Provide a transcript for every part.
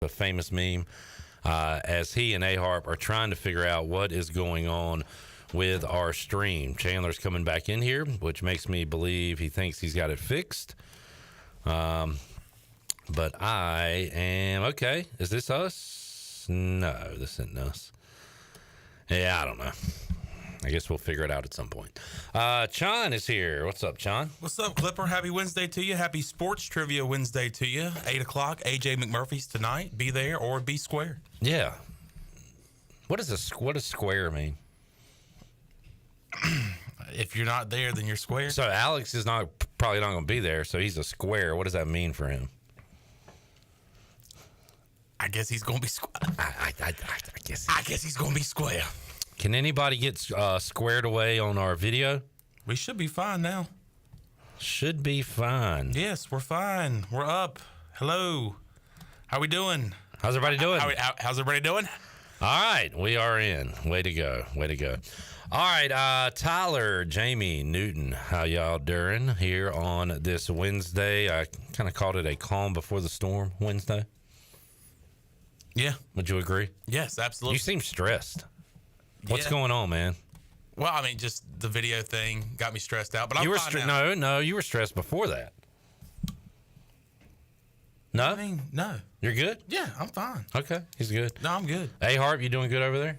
a famous meme, as he and A-Harp are trying to figure out what is going on with our stream. Chandler's coming back in here, which makes me believe he thinks he's got it fixed. But I am okay. Is this us? No, this isn't us. Yeah, I don't know. I guess we'll figure it out at some point. Chon is here. What's up, Chon? What's up, Clipper? Happy Wednesday to you. Happy Sports Trivia Wednesday to you. 8 o'clock, AJ McMurphy's tonight. Be there or be square. Yeah. What does square mean? If you're not there, then you're square. So Alex is probably not going to be there, so he's a square. What does that mean for him? I guess he's going to be square. I guess he's going to be square. Can anybody get squared away on our video? We should be fine now. Should be fine. Yes, we're fine. We're up. Hello. How we doing? How's everybody doing? How's everybody doing? All right, we are in. Way to go. Way to go. All right, Tyler, Jamie, Newton, how y'all doing here on this Wednesday? I kind of called it a calm before the storm Wednesday. Yeah. Would you agree? Yes, absolutely. You seem stressed. What's going on, man? Well, I mean, just the video thing got me stressed out. But you were no, you were stressed before that. No, I mean, no. You're good. Yeah, I'm fine. Okay, he's good. No, I'm good. Hey, Harp, you doing good over there?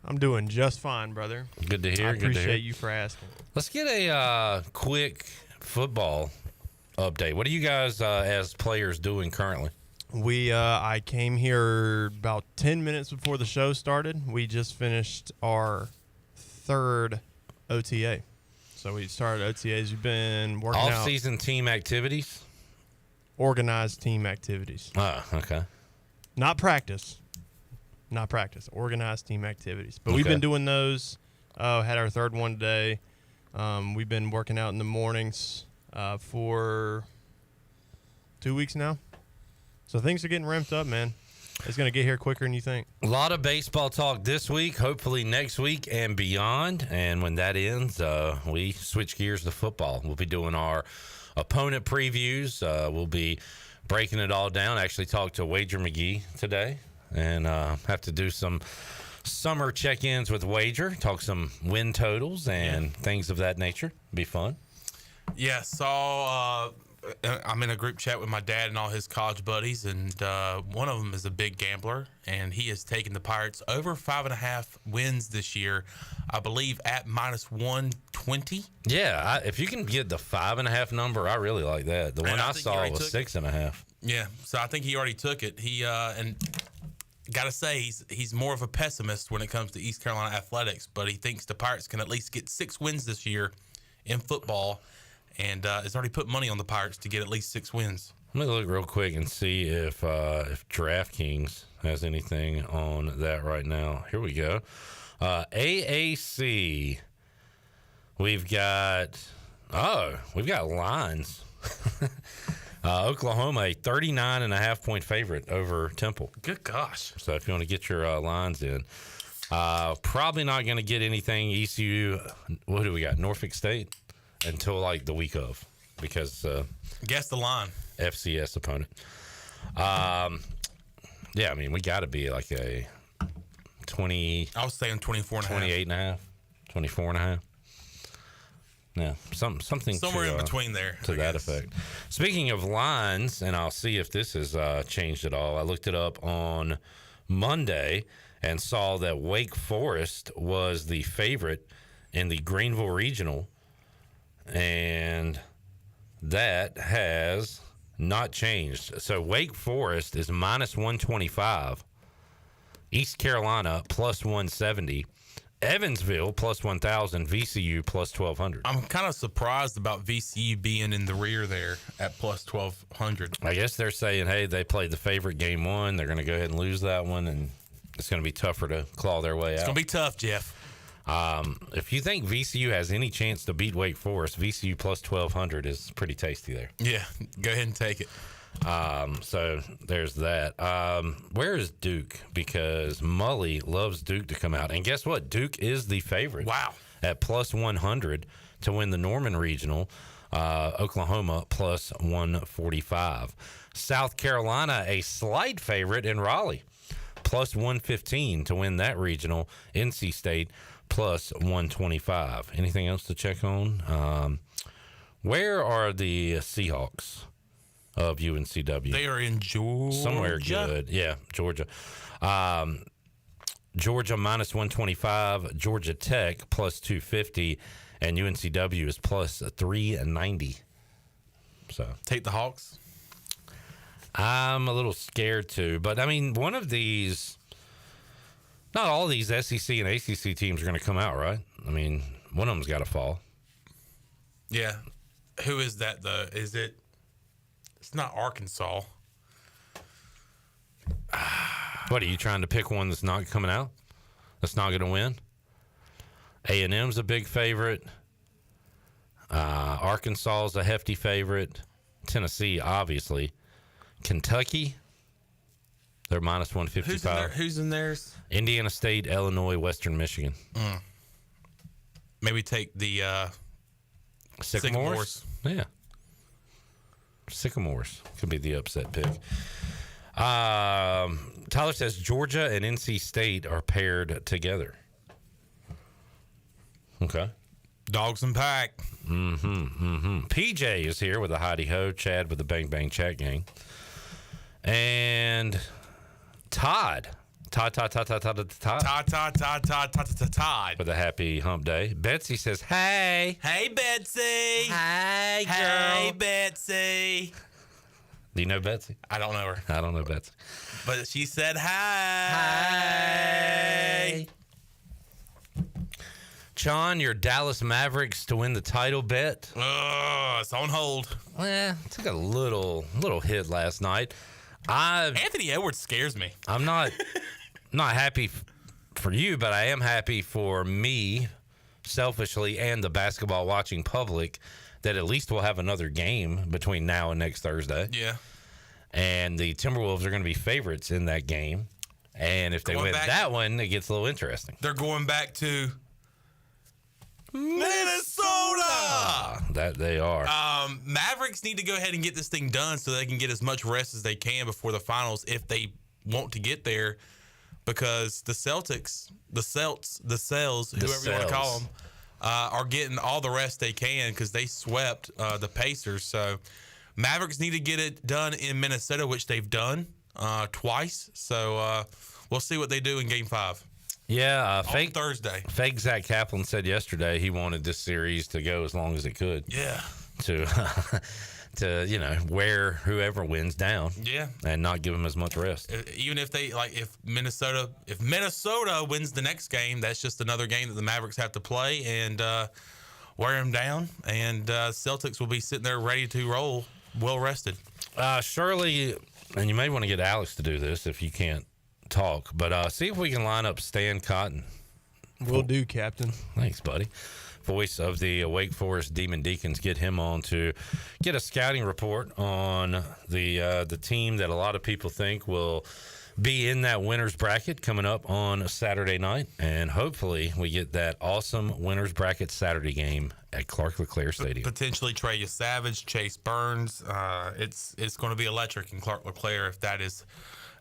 I'm doing just fine, brother. Good to hear. I appreciate you for asking. Let's get a quick football update. What are you guys as players doing currently? I came here about 10 minutes before the show started. We just finished our third OTA. So we started OTAs. We've been working out off-season team activities? Organized team activities. Oh, okay. Not practice. Organized team activities. But we've been doing those. Had our third one today. We've been working out in the mornings for 2 weeks now. So things are getting ramped up, man. It's going to get here quicker than you think. A lot of baseball talk this week, hopefully next week and beyond. And when that ends, we switch gears to football. We'll be doing our opponent previews. We'll be breaking it all down. I actually talked to Wager McGee today and have to do some summer check-ins with Wager, talk some win totals and things of that nature. Be fun. Yeah, I'm in a group chat with my dad and all his college buddies, and one of them is a big gambler, and he has taken the Pirates over 5.5 wins this year, I believe, at minus 120. Yeah, if you can get the 5.5 number, I really like that. The one I saw was 6.5. Yeah, so I think he already took it. And got to say, he's more of a pessimist when it comes to East Carolina athletics, but he thinks the Pirates can at least get 6 wins this year in football. And has already put money on the Pirates to get at least 6 wins. Let me look real quick and see if DraftKings has anything on that right now. Here we go. AAC. We've got lines. Oklahoma, a 39.5-point favorite over Temple. Good gosh. So if you want to get your lines in. Probably not going to get anything. ECU, what do we got? Norfolk State? Until like the week of, because guess the line. FCS opponent. Yeah, I mean we got to be like a 20. I was saying 28.5, 24.5. Yeah, something somewhere in between there to that effect. Speaking of lines, and I'll see if this has changed at all. I looked it up on Monday and saw that Wake Forest was the favorite in the Greenville Regional. And that has not changed. So Wake Forest is minus 125. East Carolina plus 170. Evansville plus 1,000. VCU plus 1,200. I'm kind of surprised about VCU being in the rear there at plus 1,200. I guess they're saying, hey, they played the favorite game one. They're going to go ahead and lose that one, and it's going to be tougher to claw their way out. It's going to be tough, Jeff. If you think VCU has any chance to beat Wake Forest, VCU plus 1,200 is pretty tasty there. Yeah, go ahead and take it. So there's that. Where is Duke? Because Mully loves Duke to come out. And guess what? Duke is the favorite. Wow. At plus 100 to win the Norman Regional. Oklahoma plus 145. South Carolina, a slight favorite in Raleigh, plus 115 to win that regional. NC State plus 125. Anything else to check on? Where are the Seahawks of UNCW? They are in Georgia. Somewhere good. Yeah, Georgia. Georgia minus 125. Georgia Tech plus 250. And UNCW is plus 390. So take the Hawks. I'm a little scared too. But, I mean, one of these, not all these SEC and ACC teams are going to come out, right? I mean, one of them's got to fall. Yeah. Who is that, though? Is it? It's not Arkansas. What, are you trying to pick one that's not coming out? That's not going to win? A&M's a big favorite. Arkansas's a hefty favorite. Tennessee, obviously. Kentucky, they're minus 155. Who's in theirs? Indiana State, Illinois, Western Michigan. Maybe take the Sycamores. Yeah. Sycamores could be the upset pick. Tyler says Georgia and NC State are paired together. Okay. Dogs and Pack. PJ is here with a hidey ho. Chad with the Bang Bang Chat Gang. And Todd. Todd. With a happy hump day. Betsy says, hey. Hey, Betsy. Hey, girl. Hey, Betsy. Do you know Betsy? I don't know her. I don't know Betsy. But she said hi. John, your Dallas Mavericks to win the title bet. It's on hold. Well, took a little hit last night. Anthony Edwards scares me. I'm not happy for you, but I am happy for me, selfishly, and the basketball watching public that at least we'll have another game between now and next Thursday. Yeah. And the Timberwolves are going to be favorites in that game. And if they win that one, it gets a little interesting. They're going back to Minnesota. That they are. Mavericks need to go ahead and get this thing done so they can get as much rest as they can before the finals if they want to get there, because the Celtics, the Celts, whoever you want to call them, are getting all the rest they can because they swept the Pacers. So Mavericks need to get it done in Minnesota, which they've done twice. So we'll see what they do in Game 5. Yeah, on Thursday. Fake Zach Kaplan said yesterday he wanted this series to go as long as it could. Yeah. To wear whoever wins down. Yeah. And not give them as much rest. Even if if Minnesota wins the next game, that's just another game that the Mavericks have to play and wear them down. And Celtics will be sitting there ready to roll, well rested. Shirley, and you may want to get Alex to do this if you can't talk, but see if we can line up Stan Cotten. Will do, Captain. Thanks, buddy. Voice of the Wake Forest Demon Deacons. Get him on to get a scouting report on the team that a lot of people think will be in that winner's bracket coming up on Saturday night, and hopefully we get that awesome winner's bracket Saturday game at Clark LeClaire Stadium. Potentially Trey Savage, Chase Burns. It's going to be electric in Clark LeClaire if that is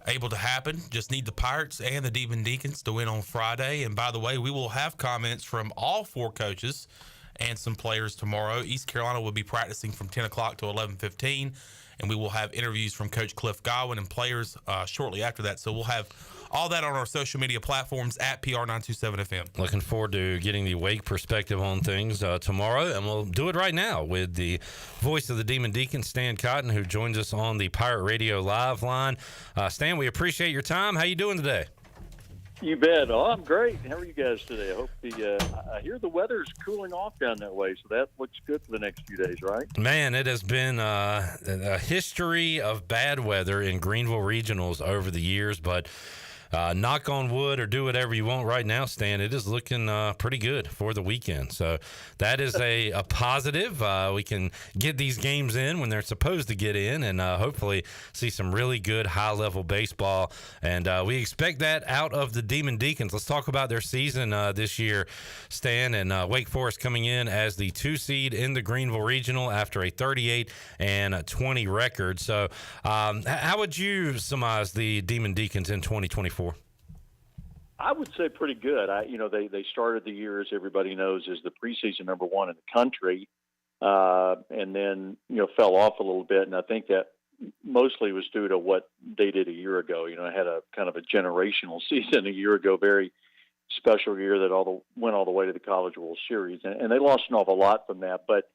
able to happen. Just need the Pirates and the Demon Deacons to win on Friday. And by the way, we will have comments from all four coaches and some players tomorrow. East Carolina will be practicing from 10 o'clock to 11:15, and we will have interviews from Coach Cliff Godwin and players shortly after that. So we'll have all that on our social media platforms at PR927FM. Looking forward to getting the Wake perspective on things tomorrow, and we'll do it right now with the voice of the Demon Deacon, Stan Cotten, who joins us on the Pirate Radio Live line. Stan, we appreciate your time. How you doing today? You bet. Oh, I'm great. How are you guys today? I hope I hear the weather's cooling off down that way, so that looks good for the next few days, right? Man, it has been a history of bad weather in Greenville regionals over the years, but knock on wood or do whatever you want right now, Stan, it is looking pretty good for the weekend. So that is a positive. We can get these games in when they're supposed to get in, and hopefully see some really good high-level baseball. And we expect that out of the Demon Deacons. Let's talk about their season this year, Stan, and Wake Forest coming in as the 2 seed in the Greenville Regional after a 38-20 record. So how would you surmise the Demon Deacons in 2024? I would say pretty good. They started the year, as everybody knows, as the preseason number 1 in the country, and then fell off a little bit. And I think that mostly was due to what they did a year ago. I had a kind of a generational season a year ago, very special year that went all the way to the College World Series, and they lost an awful lot from that. But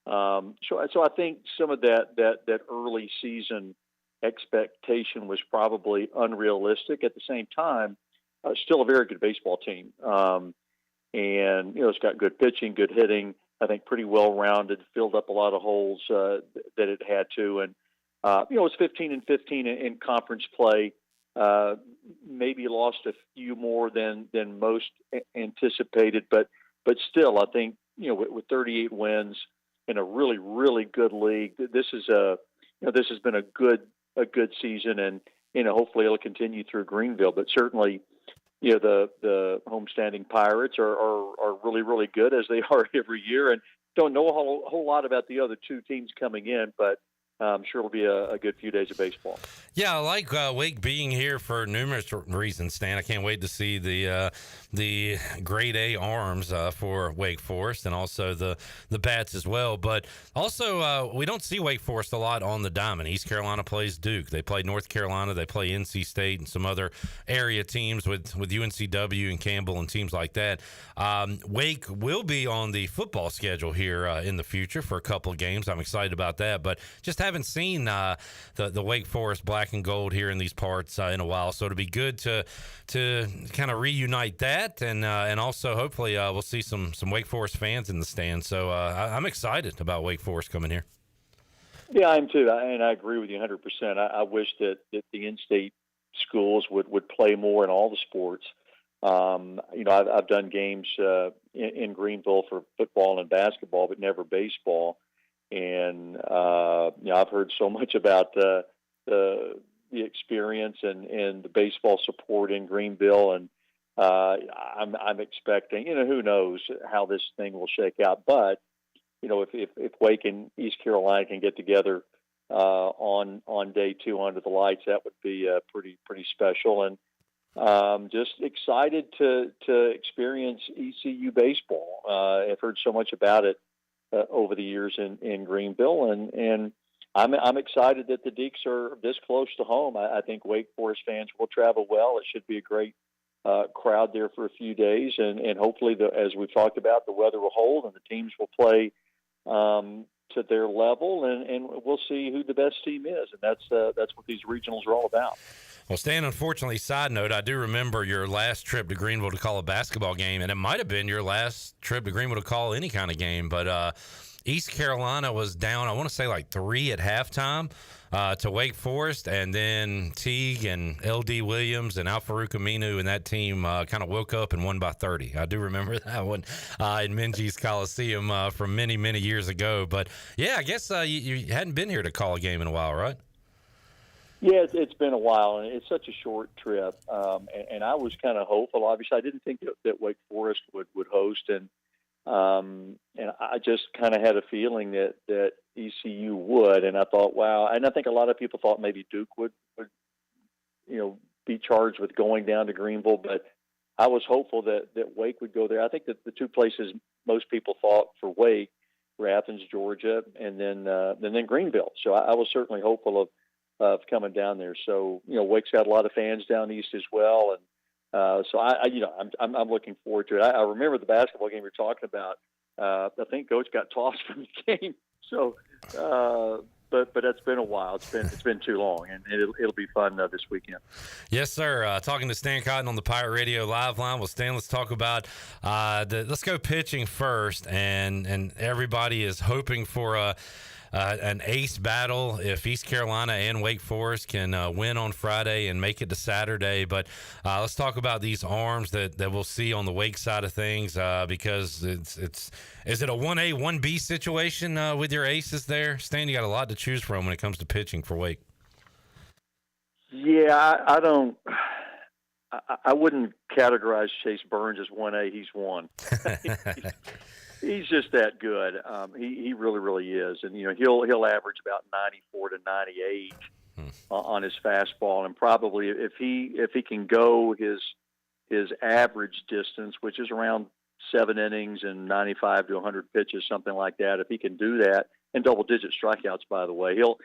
so I think some of that early season expectation was probably unrealistic. At the same time, still a very good baseball team. And, it's got good pitching, good hitting, I think pretty well-rounded, filled up a lot of holes that it had to. And, it was 15-15 in conference play, maybe lost a few more than most anticipated. But still, I think, with 38 wins in a really, really good league, this has been a good season, and hopefully it'll continue through Greenville. But certainly, the homestanding Pirates are really, really good, as they are every year, and don't know a whole lot about the other 2 teams coming in, but I'm sure it'll be a good few days of baseball. Yeah, I like Wake being here for numerous reasons, Stan. I can't wait to see the grade A arms for Wake Forest, and also the bats as well. But also, we don't see Wake Forest a lot on the diamond. East Carolina plays Duke. They play North Carolina. They play NC State and some other area teams with UNCW and Campbell and teams like that. Wake will be on the football schedule here in the future for a couple of games. I'm excited about that. But just haven't seen the Wake Forest black and gold here in these parts in a while, so it'll be good to kind of reunite that, and also hopefully we'll see some Wake Forest fans in the stands. So I'm excited about Wake Forest coming here. Yeah, I am too, and I agree with you 100%. I wish that the in-state schools would play more in all the sports. I've done games in Greenville for football and basketball, but never baseball. And I've heard so much about the experience and the baseball support in Greenville, and I'm expecting. Who knows how this thing will shake out? But if Wake and East Carolina can get together on day 2 under the lights, that would be pretty special. And just excited to experience ECU baseball. I've heard so much about it over the years in Greenville, and I'm excited that the Deacs are this close to home. I think Wake Forest fans will travel well. It should be a great crowd there for a few days, and hopefully, as we've talked about, the weather will hold and the teams will play to their level, and we'll see who the best team is, and that's what these regionals are all about. Well, Stan, unfortunately, side note, I do remember your last trip to Greenville to call a basketball game, and it might have been your last trip to Greenville to call any kind of game, but East Carolina was down, I want to say like 3 at halftime to Wake Forest, and then Teague and L.D. Williams and Al-Farouq Aminu and that team kind of woke up and won by 30. I do remember that one in Minges Coliseum from many, many years ago. But, yeah, I guess you hadn't been here to call a game in a while, right? Yeah, it's been a while, and it's such a short trip. And I was kind of hopeful. Obviously, I didn't think that Wake Forest would host, and I just kind of had a feeling that ECU would. And I thought, wow. And I think a lot of people thought maybe Duke would be charged with going down to Greenville, but I was hopeful that Wake would go there. I think that the 2 places most people thought for Wake were Athens, Georgia, and then Greenville. So I was certainly hopeful of coming down there. So, Wake's got a lot of fans down east as well. And so I'm looking forward to it. I remember the basketball game you're talking about. I think Coach got tossed from the game. So, but it's been a while. It's been too long, and it'll be fun this weekend. Yes, sir. Talking to Stan Cotten on the Pirate Radio Live Line. Well, Stan, let's talk about let's go pitching first, and everybody is hoping for an ace battle if East Carolina and Wake Forest can win on Friday and make it to Saturday. But let's talk about these arms that we'll see on the Wake side of things, because is it a 1A, 1B situation with your aces there? Stan, you got a lot to choose from when it comes to pitching for Wake. Yeah, I wouldn't categorize Chase Burns as 1A. He's 1. He's just that good. He really, really is. And, he'll average about 94 to 98 on his fastball. And probably if he can go his average distance, which is around 7 innings and 95 to 100 pitches, something like that, if he can do that, and double-digit strikeouts, by the way, he'll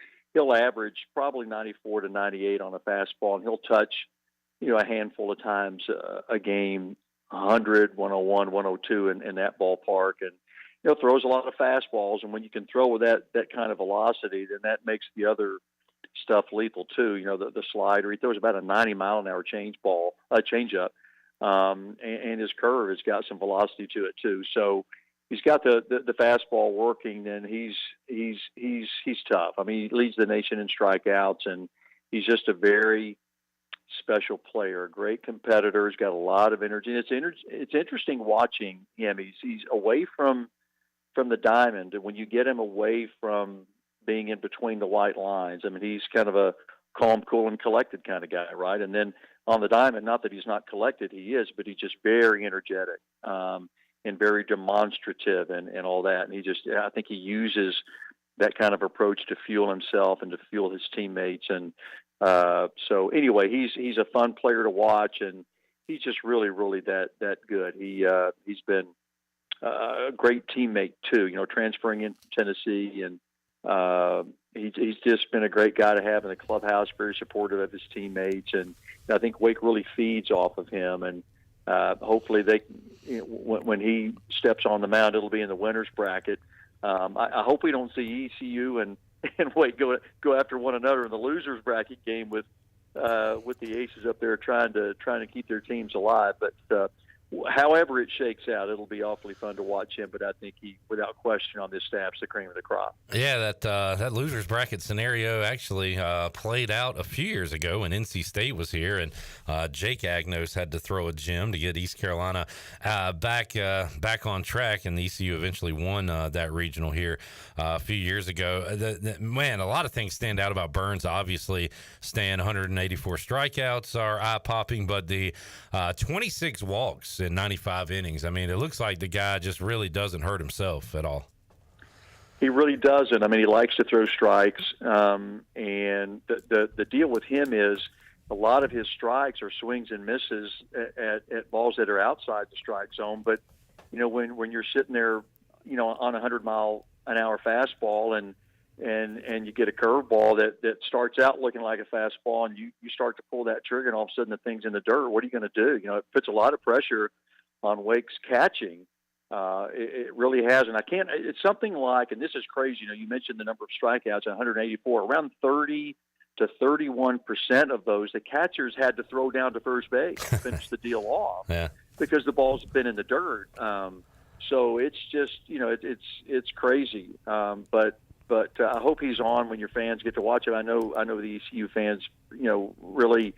average probably 94 to 98 on a fastball, and he'll touch, a handful of times a game, 100, 101, 102 in that ballpark, and throws a lot of fastballs. And when you can throw with that kind of velocity, then that makes the other stuff lethal too. The slider, he throws about a 90-mile-an-hour changeup, and his curve has got some velocity to it too. So he's got the fastball working, and he's tough. I mean, he leads the nation in strikeouts, and he's just a very special player, a great competitor. He's got a lot of energy. And it's interesting watching him. He's away from the diamond, and when you get him away from being in between the white lines, I mean, he's kind of a calm, cool, and collected kind of guy, right? And then on the diamond, not that he's not collected, he is, but he's just very energetic and very demonstrative and all that. And I think he uses that kind of approach to fuel himself and to fuel his teammates. And so anyway, he's a fun player to watch, and he's just really, really that good. He's been a great teammate too, transferring into Tennessee, and he's just been a great guy to have in the clubhouse, very supportive of his teammates, and I think Wake really feeds off of him. And hopefully when he steps on the mound, it'll be in the winners bracket. I hope we don't see ECU and Wake go after one another in the losers bracket game with the Aces up there trying to keep their teams alive. But however it shakes out, it'll be awfully fun to watch him. But I think he, without question, on this staff's the cream of the crop. Yeah, that losers bracket scenario actually played out a few years ago when NC State was here, and Jake Agnos had to throw a gem to get East Carolina back on track, and the ECU eventually won that regional here a few years ago. Man, a lot of things stand out about Burns. Obviously, Stan, 184 strikeouts are eye-popping, but the 26 walks in 95 innings. I mean, it looks like the guy just really doesn't hurt himself at all. He really doesn't. I mean, he likes to throw strikes, and the deal with him is a lot of his strikes are swings and misses at balls that are outside the strike zone. But when you're sitting there, on a 100-mile-an-hour fastball, and you get a curveball that starts out looking like a fastball, and you start to pull that trigger, and all of a sudden the thing's in the dirt. What are you going to do? It puts a lot of pressure on Wake's catching. It really has, and it's something like, and this is crazy, you mentioned the number of strikeouts, 184, around 30 to 31% of those, the catchers had to throw down to first base to finish the deal off because the ball's been in the dirt. So it's just, it's crazy. But I hope he's on when your fans get to watch it. I know the ECU fans, really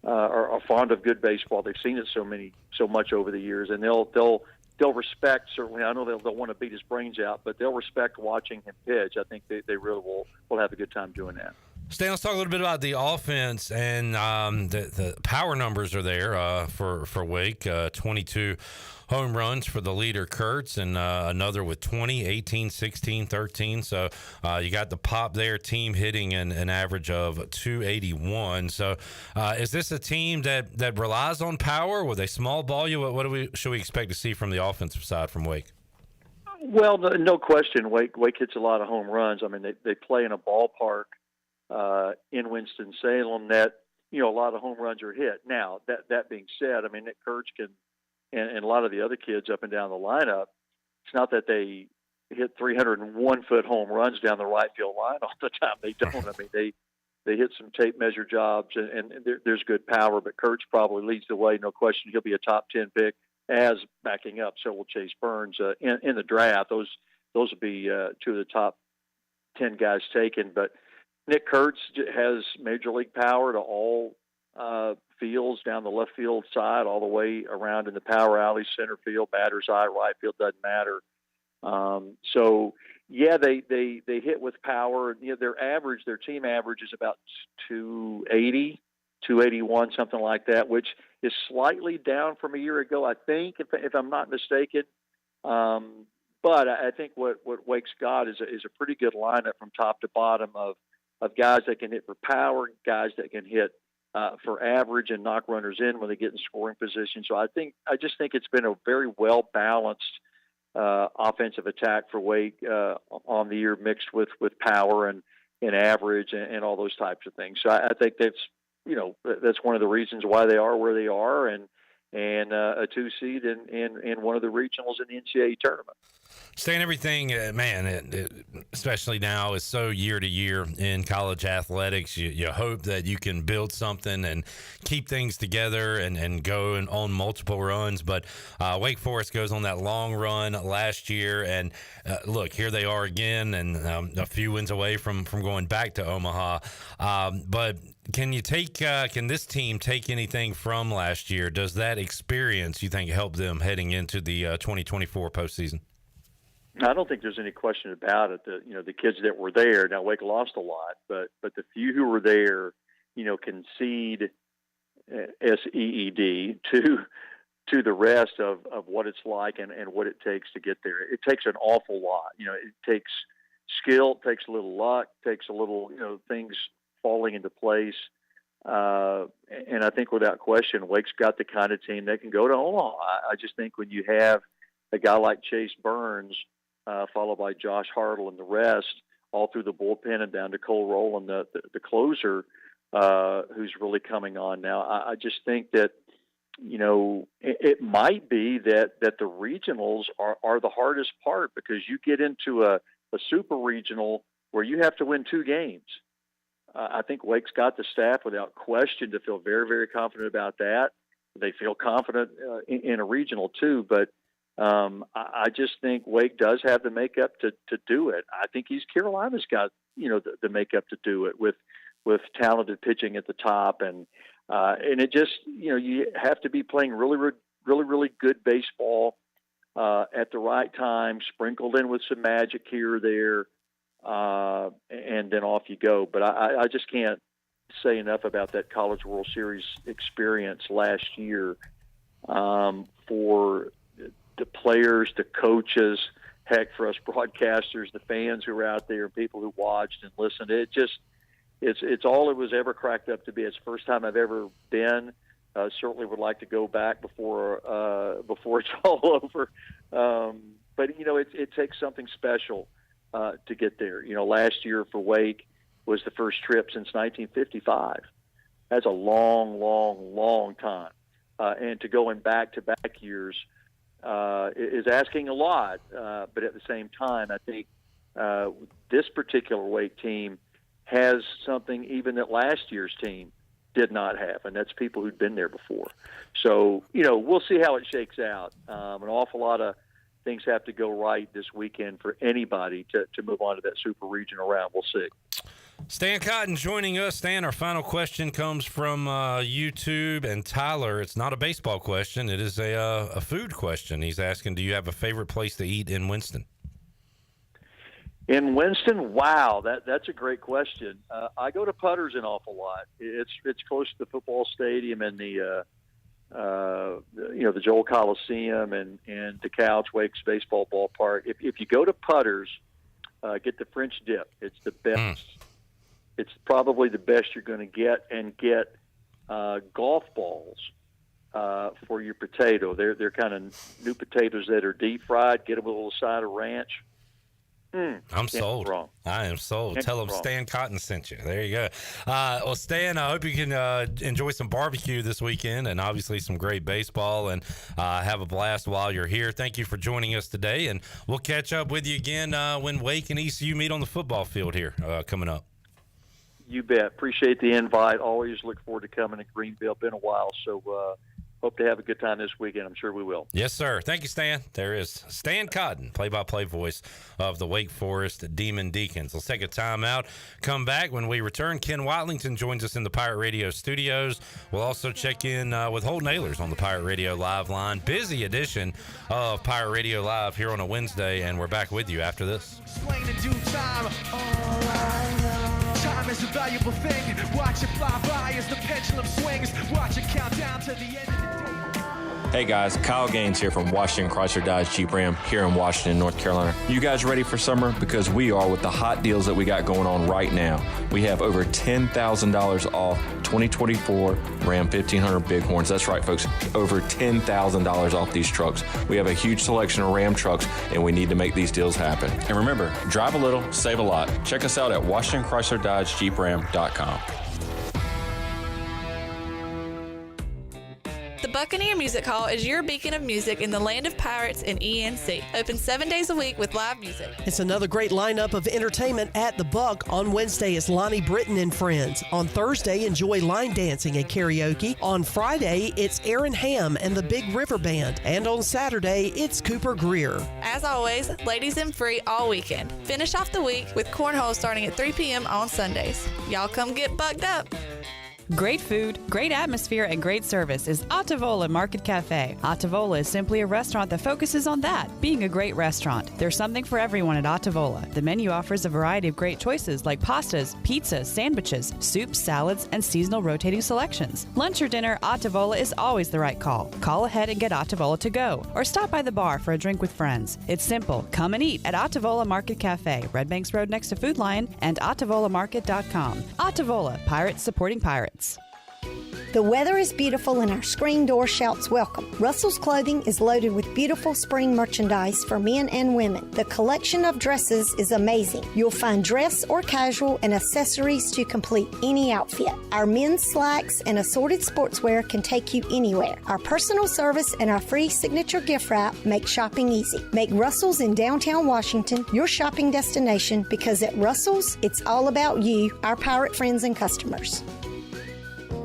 are fond of good baseball. They've seen it so much over the years, and they'll respect. Certainly, I know they'll want to beat his brains out, but they'll respect watching him pitch. I think they really will have a good time doing that. Stan, let's talk a little bit about the offense, and the power numbers are there for Wake. 22 home runs for the leader, Kurtz, and another with 20, 18, 16, 13. So you got the pop there, team hitting an average of 281. So is this a team that relies on power? Will they small ball you? What should we expect to see from the offensive side from Wake? Well, no question. Wake hits a lot of home runs. I mean, they play in a ballpark in Winston-Salem that, a lot of home runs are hit. Now, that being said, I mean, Nick Kurtz and a lot of the other kids up and down the lineup, it's not that they hit 301-foot home runs down the right field line all the time. They don't. I mean, they hit some tape measure jobs, and there's good power, but Kurtz probably leads the way. No question, he'll be a top 10 pick, as backing up. So will Chase Burns in the draft. Those will be two of the top 10 guys taken. But Nick Kurtz has major league power to all fields down the left field side, all the way around in the power alley, center field, batter's eye, right field, doesn't matter. So yeah, they hit with power. You know, their team average is about 280, 281, something like that, which is slightly down from a year ago, I think, if I'm not mistaken. But I think what Wake's got is a pretty good lineup from top to bottom of guys that can hit for power, guys that can hit for average and knock runners in when they get in scoring position. So I just think it's been a very well balanced offensive attack for Wake on the year, mixed with power and average and all those types of things. So I think that's one of the reasons why they are where they are, and a 2 seed in one of the regionals in the NCAA tournament. Stan, everything, man, especially now, is so year to year in college athletics. You hope that you can build something and keep things together and go on multiple runs. But Wake Forest goes on that long run last year, and look, here they are again, and a few wins away from going back to Omaha. But can this team take anything from last year? Does that experience, you think, help them heading into the 2024 postseason? I don't think there's any question about it. The kids that were there, now Wake lost a lot, but the few who were there, concede SEED to the rest of what it's like and what it takes to get there. It takes an awful lot. It takes skill, it takes a little luck, takes a little, things falling into place. And I think without question, Wake's got the kind of team that can go to Omaha. I just think when you have a guy like Chase Burns, followed by Josh Hartle and the rest, all through the bullpen and down to Cole Rowland, the closer, who's really coming on now. I just think that, it might be that the regionals are the hardest part, because you get into a super regional where you have to win 2 games. I think Wake's got the staff without question to feel very, very confident about that. They feel confident in a regional too, but I just think Wake does have the makeup to do it. I think East Carolina's got, the makeup to do it with talented pitching at the top. And it just, you have to be playing really, really, really good baseball at the right time, sprinkled in with some magic here or there, and then off you go. But I just can't say enough about that College World Series experience last year for the players, the coaches, heck, for us broadcasters, the fans who were out there, people who watched and listened. It's all it was ever cracked up to be. It's the first time I've ever been. Certainly would like to go back before it's all over. But it takes something special to get there. Last year for Wake was the first trip since 1955. That's a long, long, long time. And to go in back-to-back years is asking a lot. But at the same time, I think this particular Wake team has something even that last year's team did not have, and that's people who'd been there before. So, we'll see how it shakes out. An awful lot of things have to go right this weekend for anybody to move on to that super regional round. We'll see. Stan Cotten joining us. Stan, our final question comes from YouTube, and Tyler, it's not a baseball question. It is a food question. He's asking, do you have a favorite place to eat in Winston? In Winston, wow, that's a great question. I go to Putters an awful lot. It's close to the football stadium and the Joel Coliseum and the Couch Wake's baseball ballpark. If you go to Putters, get the French dip. It's the best. It's probably the best you're going to get, and get golf balls for your potato. They're kind of new potatoes that are deep fried. Get them with a little side of ranch. I'm sold. Wrong. I am sold. Can't Tell them wrong. Stan Cotten sent you. There you go. Well, Stan, I hope you can enjoy some barbecue this weekend, and obviously some great baseball, and have a blast while you're here. Thank you for joining us today, and we'll catch up with you again when Wake and ECU meet on the football field here coming up. You bet. Appreciate the invite. Always look forward to coming to Greenville. Been a while, so hope to have a good time this weekend. I'm sure we will. Yes, sir. Thank you, Stan. There is Stan Cotten, play-by-play voice of the Wake Forest Demon Deacons. Let's take a time out. Come back. When we return, Ken Watlington joins us in the Pirate Radio studios. We'll also check in with Holton Naylor on the Pirate Radio Live line. Busy edition of Pirate Radio Live here on a Wednesday, and we're back with you after this. Explain in due time. All I know. Time is a valuable thing. Watch it fly by as the pendulum swings. Watch it count down to the end of the day. Hey guys, Kyle Gaines here from Washington Chrysler Dodge Jeep Ram here in Washington, North Carolina. You guys ready for summer? Because we are with the hot deals that we got going on right now. We have over $10,000 off 2024 Ram 1500 Bighorns. That's right, folks, over $10,000 off these trucks. We have a huge selection of Ram trucks, and we need to make these deals happen. And remember, drive a little, save a lot. Check us out at WashingtonChryslerDodgeJeepRam.com. The Buccaneer Music Hall is your beacon of music in the land of pirates and ENC. Open 7 days a week with live music. It's another great lineup of entertainment at the Buck. On Wednesday is Lonnie Britton and Friends. On Thursday, enjoy line dancing and karaoke. On Friday, it's Aaron Ham and the Big River Band. And on Saturday, it's Cooper Greer. As always, ladies and free all weekend. Finish off the week with cornhole starting at 3 p.m. on Sundays. Y'all come get bucked up. Great food, great atmosphere, and great service is Ottavola Market Cafe. Ottavola is simply a restaurant that focuses on that, being a great restaurant. There's something for everyone at Ottavola. The menu offers a variety of great choices like pastas, pizzas, sandwiches, soups, salads, and seasonal rotating selections. Lunch or dinner, Ottavola is always the right call. Call ahead and get Ottavola to go, or stop by the bar for a drink with friends. It's simple. Come and eat at Ottavola Market Cafe, Red Banks Road next to Food Lion, and OttavolaMarket.com. Ottavola, pirates supporting pirates. The weather is beautiful and our screen door shouts welcome. Russell's Clothing is loaded with beautiful spring merchandise for men and women. The collection of dresses is amazing. You'll find dress or casual and accessories to complete any outfit. Our men's slacks and assorted sportswear can take you anywhere. Our personal service and our free signature gift wrap make shopping easy. Make Russell's in downtown Washington your shopping destination, because at Russell's, it's all about you, our pirate friends and customers.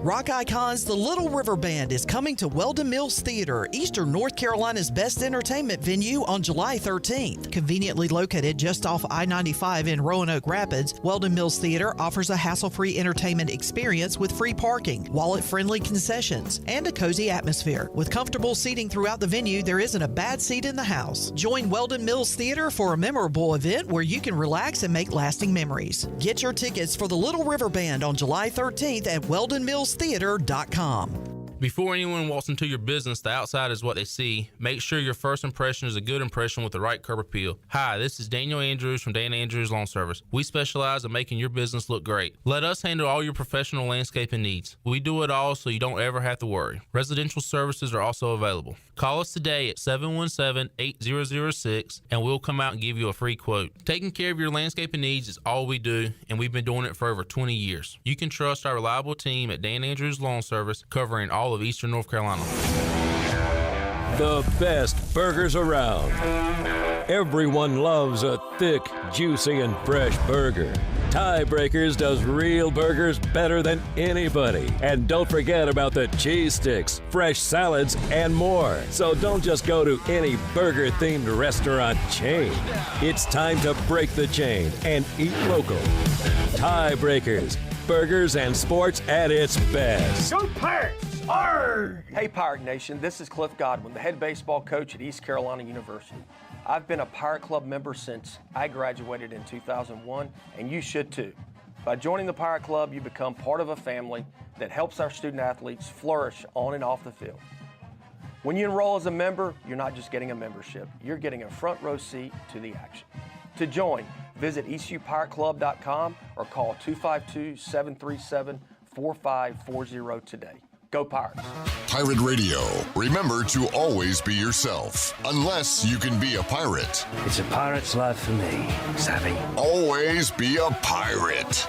Rock Icons, the Little River Band is coming to Weldon Mills Theater, Eastern North Carolina's best entertainment venue, on July 13th. Conveniently located just off I-95 in Roanoke Rapids, Weldon Mills Theater offers a hassle-free entertainment experience with free parking, wallet-friendly concessions, and a cozy atmosphere. With comfortable seating throughout the venue, there isn't a bad seat in the house. Join Weldon Mills Theater for a memorable event where you can relax and make lasting memories. Get your tickets for the Little River Band on July 13th at WeldonMillsTheater.com. Before anyone walks into your business, the outside is what they see. Make sure your first impression is a good impression with the right curb appeal. Hi, this is Daniel Andrews from Dan Andrews Lawn Service. We specialize in making your business look great. Let us handle all your professional landscaping needs. We do it all so you don't ever have to worry. Residential services are also available. Call us today at 717-8006 and we'll come out and give you a free quote. Taking care of your landscaping needs is all we do, and we've been doing it for over 20 years. You can trust our reliable team at Dan Andrews Lawn Service, covering all of Eastern North Carolina. The best burgers around. Everyone loves a thick, juicy, and fresh burger. Tiebreakers does real burgers better than anybody. And don't forget about the cheese sticks, fresh salads, and more. So don't just go to any burger-themed restaurant chain. It's time to break the chain and eat local. Tiebreakers, burgers and sports at its best. Go Pirates! Arr! Hey Pirate Nation, this is Cliff Godwin, the head baseball coach at East Carolina University. I've been a Pirate Club member since I graduated in 2001, and you should too. By joining the Pirate Club, you become part of a family that helps our student athletes flourish on and off the field. When you enroll as a member, you're not just getting a membership, you're getting a front row seat to the action. To join, visit ecupirateclub.com or call 252-737-4540 today. Go Pirates. Pirate Radio. Remember to always be yourself, unless you can be a pirate. It's a pirate's life for me, savvy. Always be a pirate.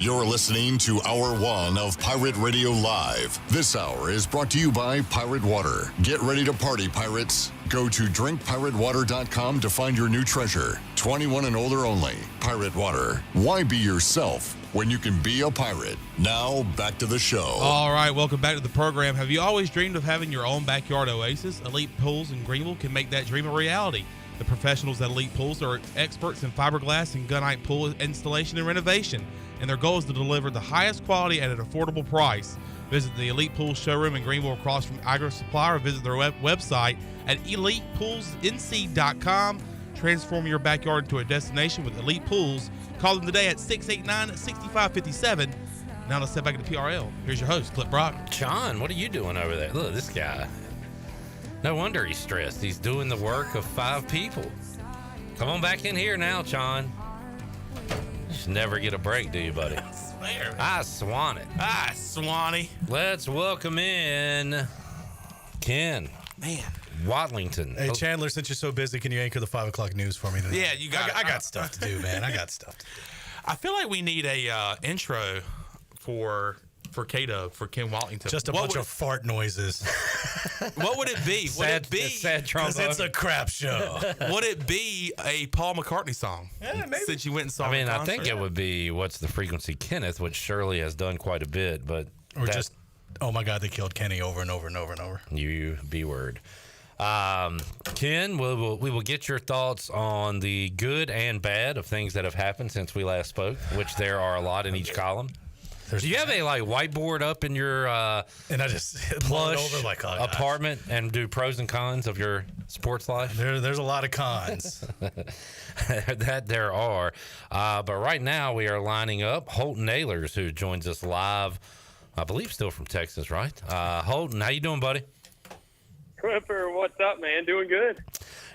You're listening to Hour 1 of Pirate Radio Live. This hour is brought to you by Pirate Water. Get ready to party, pirates. Go to drinkpiratewater.com to find your new treasure. 21 and older only. Pirate Water. Why be yourself when you can be a pirate? Now, back to the show. All right, welcome back to the program. Have you always dreamed of having your own backyard oasis? Elite Pools in Greenville can make that dream a reality. The professionals at Elite Pools are experts in fiberglass and gunite pool installation and renovation, and their goal is to deliver the highest quality at an affordable price. Visit the Elite Pools showroom in Greenville across from Agro Supply, or visit their website at elitepoolsnc.com. Transform your backyard into a destination with Elite Pools. Call them today at 689-6557. Now let's step back to PRL. Here's your host, Clip Brock. John, what are you doing over there? Look, this guy. No wonder he's stressed. He's doing the work of 5 people. Come on back in here now, John. You should never get a break, do you, buddy? I swear. I swan it. Ah, Swanee. Let's welcome in Ken. Man. Watlington. Hey, Chandler, since you're so busy, can you anchor the 5 o'clock news for me today? Yeah, you got. I got stuff to do, man. I got stuff to do. I feel like we need a intro for K-Dub, for Ken Watlington. Just a bunch of fart noises. What would it be? Would it be sad trombone? Because it's a crap show. Would it be a Paul McCartney song? Yeah, maybe. Since you went and saw I mean, the I concert. think it would be What's the Frequency, Kenneth, which Shirley has done quite a bit, but Or just, oh my God, they killed Kenny over and over and over and over. You B word. Ken, we will get your thoughts on the good and bad of things that have happened since we last spoke, which there are a lot in each column. Do you have a whiteboard up in your and I just plush over like, oh, apartment and do pros and cons of your sports life? There's a lot of cons. That there are. But right now we are lining up Holton Naylors, who joins us live, I believe still from Texas, right? Holton, how you doing, buddy? Clipper, what's up, man? Doing good.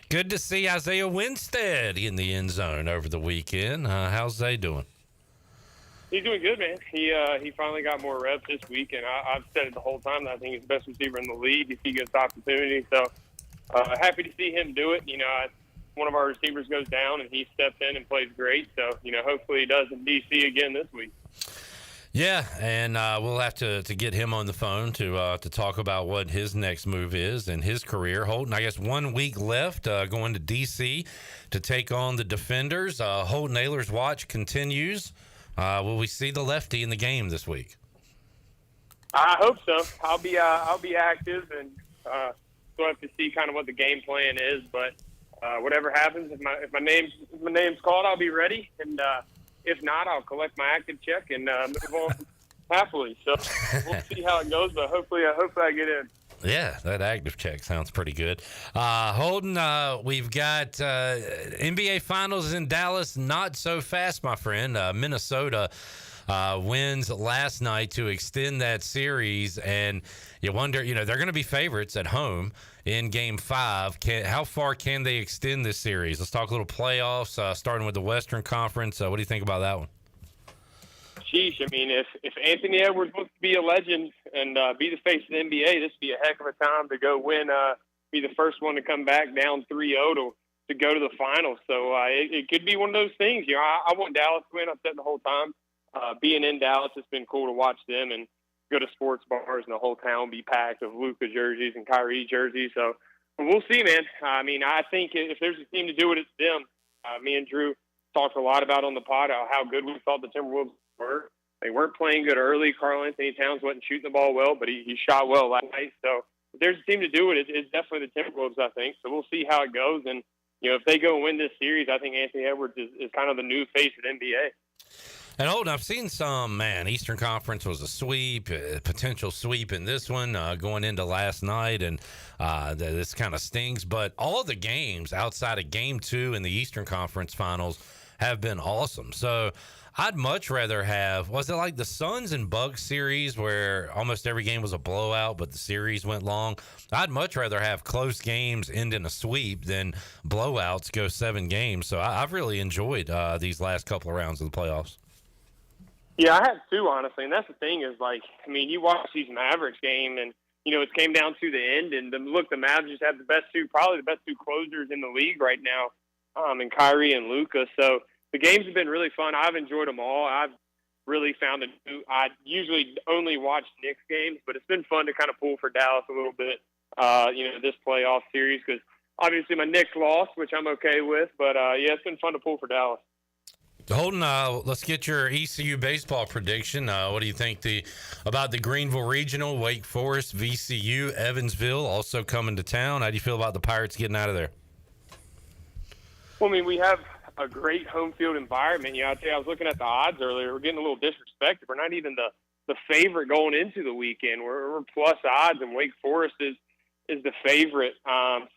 Good to see Isaiah Winstead in the end zone over the weekend. How's Zay doing? He's doing good, man. He finally got more reps this week, and I've said it the whole time that I think he's the best receiver in the league if he gets the opportunity. So happy to see him do it. You know, one of our receivers goes down, and he steps in and plays great. So, you know, hopefully he does in D.C. again this week. Yeah, and we'll have to get him on the phone to talk about what his next move is in his career. Holton, I guess 1 week left, going to D.C. to take on the Defenders. Holton Naylor's watch continues. Will we see the lefty in the game this week? I hope so. I'll be active, and we'll have to see kind of what the game plan is. But whatever happens, if my name's called, I'll be ready. And if not, I'll collect my active check and move on happily. So we'll see how it goes. But hopefully I get in. Yeah, that active check sounds pretty good. Holden, we've got NBA Finals in Dallas. Not so fast, my friend. Minnesota wins last night to extend that series, and you wonder, they're going to be favorites at home in Game 5. How far can they extend this series? Let's talk a little playoffs, starting with the Western Conference. What do you think about that one? Sheesh, I mean, if Anthony Edwards wants to be a legend and be the face of the NBA, this would be a heck of a time to go win, be the first one to come back down 3-0 to go to the finals. So it could be one of those things. I want Dallas to win. I've said the whole time. Being in Dallas, it's been cool to watch them and go to sports bars and the whole town be packed of Luka jerseys and Kyrie jerseys. So we'll see, man. I mean, I think if there's a team to do it, it's them. Me and Drew talked a lot about on the pod how good we thought the Timberwolves were. They weren't playing good early. Karl Anthony Towns wasn't shooting the ball well, but he shot well last night. So if there's a team to do it, it's definitely the Timberwolves, I think. So we'll see how it goes. And, if they go and win this series, I think Anthony Edwards is kind of the new face of the NBA. And Holden, I've seen some, Eastern Conference was a sweep, a potential sweep in this one going into last night, and this kind of stings. But all the games outside of Game 2 in the Eastern Conference Finals have been awesome. So I'd much rather have, was it like the Suns and Bucks series where almost every game was a blowout, but the series went long? I'd much rather have close games end in a sweep than blowouts go 7 games. So I've really enjoyed these last couple of rounds of the playoffs. Yeah, I have too, honestly. And that's the thing is, you watch these Mavericks game and, it came down to the end. And the Mavs just have probably the best two closers in the league right now, and Kyrie and Luka. So the games have been really fun. I've enjoyed them all. I've really found I usually only watch Knicks games, but it's been fun to kind of pull for Dallas a little bit, this playoff series, because obviously my Knicks lost, which I'm okay with, but it's been fun to pull for Dallas. Holton, let's get your ECU baseball prediction. What do you think about the Greenville Regional, Wake Forest, VCU, Evansville also coming to town? How do you feel about the Pirates getting out of there? Well, I mean, we have a great home field environment. I tell you, I was looking at the odds earlier. We're getting a little disrespected. We're not even the favorite going into the weekend. We're plus odds, and Wake Forest is the favorite.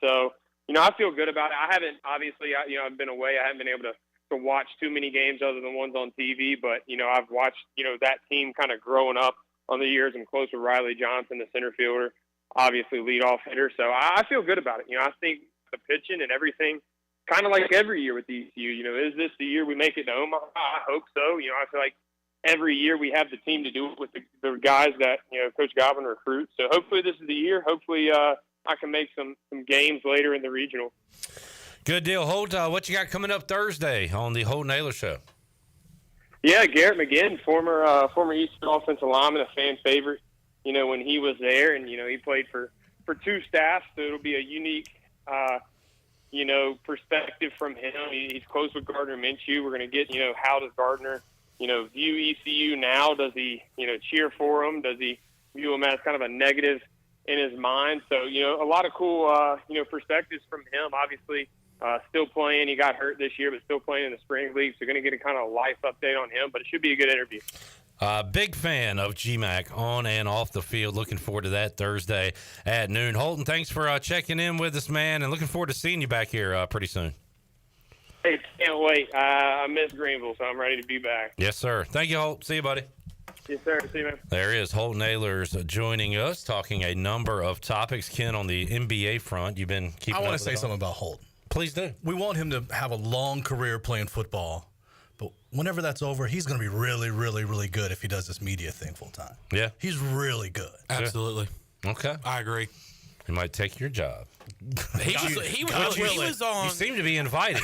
So, I feel good about it. I haven't, obviously, I've been away. I haven't been able to watch too many games other than ones on TV, but, I've watched, that team kind of growing up on the years. I'm close with Riley Johnson, the center fielder, obviously leadoff hitter. So I feel good about it. I think the pitching and everything, kind of like every year with ECU, is this the year we make it to Omaha? I hope so. I feel like every year we have the team to do it with the guys that, Coach Godwin recruits. So hopefully this is the year. Hopefully I can make some games later in the regional. Good deal. Holt, what you got coming up Thursday on the Holton Naylor Show? Yeah, Garrett McGinn, former Eastern offensive lineman, a fan favorite, when he was there. And, he played for two staffs, so it'll be a unique perspective from him. He's close with Gardner Minshew. We're going to get, how does Gardner, view ECU now? Does he, cheer for him? Does he view him as kind of a negative in his mind? So, a lot of cool, perspectives from him. Obviously, still playing. He got hurt this year, but still playing in the spring league. So, going to get a kind of life update on him, but it should be a good interview. Big fan of GMAC on and off the field. Looking forward to that Thursday at noon. Holton, thanks for checking in with us, man, and looking forward to seeing you back here pretty soon. Hey, can't wait. I miss Greenville, so I'm ready to be back. Yes, sir. Thank you, Holt. See you, buddy. Yes, sir. See you, man. There is Holton Naylor's joining us, talking a number of topics. Ken, on the NBA front, you've been keeping up with it. I want to say something about Holt. Please do. We want him to have a long career playing football, but whenever that's over, he's going to be really, really, really good if he does this media thing full time. Yeah. He's really good. Absolutely. Okay. I agree. He might take your job. He was on. You seem to be inviting.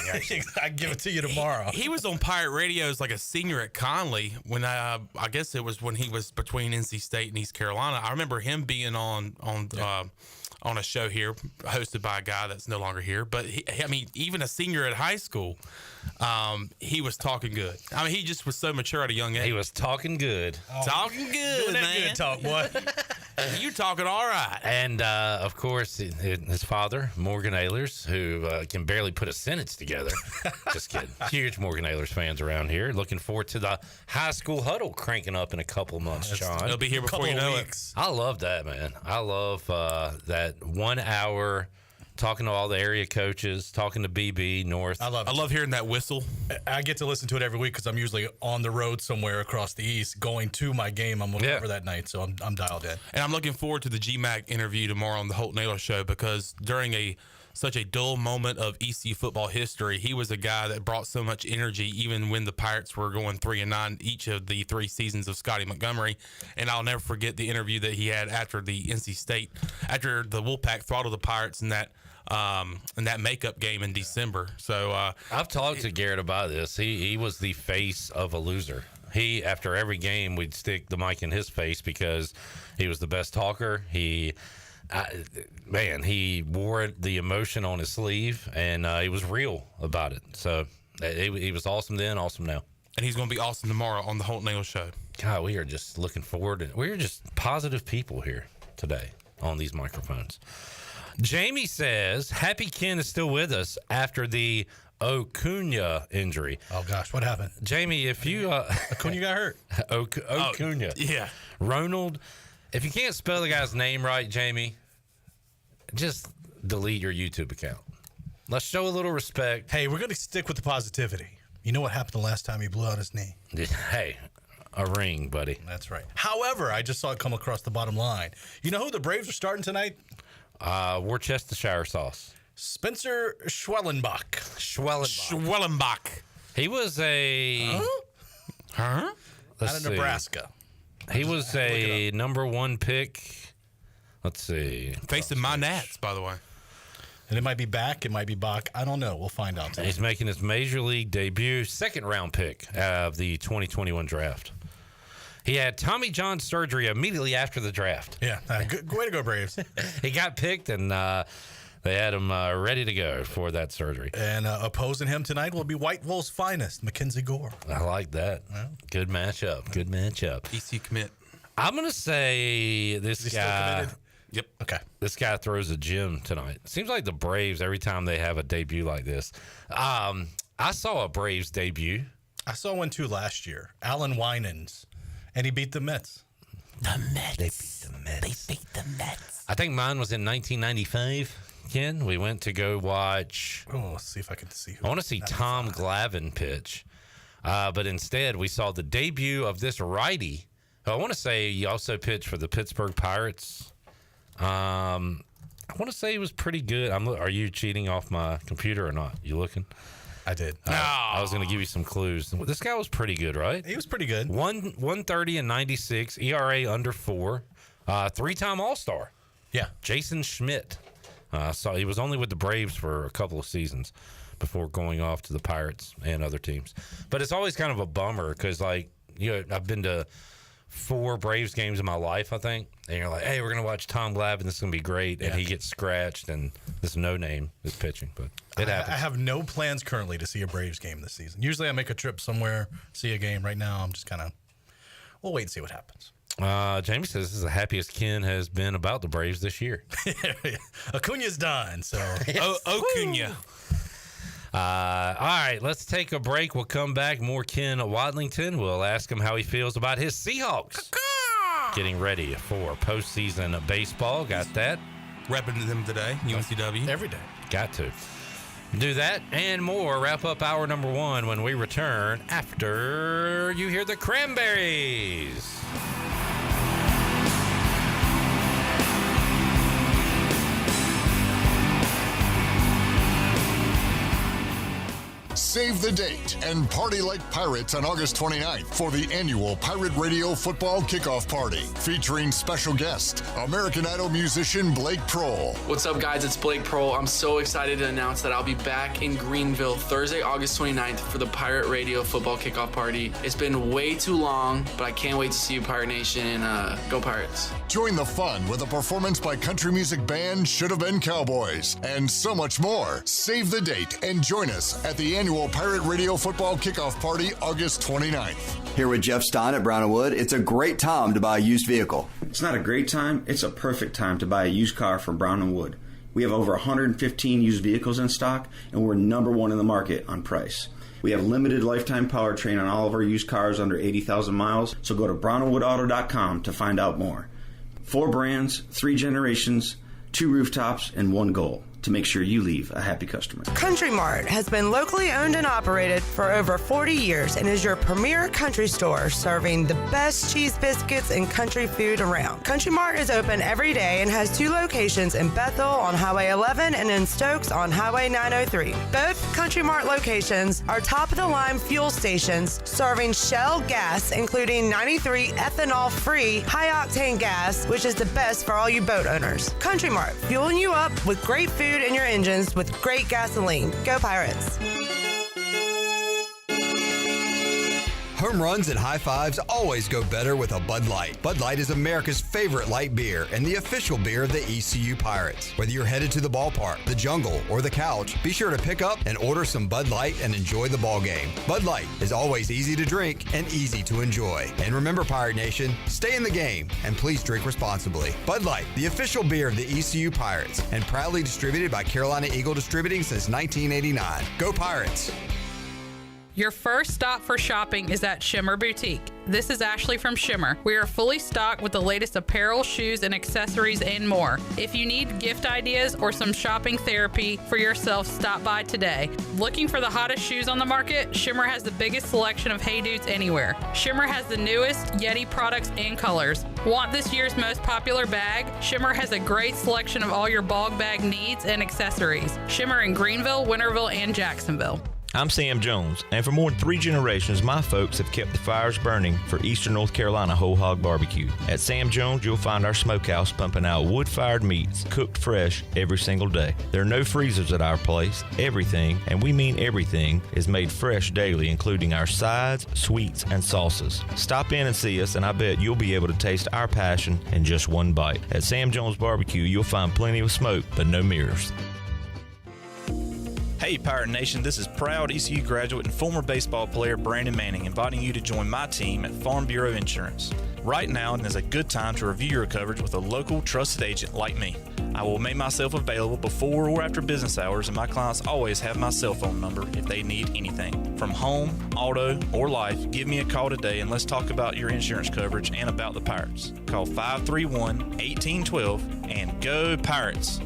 I give it to you tomorrow. He was on Pirate Radio as like a senior at Conley when I guess it was when he was between NC State and East Carolina. I remember him being on a show here hosted by a guy that's no longer here. But even a senior at high school, he was talking good. He just was so mature at a young age. He was talking good. Talking good, doing man. That good talk, what? You talking all right. And, of course, his father, Morgan Ahlers, who can barely put a sentence together. Just kidding. Huge Morgan Ahlers fans around here. Looking forward to the high school huddle cranking up in a couple months, Sean. It'll be here before you know it. I love that, man. I love that 1 hour talking to all the area coaches, talking to BB, North. I love hearing that whistle. I get to listen to it every week because I'm usually on the road somewhere across the East going to my game. I'm looking for that night, so I'm dialed in. And I'm looking forward to the GMAC interview tomorrow on the Holton Naylor Show because during such a dull moment of ECU football history, he was a guy that brought so much energy even when the Pirates were going 3-9 each of the 3 seasons of Scotty Montgomery. And I'll never forget the interview that he had after the NC State, after the Wolfpack throttled the Pirates in that makeup game in December. So I've talked to Garrett about this. He was the face of a loser. After every game, we'd stick the mic in his face because he was the best talker. He wore the emotion on his sleeve, and he was real about it. So he was awesome then, awesome now. And he's going to be awesome tomorrow on the Holton Naylor Show. God, we are just looking forward. We're just positive people here today on these microphones. Jamie says, Happy Ken is still with us after the Acuna injury. Oh, gosh, what happened? Jamie, if you... Acuna got hurt. Acuna. Yeah. Ronald, if you can't spell the guy's name right, Jamie, just delete your YouTube account. Let's show a little respect. Hey, we're going to stick with the positivity. You know what happened the last time he blew out his knee? Hey, a ring, buddy. That's right. However, I just saw it come across the bottom line. You know who the Braves are starting tonight? Worcestershire sauce. Spencer Schwellenbach. He was a... Huh? Out of Nebraska. He was a number 1 pick. Let's see. Facing my Nats, by the way. And it might be back. It might be Bach. I don't know. We'll find out. He's making his major league debut, 2nd round pick of the 2021 draft. He had Tommy John surgery immediately after the draft. Yeah, good way to go, Braves. He got picked, and they had him ready to go for that surgery. And opposing him tonight will be Whiteville's finest, Mackenzie Gore. I like that. Yeah. Good matchup. Good matchup. ECU commit. I'm going to say this guy. Yep. Okay. This guy throws a gem tonight. Seems like the Braves, every time they have a debut like this. I saw a Braves debut. I saw one too last year. Alan Winans. And he beat the Mets. The Mets. They beat the Mets. They beat the Mets. I think mine was in 1995, Ken. We went to go watch. Oh, let's see if I can see who. I want to see Tom Glavine pitch. But instead, we saw the debut of this righty. I want to say he also pitched for the Pittsburgh Pirates. I want to say he was pretty good. Are you cheating off my computer or not? You looking? I did. I was going to give you some clues. This guy was pretty good, right? He was pretty good. 130 and 96, ERA under 4, 3-time All-Star. Yeah. Jason Schmidt. So he was only with the Braves for a couple of seasons before going off to the Pirates and other teams. But it's always kind of a bummer because, I've been to 4 Braves games in my life, I think. And you're like, hey, we're going to watch Tom Glavine. This is going to be great. And he gets scratched, and this no-name is pitching. But it happens. I have no plans currently to see a Braves game this season. Usually I make a trip somewhere, see a game. Right now I'm just we'll wait and see what happens. Jamie says this is the happiest Ken has been about the Braves this year. Acuna's done, so. Acuna. All right, let's take a break. We'll come back. More Ken Watlington. We'll ask him how he feels about his Seahawks. Getting ready for postseason baseball. Got that? Repping them today, UNCW. Every day. Got to. Do that and more. Wrap up hour number 1 when we return after you hear the Cranberries. Save the date and party like pirates on August 29th for the annual Pirate Radio Football Kickoff Party, featuring special guest, American Idol musician Blake Prohl. What's up, guys? It's Blake Prohl. I'm so excited to announce that I'll be back in Greenville Thursday, August 29th for the Pirate Radio Football Kickoff Party. It's been way too long, but I can't wait to see you, Pirate Nation, and go Pirates. Join the fun with a performance by country music band Should Have Been Cowboys, and so much more. Save the date and join us at the annual Pirate Radio Football Kickoff Party, August 29th. Here with Jeff Stein at Brown & Wood. It's a great time to buy a used vehicle. It's not a great time, it's a perfect time to buy a used car from Brown & Wood. We have over 115 used vehicles in stock, and we're number 1 in the market on price. We have limited lifetime powertrain on all of our used cars under 80,000 miles, so go to brownandwoodauto.com to find out more. 4 brands, 3 generations, 2 rooftops, and 1 goal: to make sure you leave a happy customer. Country Mart has been locally owned and operated for over 40 years and is your premier country store serving the best cheese biscuits and country food around. Country Mart is open every day and has 2 locations in Bethel on Highway 11 and in Stokes on Highway 903. Both Country Mart locations are top-of-the-line fuel stations serving Shell gas, including 93 ethanol-free high-octane gas, which is the best for all you boat owners. Country Mart, fueling you up with great food in your engines with great gasoline. Go Pirates. Home runs and high fives always go better with a Bud Light. Bud Light is America's favorite light beer and the official beer of the ECU Pirates. Whether you're headed to the ballpark, the jungle, or the couch, be sure to pick up and order some Bud Light and enjoy the ball game. Bud Light is always easy to drink and easy to enjoy. And remember, Pirate Nation, stay in the game and please drink responsibly. Bud Light, the official beer of the ECU Pirates, and proudly distributed by Carolina Eagle Distributing since 1989. Go Pirates! Your first stop for shopping is at Shimmer Boutique. This is Ashley from Shimmer. We are fully stocked with the latest apparel, shoes, and accessories and more. If you need gift ideas or some shopping therapy for yourself, stop by today. Looking for the hottest shoes on the market? Shimmer has the biggest selection of Hey Dudes anywhere. Shimmer has the newest Yeti products and colors. Want this year's most popular bag? Shimmer has a great selection of all your bog bag needs and accessories. Shimmer in Greenville, Winterville, and Jacksonville. I'm Sam Jones, and for more than 3 generations, my folks have kept the fires burning for Eastern North Carolina Whole Hog Barbecue. At Sam Jones, you'll find our smokehouse pumping out wood-fired meats, cooked fresh every single day. There are no freezers at our place. Everything, and we mean everything, is made fresh daily, including our sides, sweets, and sauces. Stop in and see us, and I bet you'll be able to taste our passion in just one bite. At Sam Jones Barbecue, you'll find plenty of smoke, but no mirrors. Hey Pirate Nation, this is proud ECU graduate and former baseball player Brandon Manning inviting you to join my team at Farm Bureau Insurance. Right now is a good time to review your coverage with a local trusted agent like me. I will make myself available before or after business hours, and my clients always have my cell phone number if they need anything. From home, auto, or life, give me a call today and let's talk about your insurance coverage and about the Pirates. Call 531-1812 and go Pirates!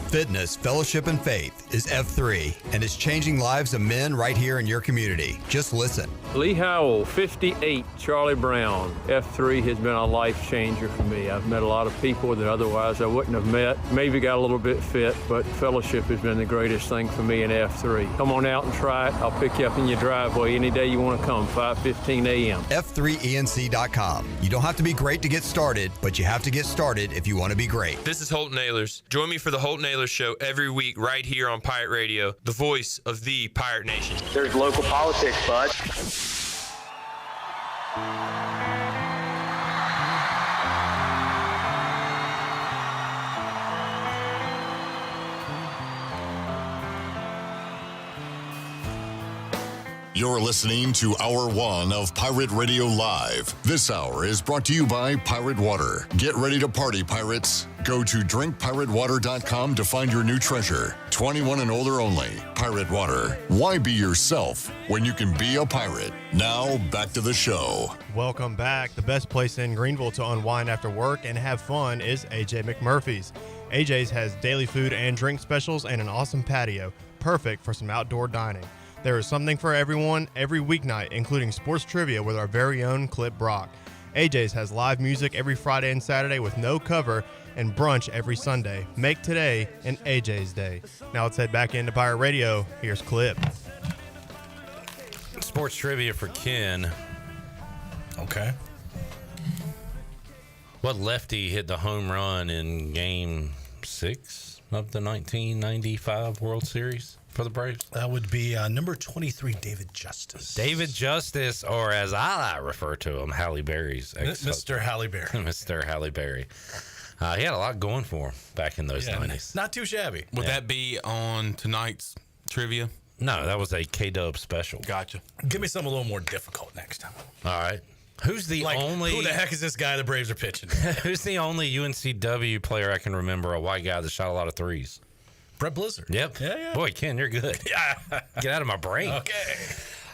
Fitness, fellowship, and faith is F3 and is changing lives of men right here in your community. Just listen. Lee Howell, 58, Charlie Brown. F3 has been a life changer for me. I've met a lot of people that otherwise I wouldn't have met. Maybe got a little bit fit, but fellowship has been the greatest thing for me in F3. Come on out and try it. I'll pick you up in your driveway any day you want to come, 5:15 a.m. F3ENC.com. You don't have to be great to get started, but you have to get started if you want to be great. This is Holton Naylors. Join me for the Holton Naylor Show every week right here on Pirate Radio, the voice of the Pirate Nation. There's local politics, bud. You're listening to Hour 1 of Pirate Radio Live. This hour is brought to you by Pirate Water. Get ready to party, pirates. Go to drinkpiratewater.com to find your new treasure. 21 and older only. Pirate Water. Why be yourself when you can be a pirate? Now, back to the show. Welcome back. The best place in Greenville to unwind after work and have fun is AJ McMurphy's. AJ's has daily food and drink specials and an awesome patio, perfect for some outdoor dining. There is something for everyone every weeknight, including sports trivia with our very own Clip Brock. AJ's has live music every Friday and Saturday with no cover and brunch every Sunday. Make today an AJ's day. Now let's head back into Pirate Radio. Here's Clip. Sports trivia for Ken. Okay. What lefty hit the home run in Game 6 of the 1995 World Series for the Braves? That would be number 23, David Justice. David Justice, or as I refer to him, Halle Berry's Mr. Halle Berry. Mr. Halle Berry. He had a lot going for him back in those 90s. Not too shabby. Would that be on tonight's trivia? No, that was a K-Dub special. Gotcha. Give me something a little more difficult next time. All right. Who's the only... Who the heck is this guy the Braves are pitching? Who's the only UNCW player I can remember, a white guy that shot a lot of threes? Brett Blizzard. Yep. Yeah. Boy, Ken, you're good. Yeah. Get out of my brain. Okay.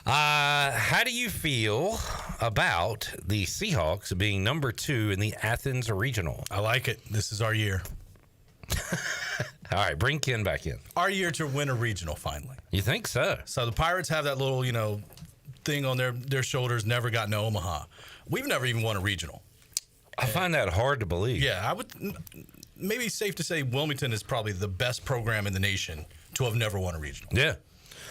How do you feel about the Seahawks being number 2 in the Athens Regional? I like it. This is our year. All right, bring Ken back in. Our year to win a regional, finally. You think so? So the Pirates have that little, thing on their shoulders, never gotten to Omaha. We've never even won a regional. I find that hard to believe. Yeah, I would... Maybe it's safe to say Wilmington is probably the best program in the nation to have never won a regional. Yeah.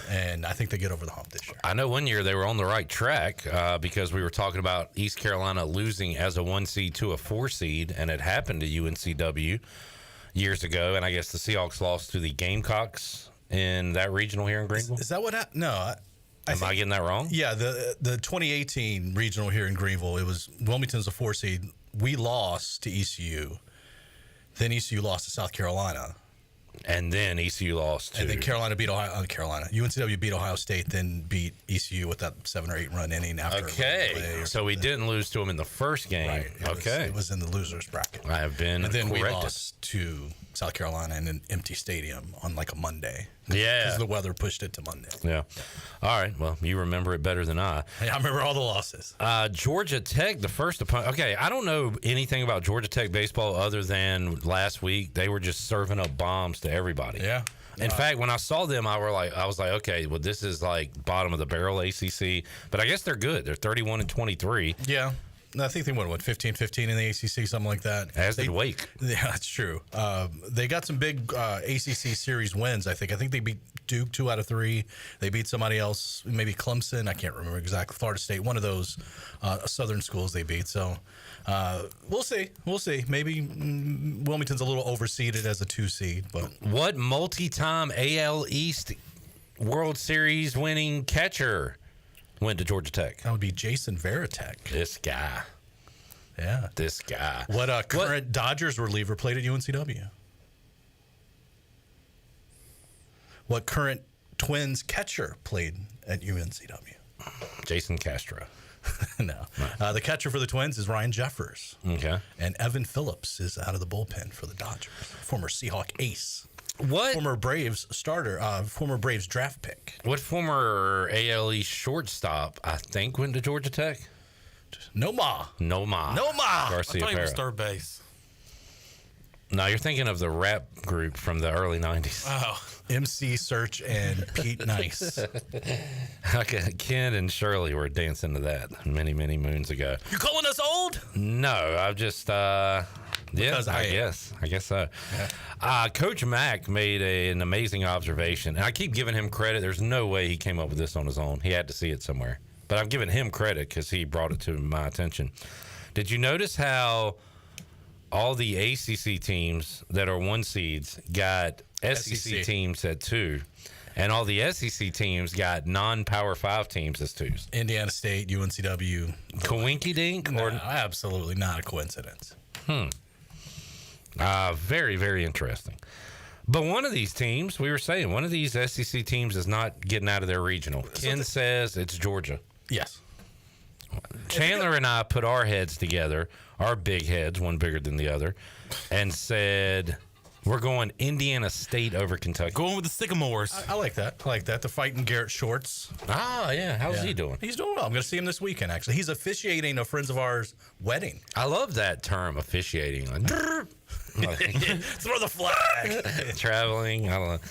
And I think they get over the hump this year. I know one year they were on the right track because we were talking about East Carolina losing as a 1 seed to a 4 seed, and it happened to UNCW years ago. And I guess the Seahawks lost to the Gamecocks in that regional here in Greenville. Is that what happened? No. Am I getting that wrong? Yeah, the 2018 regional here in Greenville, it was Wilmington's a 4 seed. We lost to ECU. Then ECU lost to South Carolina. And then ECU lost to... And then UNCW beat Ohio State, then beat ECU with that 7 or 8 run inning after. Okay. So we didn't lose to them in the first game. Right. It was in the losers bracket. I have been And then corrected. we lost to South Carolina in an empty stadium on like a Monday. Yeah. Because the weather pushed it to Monday. Yeah. All right. Well, you remember it better than I. Hey, I remember all the losses. Georgia Tech, the first opponent. Okay, I don't know anything about Georgia Tech baseball other than last week they were just serving up bombs to everybody. Yeah. In fact, when I saw them, I was like, okay, well, this is like bottom of the barrel ACC. But I guess they're good. They're 31-23. Yeah. I think they won, 15-15 in the ACC, something like that. As did Wake. Yeah, that's true. They got some big ACC series wins, I think. I think they beat Duke 2 out of 3. They beat somebody else, maybe Clemson. I can't remember exactly. Florida State, one of those southern schools they beat. So we'll see. We'll see. Maybe Wilmington's a little overseeded as a 2 seed. But what multi-time AL East World Series winning catcher went to Georgia Tech? That would be Jason Varitek. This guy. Yeah. This guy. What current Dodgers reliever played at UNCW? What current Twins catcher played at UNCW? Jason Castro. No. The catcher for the Twins is Ryan Jeffers. Okay. And Evan Phillips is out of the bullpen for the Dodgers. Former Seahawk ace. What? Former Braves starter. Former Braves draft pick. What former ALE shortstop, I think, went to Georgia Tech? Noma. Garcia I thought he was Parra. third base. No, you're thinking of the rap group from the early 90s. Oh. MC Search and Pete Nice. Okay, Ken and Shirley were dancing to that many, many moons ago. You calling us old? No, I've just, I guess so. Yeah. Coach Mack made an amazing observation, and I keep giving him credit. There's no way he came up with this on his own. He had to see it somewhere. But I'm giving him credit because he brought it to my attention. Did you notice how all the ACC teams that are 1 seeds got SEC teams at 2, and all the SEC teams got non-Power 5 teams as 2s? Indiana State, UNCW. Coinky dink? No, absolutely not a coincidence. Very, very interesting. But one of these teams, we were saying, one of these SEC teams is not getting out of their regional. Ken says it's Georgia. Yes. Chandler and I put our heads together, our big heads, one bigger than the other, and said we're going Indiana State over Kentucky. Going with the Sycamores. I like that. The fighting Garrett Shorts. Ah, yeah. How's he doing? He's doing well. I'm going to see him this weekend, actually. He's officiating a friends of ours' wedding. I love that term, officiating. Throw the flag. Traveling. I don't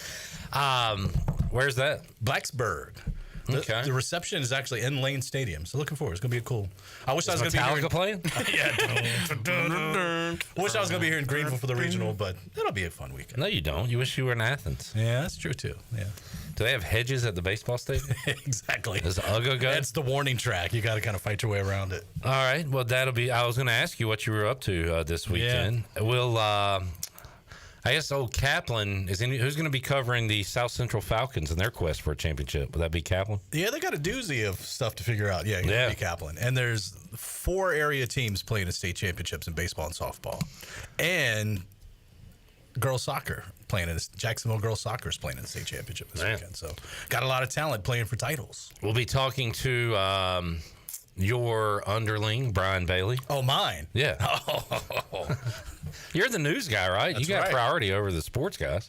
know. Where's that? Blacksburg. The reception is actually in Lane Stadium, so looking forward. It's going to be cool. I wish I was going to be here. playing? Yeah. Wish I was going to be here in Greenville for the regional, but that'll be a fun weekend. No, you don't. You wish you were in Athens. Yeah, that's true too. Yeah. Do they have hedges at the baseball stadium? Exactly. Does Ugga go? That's the warning track. You got to kind of fight your way around it. All right. Well, that'll be. I was going to ask you what you were up to this weekend. Yeah. We'll. I guess old Kaplan who's going to be covering the South Central Falcons in their quest for a championship? Would that be Kaplan? Yeah, they got a doozy of stuff to figure out. Yeah, he'll be Kaplan. And there's 4 area teams playing in state championships in baseball and softball, and girls soccer playing in Jacksonville girls soccer is playing in the state championship this weekend. So got a lot of talent playing for titles. We'll be talking to your underling, Brian Bailey. Oh, mine? Yeah. You're the news guy, right? That's you got right. priority over the sports guys.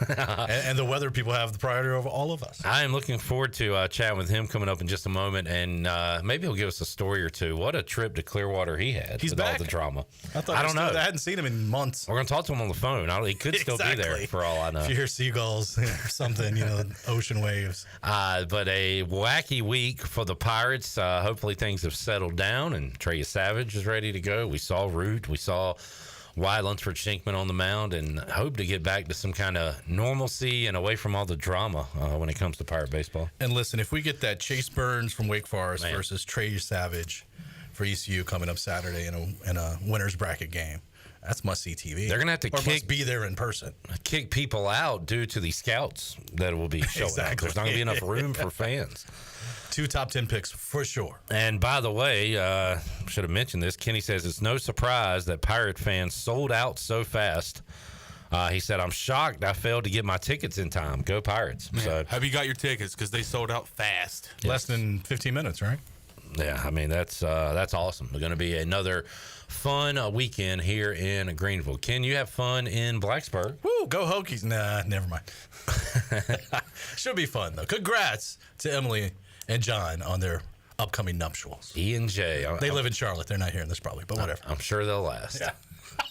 and the weather people have the priority over all of us. I am looking forward to chatting with him coming up in just a moment, and maybe he'll give us a story or two. What a trip to Clearwater he had. He's with back. all the drama. I don't know. I hadn't seen him in months. We're going to talk to him on the phone. He could still be there for all I know. If you hear seagulls or something, ocean waves. But a wacky week for the Pirates. Hopefully things have settled down, and Trey Savage is ready to go. We saw Root. We saw Wyatt Lunsford-Shinkman on the mound, and hope to get back to some kind of normalcy and away from all the drama when it comes to Pirate baseball. And listen, if we get that Chase Burns from Wake Forest versus Trey Savage for ECU coming up Saturday in a winner's bracket game, that's must-see TV. They're going to have to must be there in person. Kick people out due to the scouts that will be showing up. There's not going to be enough room for fans. 2 top 10 picks for sure. And by the way, should have mentioned this. Kenny says it's no surprise that Pirate fans sold out so fast. He said, "I'm shocked I failed to get my tickets in time. Go Pirates!" Man, so, have you got your tickets? Because they sold out fast. Yes. Less than 15 minutes, right? Yeah, I mean that's awesome. It's going to be another fun weekend here in Greenville. Ken, you have fun in Blacksburg. Woo, go Hokies! Nah, never mind. Should be fun though. Congrats to Emily and John on their upcoming nuptials. E and J. They live in Charlotte. They're not hearing this probably, but whatever. I'm sure they'll last. Yeah.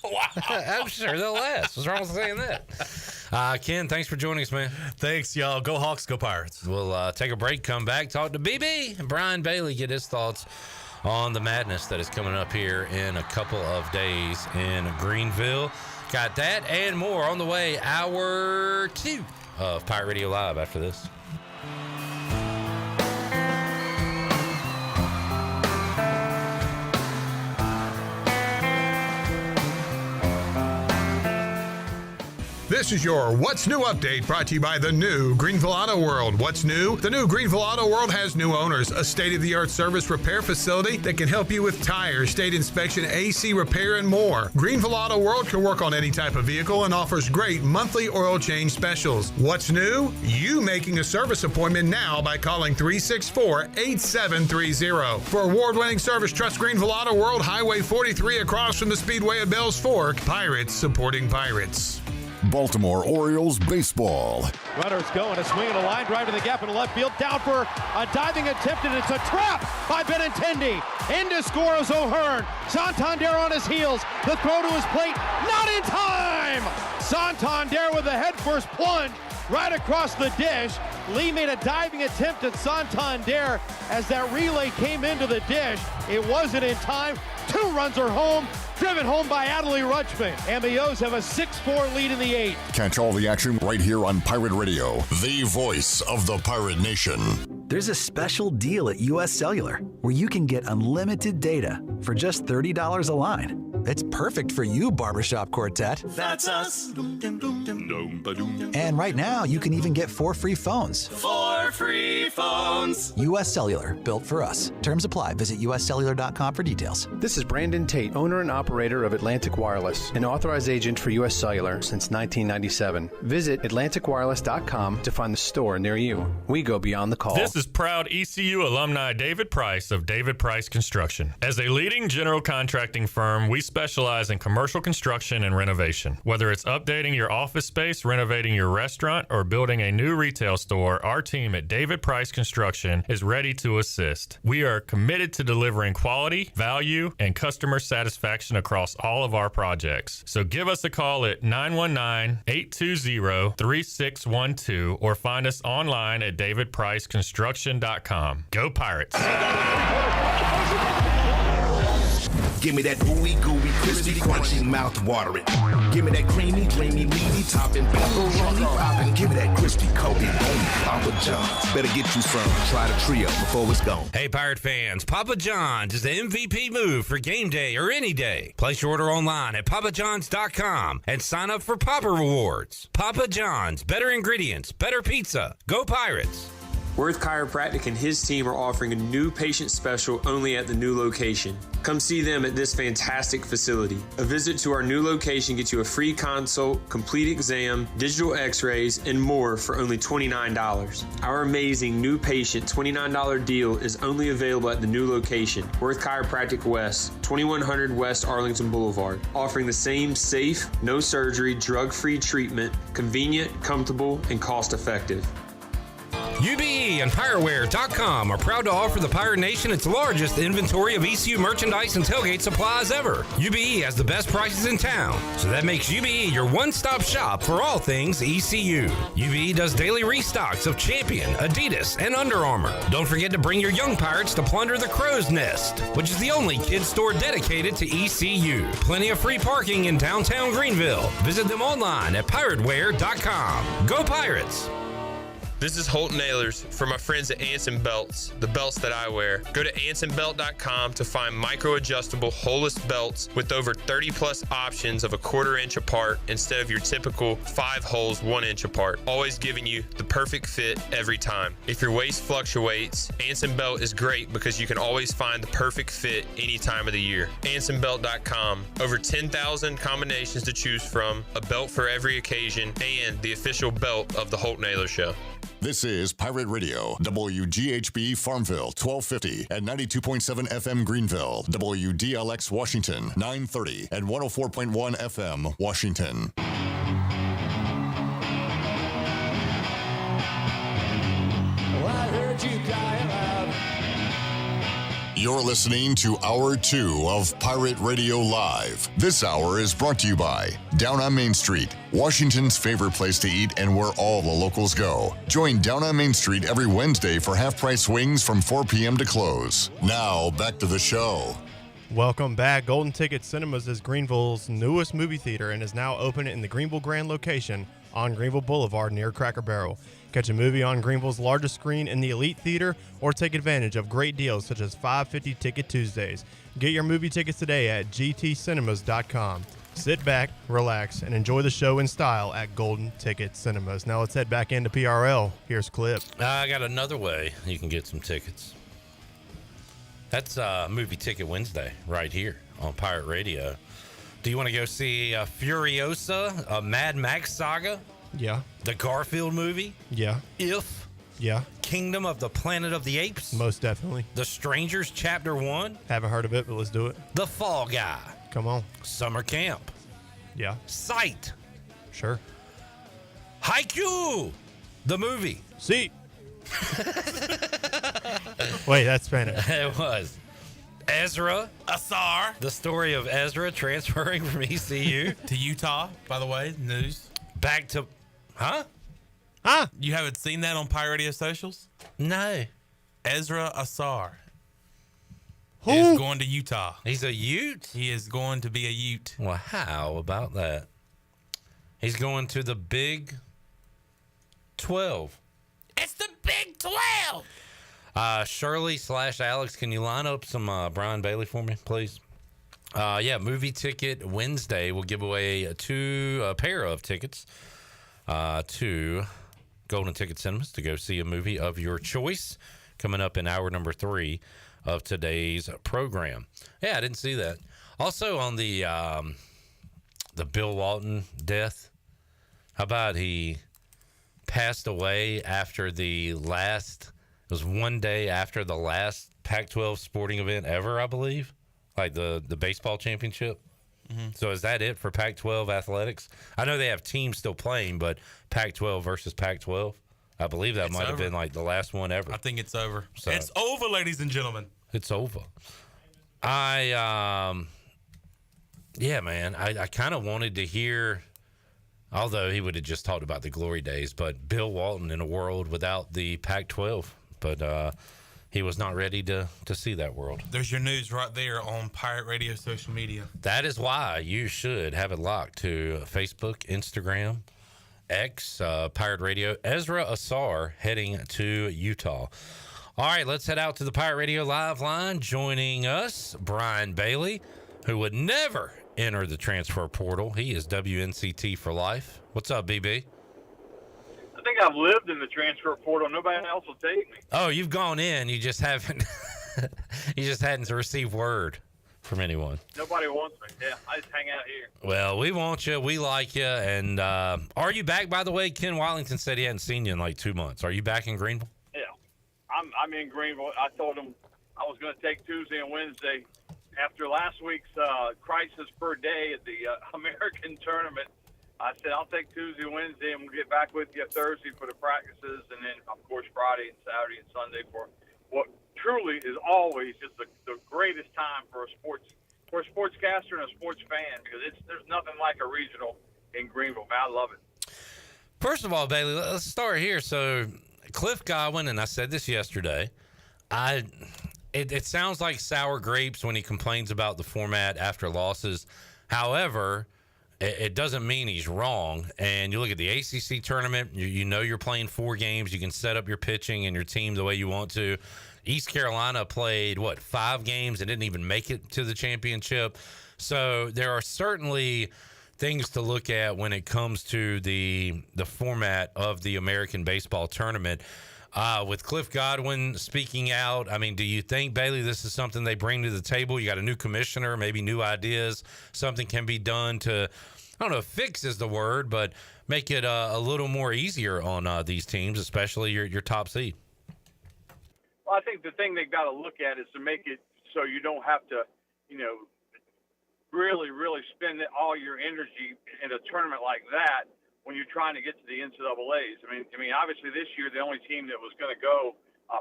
Wow. I'm sure they'll last. What's wrong with saying that? Ken, thanks for joining us, man. Thanks, y'all. Go Hawks, go Pirates. We'll take a break, come back, talk to BB and Brian Bailey, get his thoughts on the madness that is coming up here in a couple of days in Greenville. Got that and more on the way. Hour 2 of Pirate Radio Live after this. This is your What's New update brought to you by the new Greenville Auto World. What's new? The new Greenville Auto World has new owners, a state-of-the-art service repair facility that can help you with tires, state inspection, AC repair, and more. Greenville Auto World can work on any type of vehicle and offers great monthly oil change specials. What's new? You making a service appointment now by calling 364-8730. For award-winning service, trust Greenville Auto World, Highway 43 across from the Speedway of Bells Fork. Pirates supporting Pirates. Baltimore Orioles baseball. Runners going, a swing and a line drive to the gap in the left field, down for a diving attempt, and it's a trap by Benintendi. In to score is O'Hearn. Santander on his heels. The throw to his plate, not in time! Santander with a headfirst plunge right across the dish. Lee made a diving attempt at Santander as that relay came into the dish. It wasn't in time. 2 runs are home, driven home by Adley Rutschman. And the O's have a 6-4 lead in the 8th. Catch all the action right here on Pirate Radio, the voice of the Pirate Nation. There's a special deal at US Cellular where you can get unlimited data for just $30 a line. It's perfect for you, Barbershop Quartet. That's us. And right now, you can even get 4 free phones. 4 free phones. US Cellular, built for us. Terms apply. Visit uscellular.com for details. This is Brandon Tate, owner and operator of Atlantic Wireless, an authorized agent for US Cellular since 1997. Visit atlanticwireless.com to find the store near you. We go beyond the call. This is proud ECU alumni David Price of David Price Construction. As a leading general contracting firm, we specialize in commercial construction and renovation. Whether it's updating your office space, renovating your restaurant, or building a new retail store, our team at David Price Construction is ready to assist. We are committed to delivering quality, value, and customer satisfaction across all of our projects. So give us a call at 919-820-3612 or find us online at davidpriceconstruction.com. Go Pirates! Give me that ooey gooey, crispy, crunchy, mouth watering. Give me that creamy, dreamy, meaty topping, pepperoni popping. Give me that crispy, Kobe, bony Papa John's. Better get you some. Try the trio before it's gone. Hey, Pirate fans, Papa John's is the MVP move for game day or any day. Place your order online at papajohns.com and sign up for Papa Rewards. Papa John's, better ingredients, better pizza. Go Pirates! Worth Chiropractic and his team are offering a new patient special only at the new location. Come see them at this fantastic facility. A visit to our new location gets you a free consult, complete exam, digital x-rays, and more for only $29. Our amazing new patient $29 deal is only available at the new location, Worth Chiropractic West, 2100 West Arlington Boulevard, offering the same safe, no surgery, drug-free treatment, convenient, comfortable, and cost-effective. UBE and PirateWear.com are proud to offer the Pirate Nation its largest inventory of ECU merchandise and tailgate supplies ever. UBE has the best prices in town, so that makes UBE your one-stop shop for all things ECU. UBE does daily restocks of Champion, Adidas, and Under Armour. Don't forget to bring your young Pirates to plunder the Crow's Nest, which is the only kids store dedicated to ECU. Plenty of free parking in downtown Greenville. Visit them online at PirateWear.com. Go Pirates! This is Holton Naylor for my friends at Anson Belts, the belts that I wear. Go to ansonbelt.com to find micro-adjustable holeless belts with over 30 plus options of a 1/4 inch apart instead of your typical 5 holes 1 inch apart, always giving you the perfect fit every time. If your waist fluctuates, Anson Belt is great because you can always find the perfect fit any time of the year. ansonbelt.com, over 10,000 combinations to choose from, a belt for every occasion, and the official belt of the Holton Naylor Show. This is Pirate Radio, WGHB Farmville, 1250 and 92.7 FM Greenville, WDLX Washington, 930 and 104.1 FM Washington. Well, I heard you crying out. You're listening to Hour 2 of Pirate Radio Live. This hour is brought to you by Down on Main Street, Washington's favorite place to eat and where all the locals go. Join Down on Main Street every Wednesday for half-price wings from 4 p.m. to close. Now, back to the show. Welcome back. Golden Ticket Cinemas is Greenville's newest movie theater and is now open in the Greenville Grand location on Greenville Boulevard near Cracker Barrel. Catch a movie on Greenville's largest screen in the Elite Theater or take advantage of great deals such as $5.50 Ticket Tuesdays. Get your movie tickets today at gtcinemas.com. Sit back, relax, and enjoy the show in style at Golden Ticket Cinemas. Now let's head back into PRL. Here's Clip. I got another way you can get some tickets. That's Movie Ticket Wednesday right here on Pirate Radio. Do you want to go see Furiosa, a Mad Max saga? Yeah. The Garfield movie? Yeah. If? Yeah. Kingdom of the Planet of the Apes? Most definitely. The Strangers Chapter 1? Haven't heard of it, but let's do it. The Fall Guy? Come on. Summer Camp? Yeah. Sight? Sure. Haikyuu, the movie? See. Wait, that's Spanish. It was. Ezra Asar. The story of Ezra transferring from ECU to Utah, by the way, news. Back to, huh? You haven't seen that on Pirate Radio socials? No. Ezra Asar Who? is going to Utah. He's a Ute? He is going to be a Ute. Well, how about that? He's going to the Big 12. It's the Big 12. Shirley/Alex, can you line up some Brian Bailey for me, please? Yeah, Movie Ticket Wednesday. We'll give away a pair of tickets to Golden Ticket Cinemas to go see a movie of your choice coming up in hour number 3 of today's program. Yeah, I didn't see that. Also on the Bill Walton death, how about he passed away after it was one day after the last Pac-12 sporting event ever, I believe, like the baseball championship. Mm-hmm. So is that it for Pac-12 athletics? I know they have teams still playing, but Pac-12 versus Pac-12, I believe that might have been like the last one ever. I think it's over. So, it's over, ladies and gentlemen. It's over. Yeah, man, I kind of wanted to hear, although he would have just talked about the glory days, but Bill Walton in a world without the Pac-12. But he was not ready to see that world. There's your news right there on Pirate Radio social media. That is why you should have it locked to Facebook, Instagram, X, Pirate Radio. Ezra Asar heading to Utah. All right, let's head out to the Pirate Radio Live line. Joining us, Brian Bailey, who would never enter the transfer portal. He is WNCT for life. What's up, BB? I think I've lived in the transfer portal. Nobody else will take me. Oh, you've gone in. You just haven't. You just hadn't received word from anyone. Nobody wants me. Yeah, I just hang out here. Well, we want you. We like you. And are you back, by the way? Ken Watlington said he hadn't seen you in like 2 months. Are you back in Greenville? Yeah, I'm in Greenville. I told him I was going to take Tuesday and Wednesday. After last week's crisis per day at the American tournament, I said, I'll take Tuesday, Wednesday, and we'll get back with you Thursday for the practices, and then, of course, Friday and Saturday and Sunday for what truly is always just the greatest time for a sportscaster and a sports fan, because there's nothing like a regional in Greenville. Man, I love it. First of all, Bailey, let's start here. So Cliff Godwin, and I said this yesterday, it sounds like sour grapes when he complains about the format after losses. However, it doesn't mean he's wrong. And you look at the ACC tournament, you know you're playing 4 games. You can set up your pitching and your team the way you want to. East Carolina played, 5 games and didn't even make it to the championship. So there are certainly things to look at when it comes to the format of the American baseball tournament. With Cliff Godwin speaking out, I mean, do you think, Bailey, this is something they bring to the table? You got a new commissioner, maybe new ideas, something can be done to, I don't know if fix is the word, but make it a little more easier on these teams, especially your top seed? Well, I think the thing they've got to look at is to make it so you don't have to, really, really spend all your energy in a tournament like that when you're trying to get to the NCAAs. I mean, obviously this year the only team that was going to go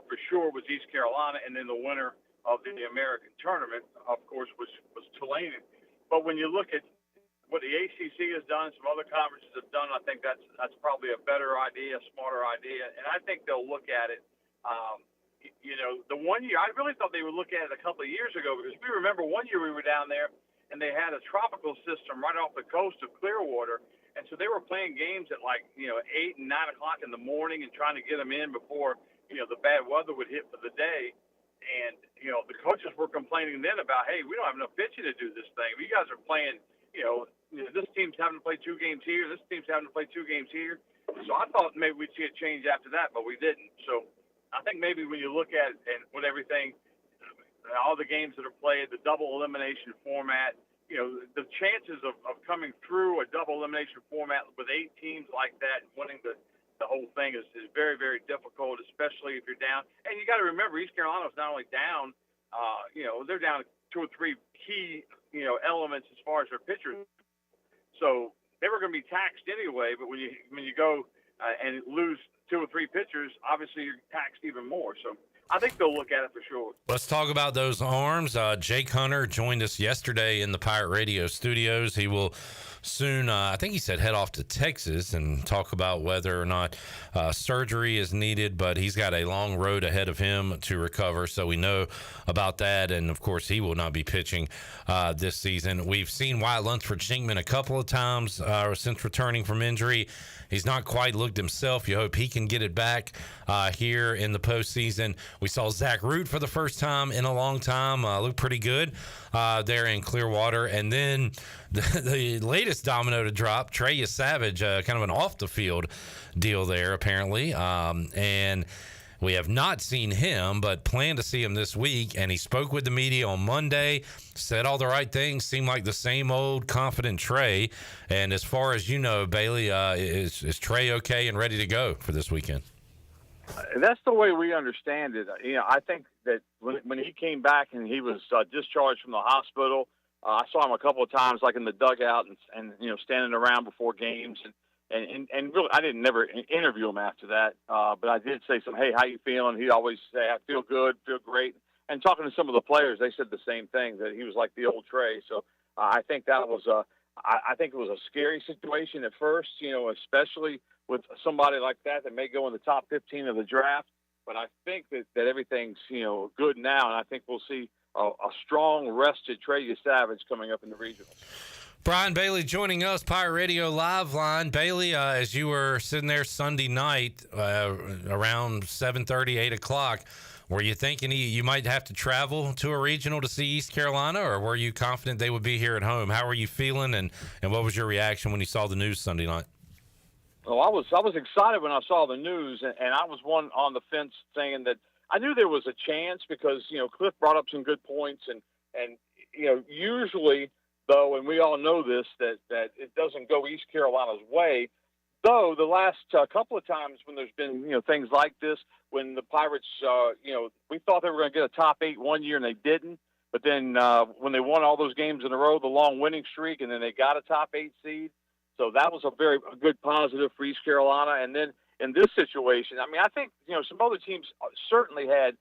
for sure was East Carolina, and then the winner of the American tournament, of course, was Tulane. But when you look at what the ACC has done, some other conferences have done, I think that's probably a better idea, a smarter idea. And I think they'll look at it. The one year, I really thought they would look at it a couple of years ago, because we remember one year we were down there and they had a tropical system right off the coast of Clearwater. And so they were playing games at 8 and 9 o'clock in the morning and trying to get them in before, the bad weather would hit for the day. And, the coaches were complaining then about, hey, we don't have enough pitching to do this thing. You guys are playing, this team's having to play 2 games here. This team's having to play 2 games here. So I thought maybe we'd see a change after that, but we didn't. So I think maybe when you look at it and with everything, all the games that are played, the double elimination format, the chances of coming through a double elimination format with 8 teams like that and winning the whole thing is very, very difficult, especially if you're down. And you got to remember, East Carolina's not only down, they're down 2 or 3 key, elements as far as their pitchers. So they were going to be taxed anyway. But when you go and lose 2 or 3 pitchers, obviously you're taxed even more. So I think they'll look at it for sure. Let's talk about those arms. Jake Hunter joined us yesterday in the Pirate Radio studios. He will soon, I think he said, head off to Texas and talk about whether or not surgery is needed, but he's got a long road ahead of him to recover, so we know about that. And of course, he will not be pitching this season. We've seen Wyatt Lunsford-Shinkman a couple of times since returning from injury. He's not quite looked himself. You hope he can get it back here in the postseason. We saw Zach Root for the first time in a long time. Looked pretty good there in Clearwater. And then the latest domino to drop, Trey Savage, kind of an off-the-field deal there, apparently. And we have not seen him, but plan to see him this week. And he spoke with the media on Monday, said all the right things, seemed like the same old confident Trey. And as far as you know, Bailey, is Trey okay and ready to go for this weekend? That's the way we understand it. I think that when he came back and he was discharged from the hospital, I saw him a couple of times, like in the dugout and standing around before games. And really, I didn't never interview him after that, but I did say hey, how you feeling? He'd always say, I feel good, feel great. And talking to some of the players, they said the same thing, that he was like the old Trey. So I think that was I think it was a scary situation at first, especially with somebody like that may go in the top 15 of the draft. But I think that everything's good now, and I think we'll see a strong, rested Trey Savage coming up in the regionals. Brian Bailey joining us, Pirate Radio Live Line. Bailey, as you were sitting there Sunday night around 7:30, 8 o'clock, were you thinking you might have to travel to a regional to see East Carolina, or were you confident they would be here at home? How were you feeling, and what was your reaction when you saw the news Sunday night? Well, I was excited when I saw the news, and I was one on the fence saying that I knew there was a chance because, Cliff brought up some good points, and usually – though, and we all know this, that it doesn't go East Carolina's way. Though the last couple of times when there's been things like this, when the Pirates, we thought they were going to get a top 8 one year and they didn't. But then when they won all those games in a row, the long winning streak, and then they got a top 8 seed. So that was a good positive for East Carolina. And then in this situation, I think some other teams certainly had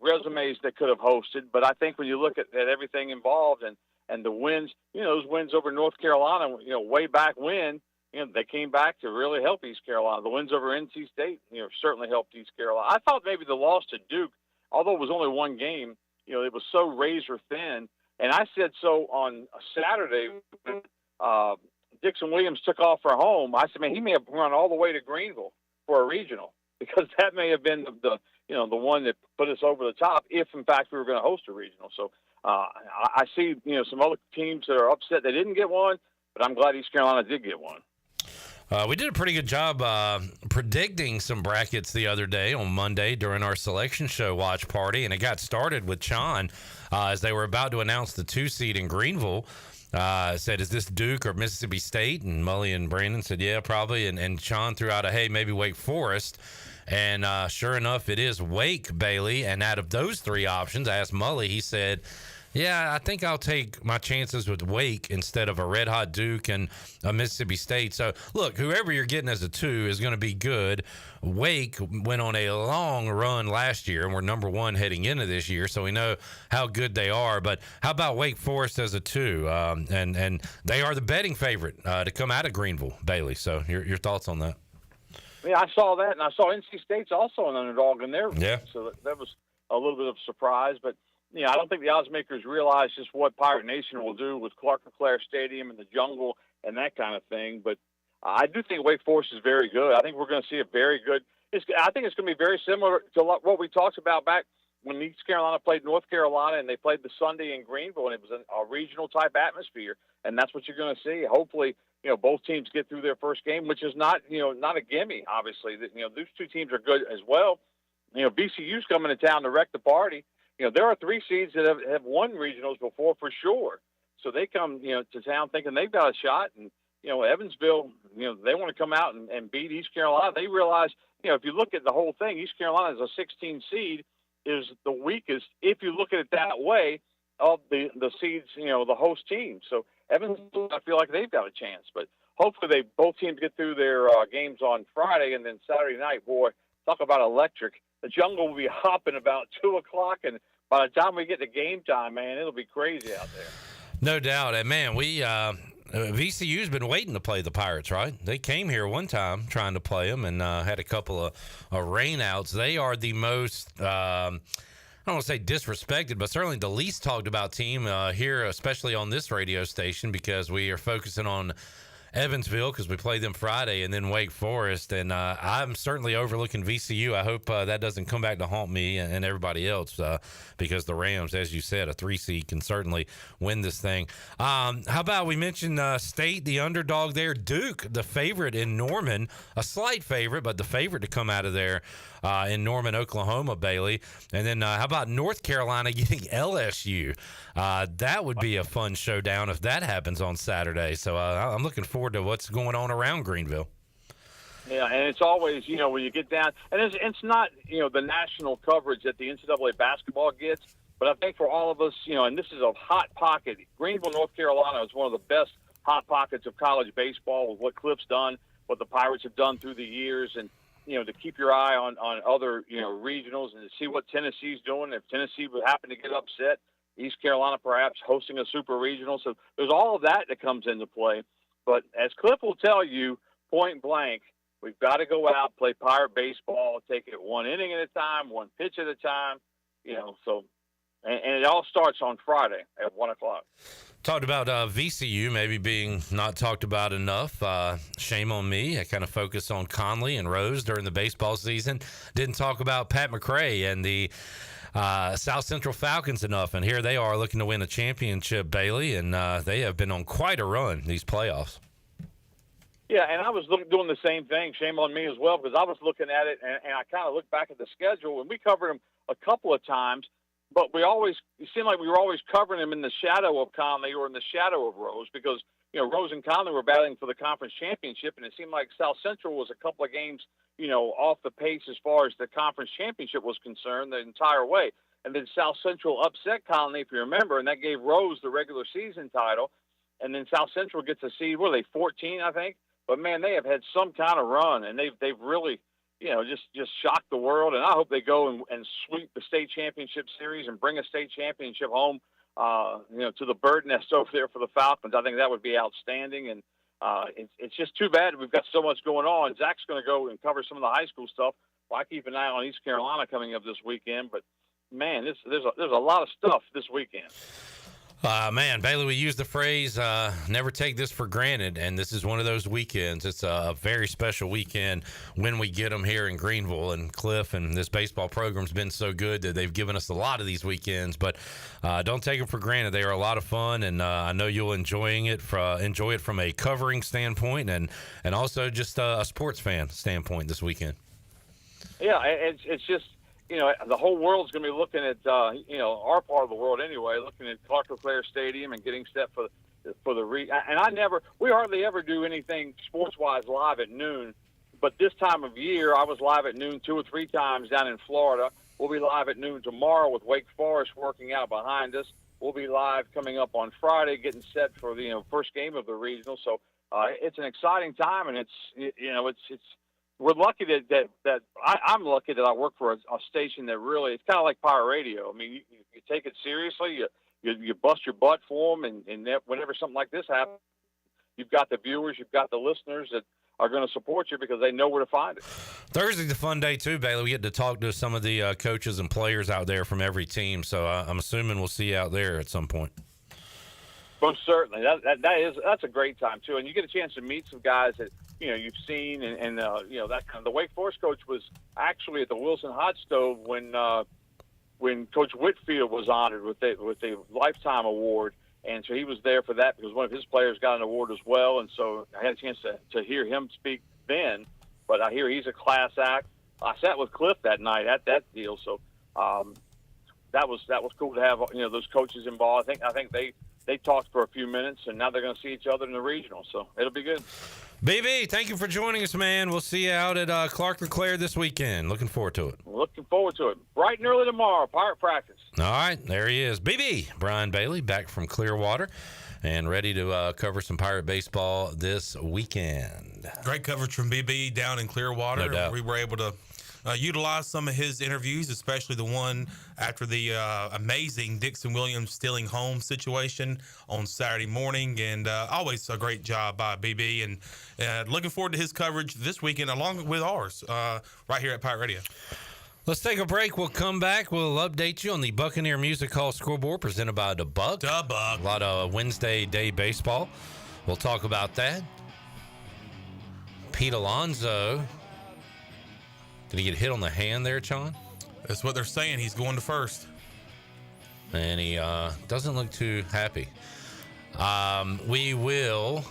resumes that could have hosted. But I think when you look at everything involved and the wins, those wins over North Carolina, way back when, they came back to really help East Carolina. The wins over NC State, certainly helped East Carolina. I thought maybe the loss to Duke, although it was only one game, it was so razor thin. And I said so on Saturday when Dixon Williams took off for home. I said, man, he may have run all the way to Greenville for a regional, because that may have been the one that put us over the top if, in fact, we were going to host a regional. So I see, some other teams that are upset they didn't get one, but I'm glad East Carolina did get one. We did a pretty good job predicting some brackets the other day on Monday during our selection show watch party, and it got started with Sean as they were about to announce the 2 seed in Greenville. Said, is this Duke or Mississippi State? And Mully and Brandon said, yeah, probably. And Sean threw out hey, maybe Wake Forest. And sure enough, it is Wake, Bailey. And out of those 3 options, I asked Mully, he said Yeah, I think I'll take my chances with Wake instead of a red-hot Duke and a Mississippi State. So, look, whoever you're getting as a 2 is going to be good. Wake went on a long run last year, and we're number 1 heading into this year, so we know how good they are. But how about Wake Forest as a 2? And they are the betting favorite to come out of Greenville, Bailey. So your thoughts on that? Yeah, I saw that, and I saw NC State's also an underdog in there. Yeah. So that was a little bit of a surprise, but I don't think the odds makers realize just what Pirate Nation will do with Clark LeClaire Stadium and the jungle and that kind of thing. But I do think Wake Forest is very good. I think we're going to see a very good. I think it's going to be very similar to what we talked about back when East Carolina played North Carolina, and they played the Sunday in Greenville, and it was a regional type atmosphere, and that's what you're going to see. Hopefully, both teams get through their first game, which is not a gimme. Obviously, these two teams are good as well. VCU's coming to town to wreck the party. There are 3 seeds that have won regionals before for sure. So they come, to town thinking they've got a shot. And, Evansville, they want to come out and beat East Carolina. They realize, if you look at the whole thing, East Carolina is a 16 seed, is the weakest, if you look at it that way, of the seeds, the host team. So Evansville, I feel like they've got a chance. But hopefully both teams get through their games on Friday, and then Saturday night, boy, talk about electric. The jungle will be hopping about 2 o'clock, and by the time we get to game time, man, it'll be crazy out there. No doubt. And, man, VCU's been waiting to play the Pirates, right? They came here one time trying to play them and had a couple of rainouts. They are the most, I don't want to say disrespected, but certainly the least talked about team here, especially on this radio station, because we are focusing on Evansville because we play them Friday, and then Wake Forest. And I'm certainly overlooking VCU. I hope that doesn't come back to haunt me and everybody else because the Rams, as you said, a 3 seed can certainly win this thing. How about we mention State, the underdog there, Duke, the favorite in Norman, a slight favorite, but the favorite to come out of there in Norman, Oklahoma, Bailey. And then how about North Carolina getting LSU? That would be a fun showdown if that happens on Saturday. So I'm looking forward to what's going on around Greenville. Yeah, and it's always, when you get down, and it's not, the national coverage that the NCAA basketball gets, but I think for all of us, and this is a hot pocket. Greenville, North Carolina is one of the best hot pockets of college baseball with what Cliff's done, what the Pirates have done through the years, and, to keep your eye on other, regionals and to see what Tennessee's doing. If Tennessee would happen to get upset, East Carolina perhaps hosting a super regional. So there's all of that comes into play. But as Cliff will tell you, point blank, we've got to go out, play Pirate baseball, take it 1 inning at a time, 1 pitch at a time, so and it all starts on Friday at 1 o'clock. Talked about VCU maybe being not talked about enough. Shame on me. I kind of focused on Conley and Rose during the baseball season. Didn't talk about Pat McRae and the South Central Falcons enough, and here they are looking to win a championship, Bailey, and they have been on quite a run these playoffs. Yeah, and I was doing the same thing. Shame on me as well, because I was looking at it, and I kind of looked back at the schedule, and we covered them a couple of times, but it seemed like we were always covering them in the shadow of Conley or in the shadow of Rose, because Rose and Conley were battling for the conference championship, and it seemed like South Central was a couple of games off the pace as far as the conference championship was concerned the entire way. And then South Central upset Conley, if you remember, and that gave Rose the regular season title. And then South Central gets a seed, 14, I think? But, man, they have had some kind of run, and they've really, just shocked the world. And I hope they go and sweep the state championship series and bring a state championship home, to the bird nest over there for the Falcons. I think that would be outstanding. And it's just too bad we've got so much going on. Zach's going to go and cover some of the high school stuff. Well, I keep an eye on East Carolina coming up this weekend. But, man, there's a lot of stuff this weekend. Man, Bailey, we use the phrase, never take this for granted, and this is one of those weekends. It's a very special weekend when we get them here in Greenville, and Cliff and this baseball program's been so good that they've given us a lot of these weekends, but don't take them for granted. They are a lot of fun, and I know you'll enjoy it from a covering standpoint and also just a sports fan standpoint this weekend. Yeah, it's just, the whole world's going to be looking at, our part of the world anyway, looking at Clark LeClaire Stadium and getting set for the we hardly ever do anything sports-wise live at noon. But this time of year, I was live at noon 2 or 3 times down in Florida. We'll be live at noon tomorrow with Wake Forest working out behind us. we'll be live coming up on Friday, getting set for the first game of the regional. So it's an exciting time, and we're lucky that I'm lucky that I work for a station that really, it's kind of like Pirate Radio. I mean, you take it seriously, you bust your butt for them, and whenever something like this happens, you've got the viewers, you've got the listeners that are going to support you because they know where to find it. Thursday's a fun day too, Bailey. We get to talk to some of the coaches and players out there from every team, so I'm assuming we'll see you out there at some point. Most certainly. That's a great time too, and you get a chance to meet some guys that you've seen, and that kind of. The Wake Forest coach was actually at the Wilson Hot Stove when Coach Whitfield was honored with the Lifetime Award, and so he was there for that because one of his players got an award as well, and so I had a chance to hear him speak then. But I hear he's a class act. I sat with Cliff that night at that deal, so that was cool to have those coaches involved. I think they talked for a few minutes, and now they're going to see each other in the regional, so it'll be good. BB, thank you for joining us, man. We'll see you out at Clark LeClaire this weekend. Looking forward to it. Looking forward to it. Bright and early tomorrow, Pirate practice. All right, there he is. BB, Brian Bailey, back from Clearwater and ready to cover some Pirate baseball this weekend. Great coverage from BB down in Clearwater. No doubt. We were able to utilize some of his interviews, especially the one after the amazing Dixon Williams stealing home situation on Saturday morning. And always a great job by BB. And looking forward to his coverage this weekend along with ours right here at Pirate Radio. Let's take a break. We'll come back. We'll update you on the Buccaneer Music Hall scoreboard presented by The Buck. The Buck. A lot of Wednesday day baseball. We'll talk about that. Pete Alonso. Did he get hit on the hand there, Chon? That's what they're saying. He's going to first. And he doesn't look too happy. We will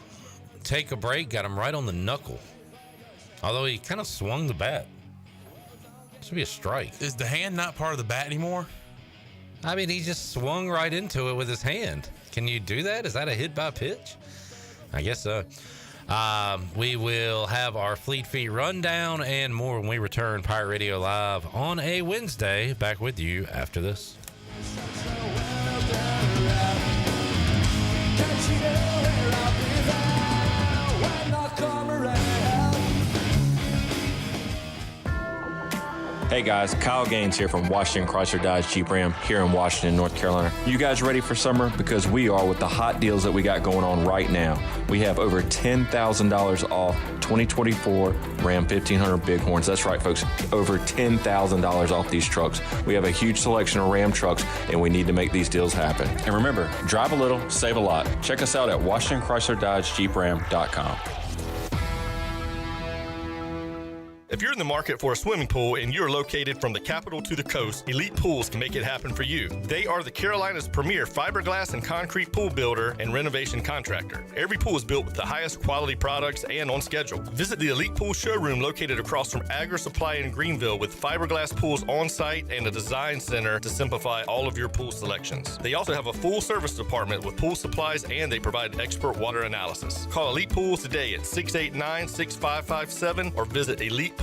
take a break. Got him right on the knuckle. Although he kind of swung the bat. Should be a strike. Is the hand not part of the bat anymore? I mean, he just swung right into it with his hand. Can you do that? Is that a hit by pitch? I guess so. We will have our Fleet Feet rundown and more when we return. Pirate Radio Live on a Wednesday. Back with you after this. Hey guys, Kyle Gaines here from Washington Chrysler Dodge Jeep Ram here in Washington, North Carolina. You guys ready for summer? Because we are with the hot deals that we got going on right now. We have over $10,000 off 2024 Ram 1500 Bighorns. That's right, folks. Over $10,000 off these trucks. We have a huge selection of Ram trucks, and we need to make these deals happen. And remember, drive a little, save a lot. Check us out at WashingtonChryslerDodgeJeepRam.com. If you're in the market for a swimming pool and you're located from the capital to the coast, Elite Pools can make it happen for you. They are the Carolina's premier fiberglass and concrete pool builder and renovation contractor. Every pool is built with the highest quality products and on schedule. Visit the Elite Pool showroom located across from Agri Supply in Greenville with fiberglass pools on site and a design center to simplify all of your pool selections. They also have a full service department with pool supplies and they provide expert water analysis. Call Elite Pools today at 689-6557 or visit ElitePoolsNC.com.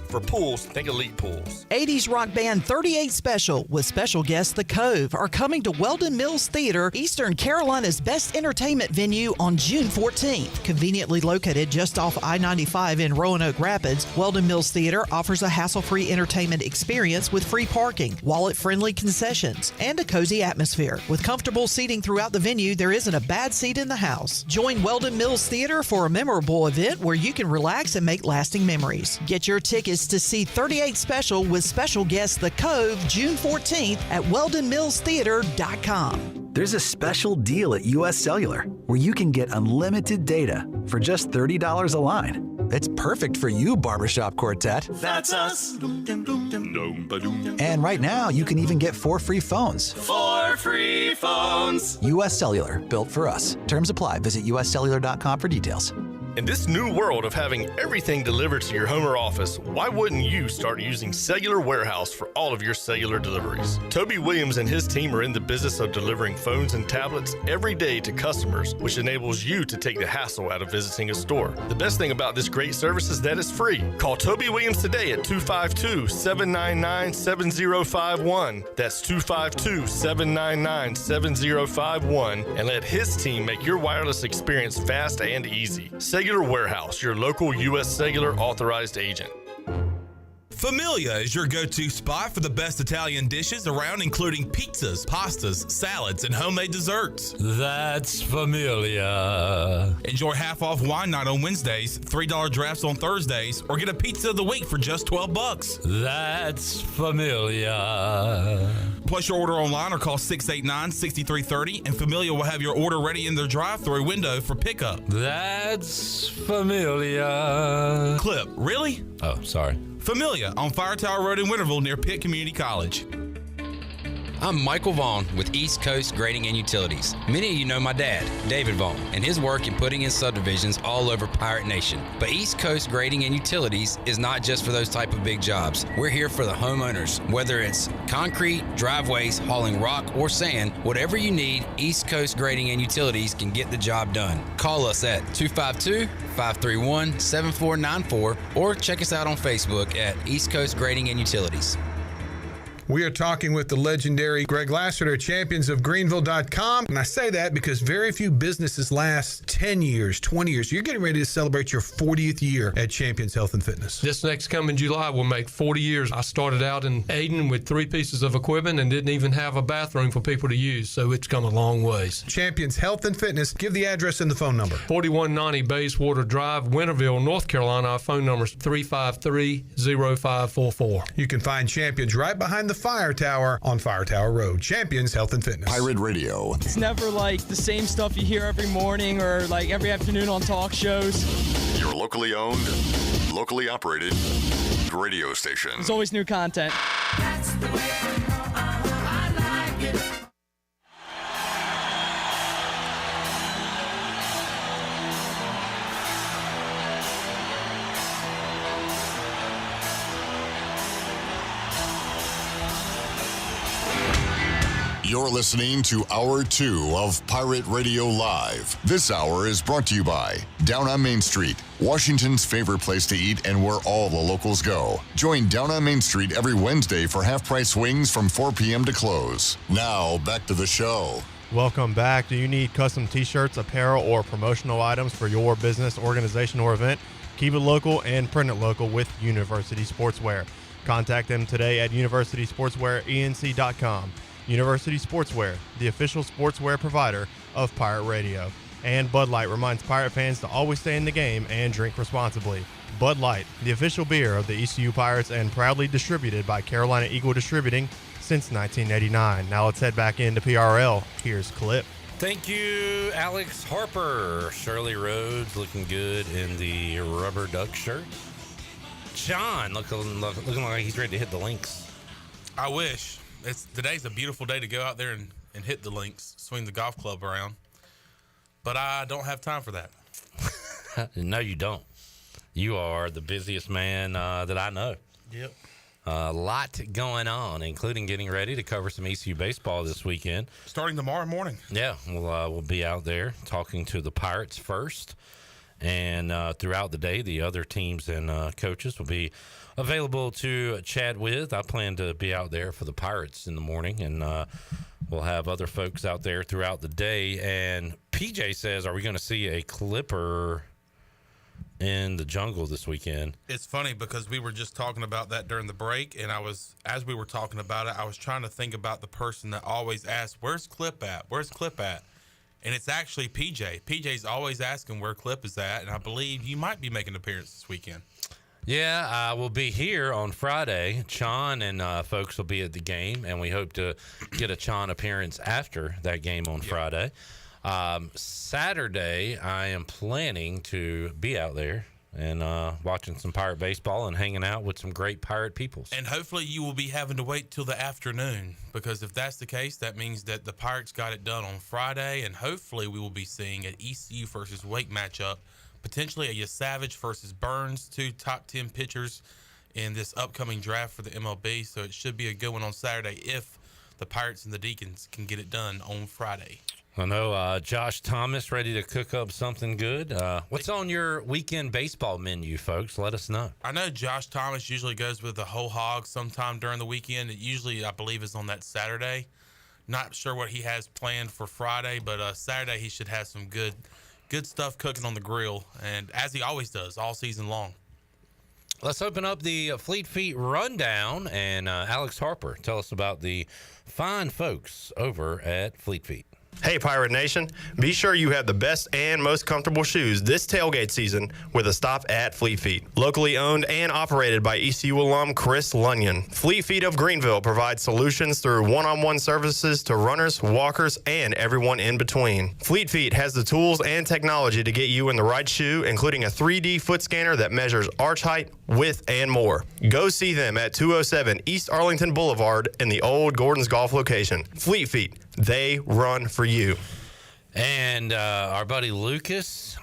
For pools, think Elite Pools. 80s rock band 38 Special with special guest The Cove are coming to Weldon Mills Theater, Eastern Carolina's best entertainment venue on June 14th. Conveniently located just off I-95 in Roanoke Rapids, Weldon Mills Theater offers a hassle-free entertainment experience with free parking, wallet-friendly concessions, and a cozy atmosphere. With comfortable seating throughout the venue, there isn't a bad seat in the house. Join Weldon Mills Theater for a memorable event where you can relax and make lasting memories. Get your tickets to see 38 Special with special guest The Cove June 14th at WeldonMillsTheater.com. There's a special deal at US Cellular where you can get unlimited data for just $30 a line. It's perfect for you, barbershop quartet. That's us. And right now, you can even get 4 free phones. 4 free phones. US Cellular, built for us. Terms apply. Visit uscellular.com for details. In this new world of having everything delivered to your home or office, why wouldn't you start using Cellular Warehouse for all of your cellular deliveries? Toby Williams and his team are in the business of delivering phones and tablets every day to customers, which enables you to take the hassle out of visiting a store. The best thing about this great service is that it's free. Call Toby Williams today at 252-799-7051. That's 252-799-7051, and let his team make your wireless experience fast and easy. Cellular Warehouse, your local U.S. Cellular authorized agent. Familia is your go-to spot for the best Italian dishes around, including pizzas, pastas, salads, and homemade desserts. That's Familia. Enjoy half-off wine night on Wednesdays, $3 drafts on Thursdays, or get a pizza of the week for just $12. That's Familia. Place your order online or call 689-6330, and Familia will have your order ready in their drive-thru window for pickup. That's Familia. Clip, really? Oh, sorry. Familia on Fire Tower Road in Winterville near Pitt Community College. I'm Michael Vaughn with East Coast Grading and Utilities. Many of you know my dad, David Vaughn, and his work in putting in subdivisions all over Pirate Nation. But East Coast Grading and Utilities is not just for those type of big jobs. We're here for the homeowners. Whether it's concrete, driveways, hauling rock, or sand, whatever you need, East Coast Grading and Utilities can get the job done. Call us at 252-531-7494 or check us out on Facebook at East Coast Grading and Utilities. We are talking with the legendary Greg Lassiter, champions of Greenville.com. And I say that because very few businesses last 10 years, 20 years. You're getting ready to celebrate your 40th year at Champions Health and Fitness. This next coming July will make 40 years. I started out in Aden with 3 pieces of equipment and didn't even have a bathroom for people to use, so it's come a long ways. Champions Health and Fitness. Give the address and the phone number. 4190 Bayswater Drive, Winterville, North Carolina. Our phone number is 353-0544. You can find Champions right behind the Fire Tower on Fire Tower Road. Champions Health and Fitness. Pirate Radio. It's never like the same stuff you hear every morning or like every afternoon on talk shows. Your locally owned, locally operated radio station. There's always new content. That's the way I like it. You're listening to Hour 2 of Pirate Radio Live. This hour is brought to you by Down on Main Street, Washington's favorite place to eat and where all the locals go. Join Down on Main Street every Wednesday for half-price wings from 4 p.m. to close. Now, back to the show. Welcome back. Do you need custom t-shirts, apparel, or promotional items for your business, organization, or event? Keep it local and print it local with University Sportswear. Contact them today at universitysportswearenc.com. University Sportswear, the official sportswear provider of Pirate Radio. And Bud Light reminds Pirate fans to always stay in the game and drink responsibly. Bud Light, the official beer of the ECU Pirates and proudly distributed by Carolina Eagle Distributing since 1989. Now let's head back into PRL. Here's Clip. Thank you, Alex Harper. Shirley Rhodes looking good in the rubber duck shirt. John looking like he's ready to hit the links. I wish. Today's a beautiful day to go out there and hit the links, swing the golf club around. But I don't have time for that. No, you don't. You are the busiest man that I know. Yep. A lot going on, including getting ready to cover some ECU baseball this weekend. Starting tomorrow morning. Yeah, we'll be out there talking to the Pirates first. And throughout the day, the other teams and coaches will be available to chat with. I plan to be out there for the Pirates in the morning, and we'll have other folks out there throughout the day. And PJ says, are we going to see a Clipper in the jungle this weekend? It's funny because we were just talking about that during the break, and as we were talking about it, I was trying to think about the person that always asks, where's Clip at? Where's Clip at? And it's actually PJ. PJ's always asking where Clip is at, and I believe you might be making an appearance this weekend. Yeah, I will be here on Friday. Chon and folks will be at the game, and we hope to get a Chon appearance after that game on Friday. Saturday, I am planning to be out there and watching some Pirate baseball and hanging out with some great Pirate peoples. And hopefully you will be having to wait till the afternoon, because if that's the case, that means that the Pirates got it done on Friday, and hopefully we will be seeing an ECU versus Wake matchup potentially a Savage versus Burns, 2 top 10 pitchers in this upcoming draft for the MLB. So it should be a good one on Saturday if the Pirates and the Deacons can get it done on Friday. I know Josh Thomas ready to cook up something good. What's on your weekend baseball menu, folks? Let us know. I know Josh Thomas usually goes with the whole hog sometime during the weekend. It usually, I believe, is on that Saturday. Not sure what he has planned for Friday, but Saturday he should have some good stuff cooking on the grill, and as he always does all season long. Let's open up the Fleet Feet rundown, and Alex Harper, tell us about the fine folks over at Fleet Feet. Hey, Pirate Nation. Be sure you have the best and most comfortable shoes this tailgate season with a stop at Fleet Feet. Locally owned and operated by ECU alum Chris Lunyon. Fleet Feet of Greenville provides solutions through one-on-one services to runners, walkers, and everyone in between. Fleet Feet has the tools and technology to get you in the right shoe, including a 3D foot scanner that measures arch height, width, and more. Go see them at 207 East Arlington Boulevard in the old Gordon's Golf location. Fleet Feet. They run for you. And our buddy Lucas,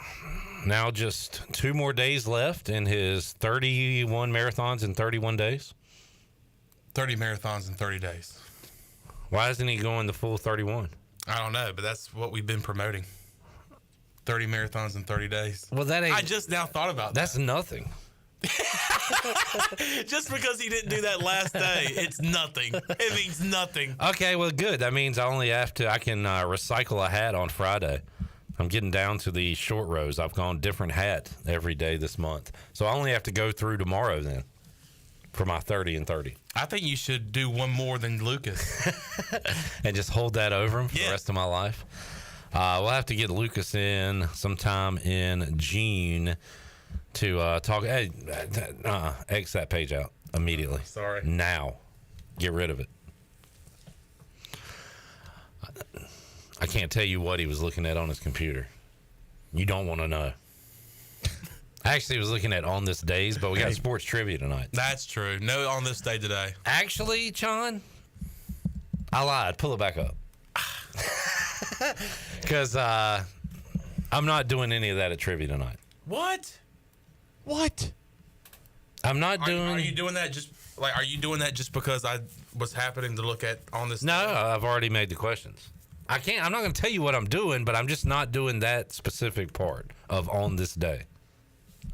now just 2 more days left in his 31 marathons in 31 days. 30 marathons in 30 days. Why isn't he going the full 31? I don't know, but that's what we've been promoting. 30 marathons in 30 days. Well, that ain't. I just now thought about that. That's nothing. Just because he didn't do that last day, it's nothing. It means nothing. Okay, well, good. That means I can recycle a hat on Friday. I'm getting down to the short rows. I've gone different hat every day this month. So I only have to go through tomorrow then for my 30 and 30. I think you should do one more than Lucas. And just hold that over him for the rest of my life. We'll have to get Lucas in sometime in June to talk. Hey, X that page out immediately. Sorry. Now. Get rid of it. I can't tell you what he was looking at on his computer. You don't want to know. I actually was looking at On This Days, but we got sports trivia tonight. That's true. No On This Day today. Actually, John, I lied. Pull it back up. Because I'm not doing any of that at trivia tonight. What? I'm not doing. Are you doing that just like? Are you doing that just because I was happening to look at On This? No, I've already made the questions. I'm not going to tell you what I'm doing, but I'm just not doing that specific part of On This Day.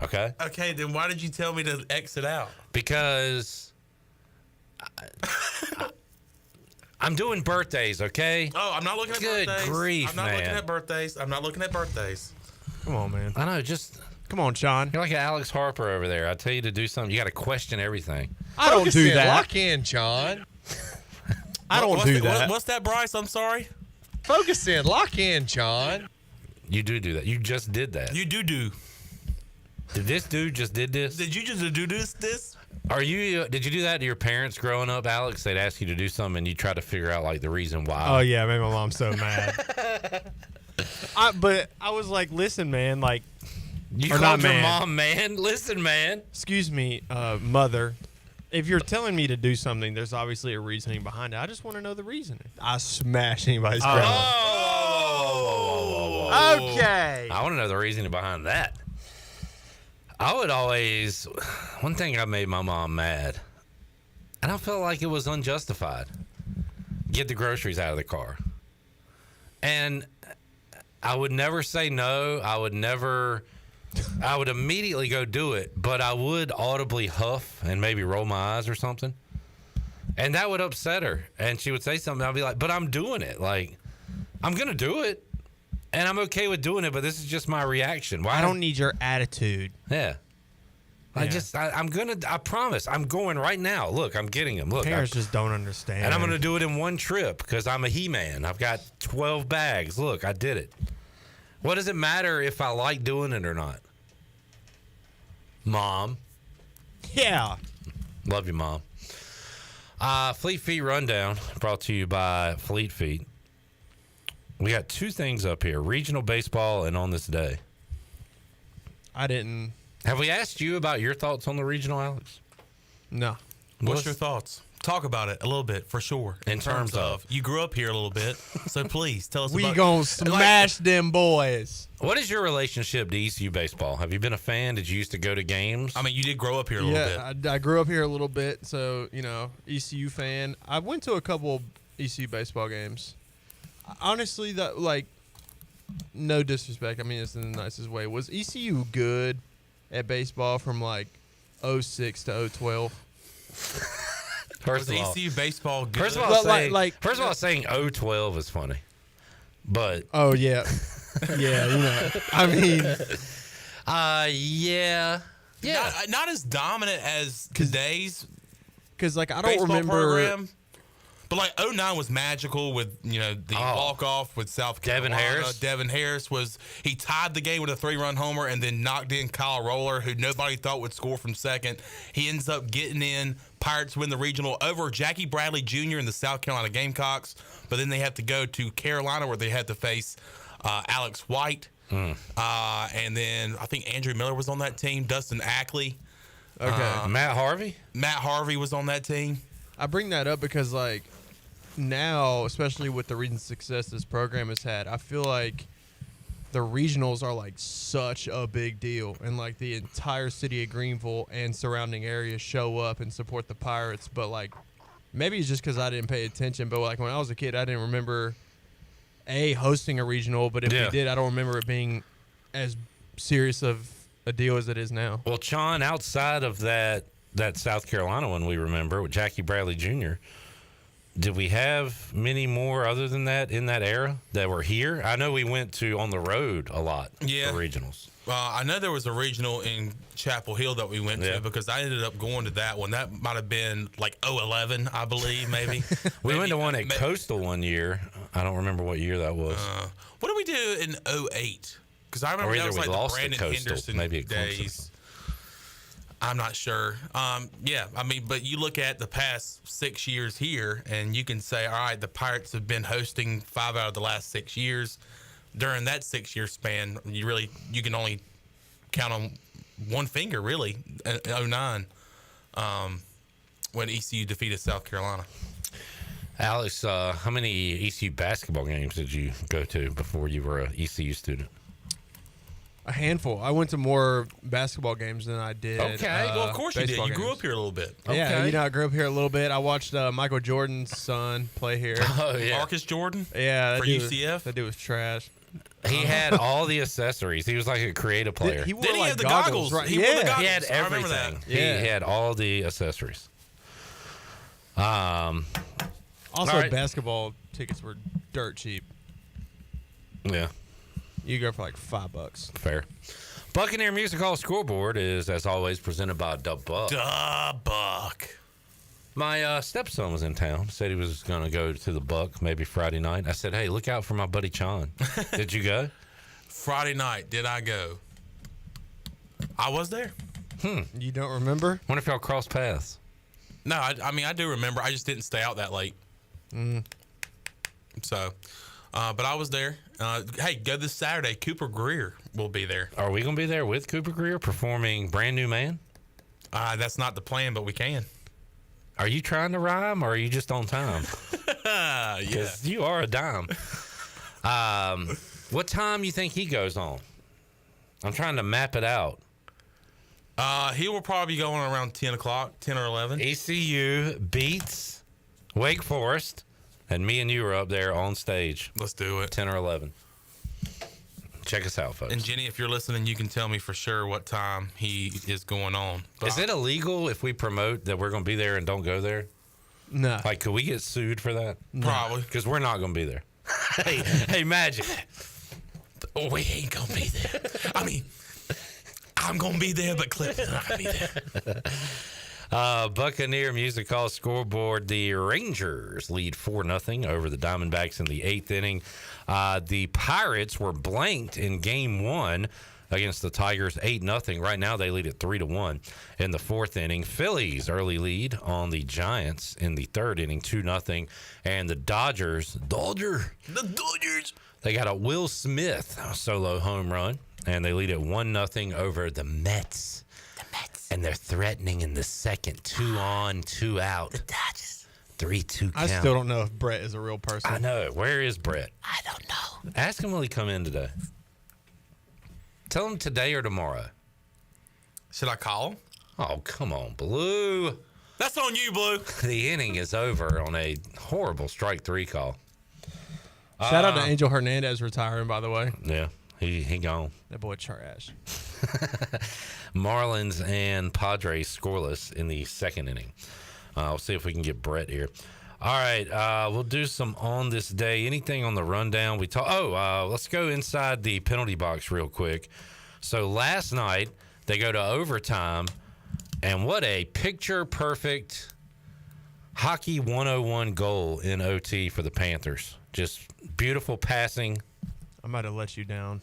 Okay. Okay, then why did you tell me to exit out? Because I'm doing birthdays. Okay. Oh, I'm not looking at birthdays. Good grief, I'm not looking at birthdays. I'm not looking at birthdays. Come on, man. I know. Just come on, Sean. You're like an Alex Harper over there. I tell you to do something, you got to question everything. I don't do that. Lock in, Sean. I don't do that. What's that, Bryce? I'm sorry. Focus in. Lock in, Sean. You do that. You just did that. You do. Did this dude just did this? Did you just do this? Did you do that to your parents growing up, Alex? They'd ask you to do something and you try to figure out like the reason why. Oh yeah, it made my mom so mad. But I was like, listen, man, like you called your mom, man. Listen, man. Excuse me, mother. If you're telling me to do something, there's obviously a reasoning behind it. I just want to know the reasoning. I smash anybody's grandma. Oh. Okay. I want to know the reasoning behind that. I would always, one thing that made my mom mad, and I felt like it was unjustified, get the groceries out of the car. And I would never say no. I would immediately go do it, but I would audibly huff and maybe roll my eyes or something. And that would upset her. And she would say something. I'd be like, but I'm doing it. Like, I'm going to do it. And I'm okay with doing it, but this is just my reaction. Why? I don't need your attitude. Yeah. I promise. I'm going right now. Look, I'm getting them. Look. Parents just don't understand. And I'm going to do it in one trip because I'm a He-Man. I've got 12 bags. Look, I did it. What does it matter if I like doing it or not? Mom. Yeah. Love you, Mom. Fleet Feet Rundown brought to you by Fleet Feet. We got 2 things up here, regional baseball and On This Day. I didn't. Have we asked you about your thoughts on the regional, Alex? No. What's your thoughts? talk about it a little bit for sure. In terms of you grew up here a little bit, so please tell us. We about gonna smash them boys. What is your relationship to ECU baseball? Have you been a fan? Did you used to go to games? I mean, you did grow up here a little bit. I grew up here a little bit, so ECU fan. I went to a couple ECU baseball games. Honestly, that no disrespect. I mean, it's in the nicest way. Was ECU good at baseball from 06 to 012? First of all, ECU baseball good? First of all, saying 012 is funny. But oh yeah. Yeah, I mean yeah. Not as dominant as today's cuz I don't baseball remember program. But 09 was magical with the walk-off with South Carolina. Devin Harris he tied the game with a 3-run homer and then knocked in Kyle Roller, who nobody thought would score from second. He ends up getting in. Pirates win the regional over Jackie Bradley Jr. and the South Carolina Gamecocks. But then they have to go to Carolina where they had to face Alex White. And then I think Andrew Miller was on that team. Dustin Ackley. Okay. Matt Harvey? Matt Harvey was on that team. I bring that up because now, especially with the recent success this program has had, I feel like the regionals are such a big deal, and the entire city of Greenville and surrounding areas show up and support the Pirates. But maybe it's just because I didn't pay attention. But when I was a kid, I didn't remember hosting a regional. But if we did, I don't remember it being as serious of a deal as it is now. Well, Sean, outside of that South Carolina one we remember with Jackie Bradley Jr., did we have many more other than that in that era that were here? I know we went to on the road a lot for regionals. I know there was a regional in Chapel Hill that we went to because I ended up going to that one. That might have been 2011, I believe, maybe. We went to one at Coastal one year. I don't remember what year that was. What did we do in 2008? Because I remember that was the Brandon Henderson days. I'm not sure. But you look at the past 6 years here, and you can say, all right, the Pirates have been hosting 5 out of the last 6 years. During that 6-year span, you can only count on one finger, really, in 2009, when ECU defeated South Carolina. Alex, how many ECU basketball games did you go to before you were an ECU student? A handful. I went to more basketball games than I did. Okay, well, of course you did. You grew games. up here a little bit. Yeah, I grew up here a little bit. I watched Michael Jordan's son play here. Oh, yeah. Marcus Jordan? Yeah. For UCF? That dude was trash. He had all the accessories. He was like a creative player. He wore have the goggles, right? He wore the goggles. He had I remember everything. that. He had all the accessories. Also, right. basketball tickets were dirt cheap. Yeah. You go for $5. Fair. Buccaneer Music Hall Scoreboard is, as always, presented by Da Buck. Da Buck. My stepson was in town. Said he was going to go to the Buck maybe Friday night. I said, hey, look out for my buddy Chon. Did you go? Friday night, did I go? I was there. You don't remember? Wonder if y'all crossed paths. No, I do remember. I just didn't stay out that late. So, but I was there. Hey, go this Saturday. Cooper Greer will be there. Are we going to be there with Cooper Greer performing Brand New Man? That's not the plan, but we can. Are you trying to rhyme or are you just on time? Yeah. You are a dime. What time you think he goes on? I'm trying to map it out. He will probably be going around 10 o'clock, 10 or 11. ECU beats Wake Forest, and me and you are up there on stage. Let's do it. 10 or 11. Check us out, folks. And Jenny, if you're listening, you can tell me for sure what time he is going on. But is it illegal if we promote that we're going to be there and don't go there? No. Could we get sued for that? Probably. Because we're not going to be there. hey, Magic. Oh, we ain't going to be there. I mean, I'm going to be there, but Clifton's not going to be there. Buccaneer Music Hall Scoreboard. The Rangers lead 4-0 over the Diamondbacks in the 8th inning. The Pirates were blanked in Game 1 against the Tigers 8-0. Right now they lead at 3-1 in the 4th inning. Phillies early lead on the Giants in the 3rd inning, 2-0. And the Dodgers, they got a Will Smith solo home run, and they lead at 1-0 over the Mets. And they're threatening in the 2nd, 2 on, 2 out. The Dodgers. 3-2 count. I still don't know if Brett is a real person. I know. Where is Brett? I don't know. Ask him will he come in today. Tell him today or tomorrow. Should I call him? Oh, come on, Blue. That's on you, Blue. The inning is over on a horrible strike 3 call. Shout out to Angel Hernandez retiring, by the way. Yeah, he gone. That boy trash. Marlins and Padres scoreless in the second inning. We'll see if we can get Brett here. All right, we'll do some on this day. Anything on the rundown? Let's go inside the penalty box real quick. So last night they go to overtime, and what a picture-perfect hockey 101 goal in OT for the Panthers. Just beautiful passing. I might have let you down.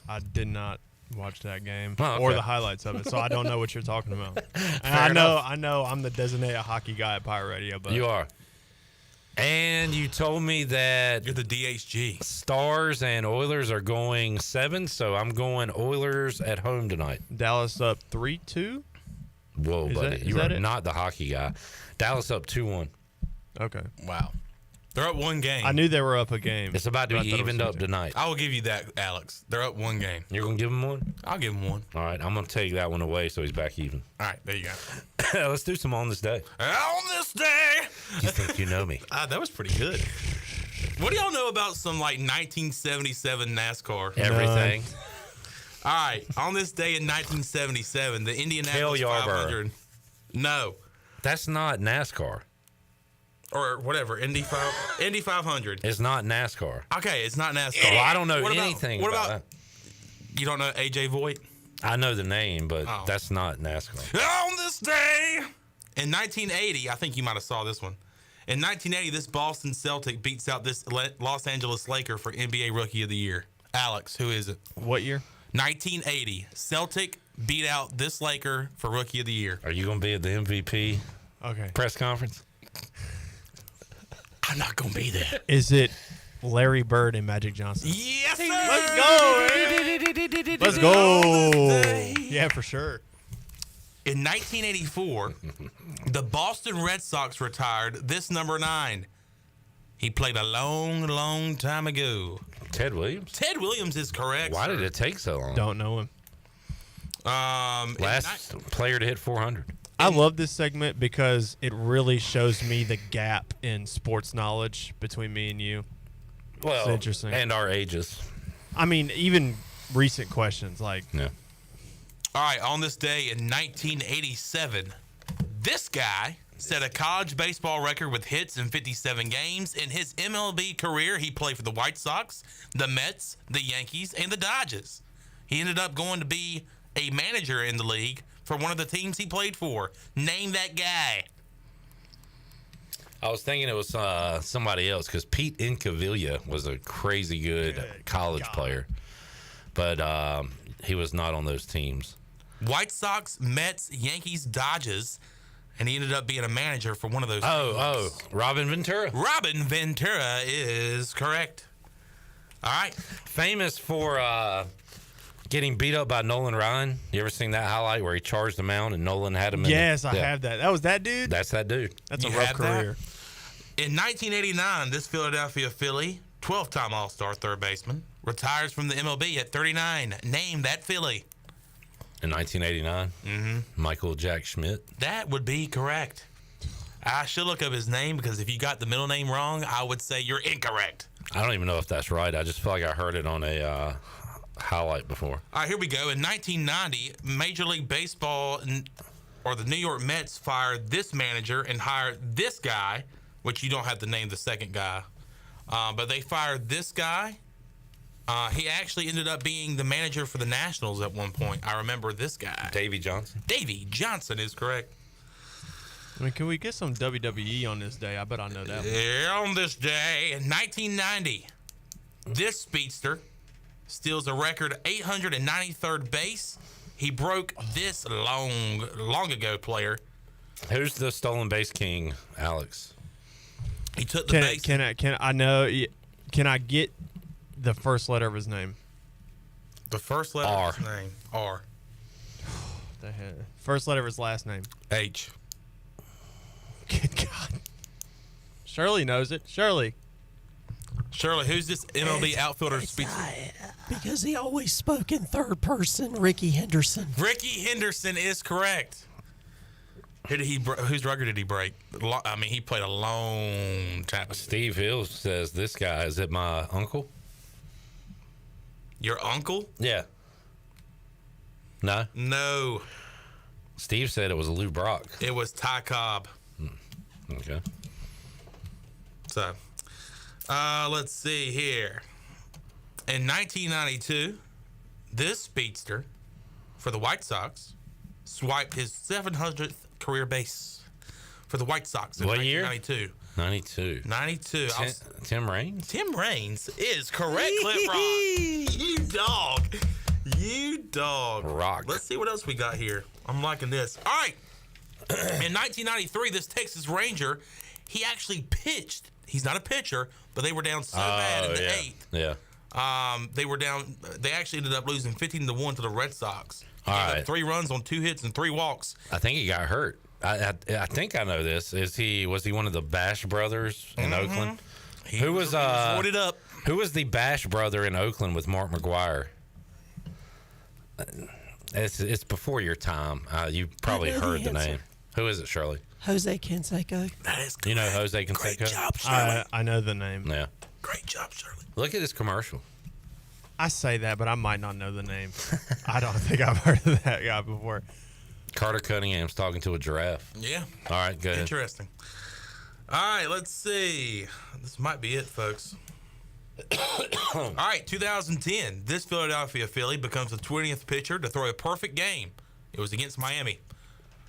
I did not watch that game okay. or the highlights of it, so I don't know what you're talking about. And I know I'm the designated hockey guy at Pirate Radio, but You are. And you told me that you're the DHG. Stars and Oilers are going 7, so I'm going Oilers at home tonight. Dallas up 3-2. Whoa, Is buddy. that- is You that are it? not the hockey guy. Dallas up 2-1. Okay. Wow. They're up 1 game. I knew they were up a game. It's about to but I be thought it was evened up 2-2. tonight. I will give you that, Alex. They're up 1 game. You're going to give him one? I'll give him 1. All right, I'm going to take that one away so he's back even. All right, there you go. Let's do some on this day. On this day. You think you know me? That was pretty good. What do y'all know about some like 1977 NASCAR? Everything. All right, on this day in 1977, the Indianapolis Cale Yarborough. 500. No. That's not NASCAR. Or whatever, Indy 500. It's not NASCAR. Okay, it's not NASCAR. Well, I don't know What about- anything what about about, that. You don't know AJ Voigt? I know the name, but Oh. that's not NASCAR. On this day in 1980, I think you might have saw this one. In 1980, this Boston Celtic beats out this Los Angeles Laker for NBA Rookie of the Year. Alex, who is it? What year? 1980. Celtic beat out this Laker for Rookie of the Year. Are you going to be at the MVP press conference? I'm not going to be there. Is it Larry Bird and Magic Johnson? Yes, sir. Let's go. Yeah, for sure. In 1984, the Boston Red Sox retired this number 9. He played a long, long time ago. Ted Williams? Ted Williams is correct. Why sir. did it take so long? Don't know him. Last player to hit 400. I love this segment because it really shows me the gap in sports knowledge between me and you. Well, it's interesting. And our ages. I mean, even recent questions like. Yeah. All right, on this day in 1987, this guy set a college baseball record with hits in 57 games. In his MLB career, he played for the White Sox, the Mets, the Yankees, and the Dodgers. He ended up going to be a manager in the league for one of the teams he played for. Name that guy. I was thinking it was somebody else because Pete Incaviglia was a crazy good college player, but he was not on those teams. White Sox, Mets, Yankees, Dodgers, and he ended up being a manager for one of those teams. Robin Ventura. Robin Ventura is correct. All right. Famous for getting beat up by Nolan Ryan. You ever seen that highlight where he charged him out and Nolan had him in Yes, I have that. That was that dude? That's that dude. That's a You rough had that? career. In 1989, this Philadelphia Philly, 12-time All-Star third baseman, retires from the MLB at 39. Name that Philly. In 1989, Michael Jack Schmidt. That would be correct. I should look up his name because if you got the middle name wrong, I would say you're incorrect. I don't even know if that's right. I just feel like I heard it on a highlight before. All right, here we go. In 1990, Major League Baseball or the New York Mets fired this manager and hired this guy, which you don't have to name the second guy, but they fired this guy. He actually ended up being the manager for the Nationals at one point. I remember this guy. Davey Johnson. Davey Johnson is correct. I mean, can we get some WWE on this day? I bet I know that one. Yeah, on this day in 1990, this speedster steals a record 893rd base. He broke this long ago player. Who's the stolen base king, Alex? He took the base. Can I get the first letter of his name? The first letter of his name. R. First letter of his last name. H. Good God. Shirley knows it. Shirley, who's this MLB outfielder? Because he always spoke in third person. Ricky Henderson. Ricky Henderson is correct. Whose record did he break? I mean, he played a long time. Steve Hill says this guy, is it my uncle? Your uncle? Yeah. No? No. Steve said it was Lou Brock. It was Ty Cobb. Okay. So, let's see here. In 1992, this speedster for the White Sox swiped his 700th career base for the White Sox in What year? 1992. 92. Tim Raines? Tim Raines is correct, Clip Rock. You dog. Rock. Let's see what else we got here. I'm liking this. All right. In 1993, this Texas Ranger, he actually pitched. He's not a pitcher, but they were down so bad in the eighth. Yeah. They were down. They actually ended up losing 15-1 to the Red Sox. He All gave up right. 3 runs on 2 hits and 3 walks. I think he got hurt. I think I know this. Was he one of the Bash brothers in Oakland? Who was roided up. Who was the Bash brother in Oakland with Mark McGuire? It's before your time. You probably I know the heard the answer. name. Who is it, Shirley? Jose Canseco. That is correct. You know Jose Canseco? Great job, Shirley. I know the name. Yeah. Great job, Shirley. Look at this commercial. I say that, but I might not know the name. I don't think I've heard of that guy before. Carter Cunningham's talking to a giraffe. Yeah. All right, go ahead. Interesting. All right, let's see. This might be it, folks. All right, 2010. This Philadelphia Philly becomes the 20th pitcher to throw a perfect game. It was against Miami.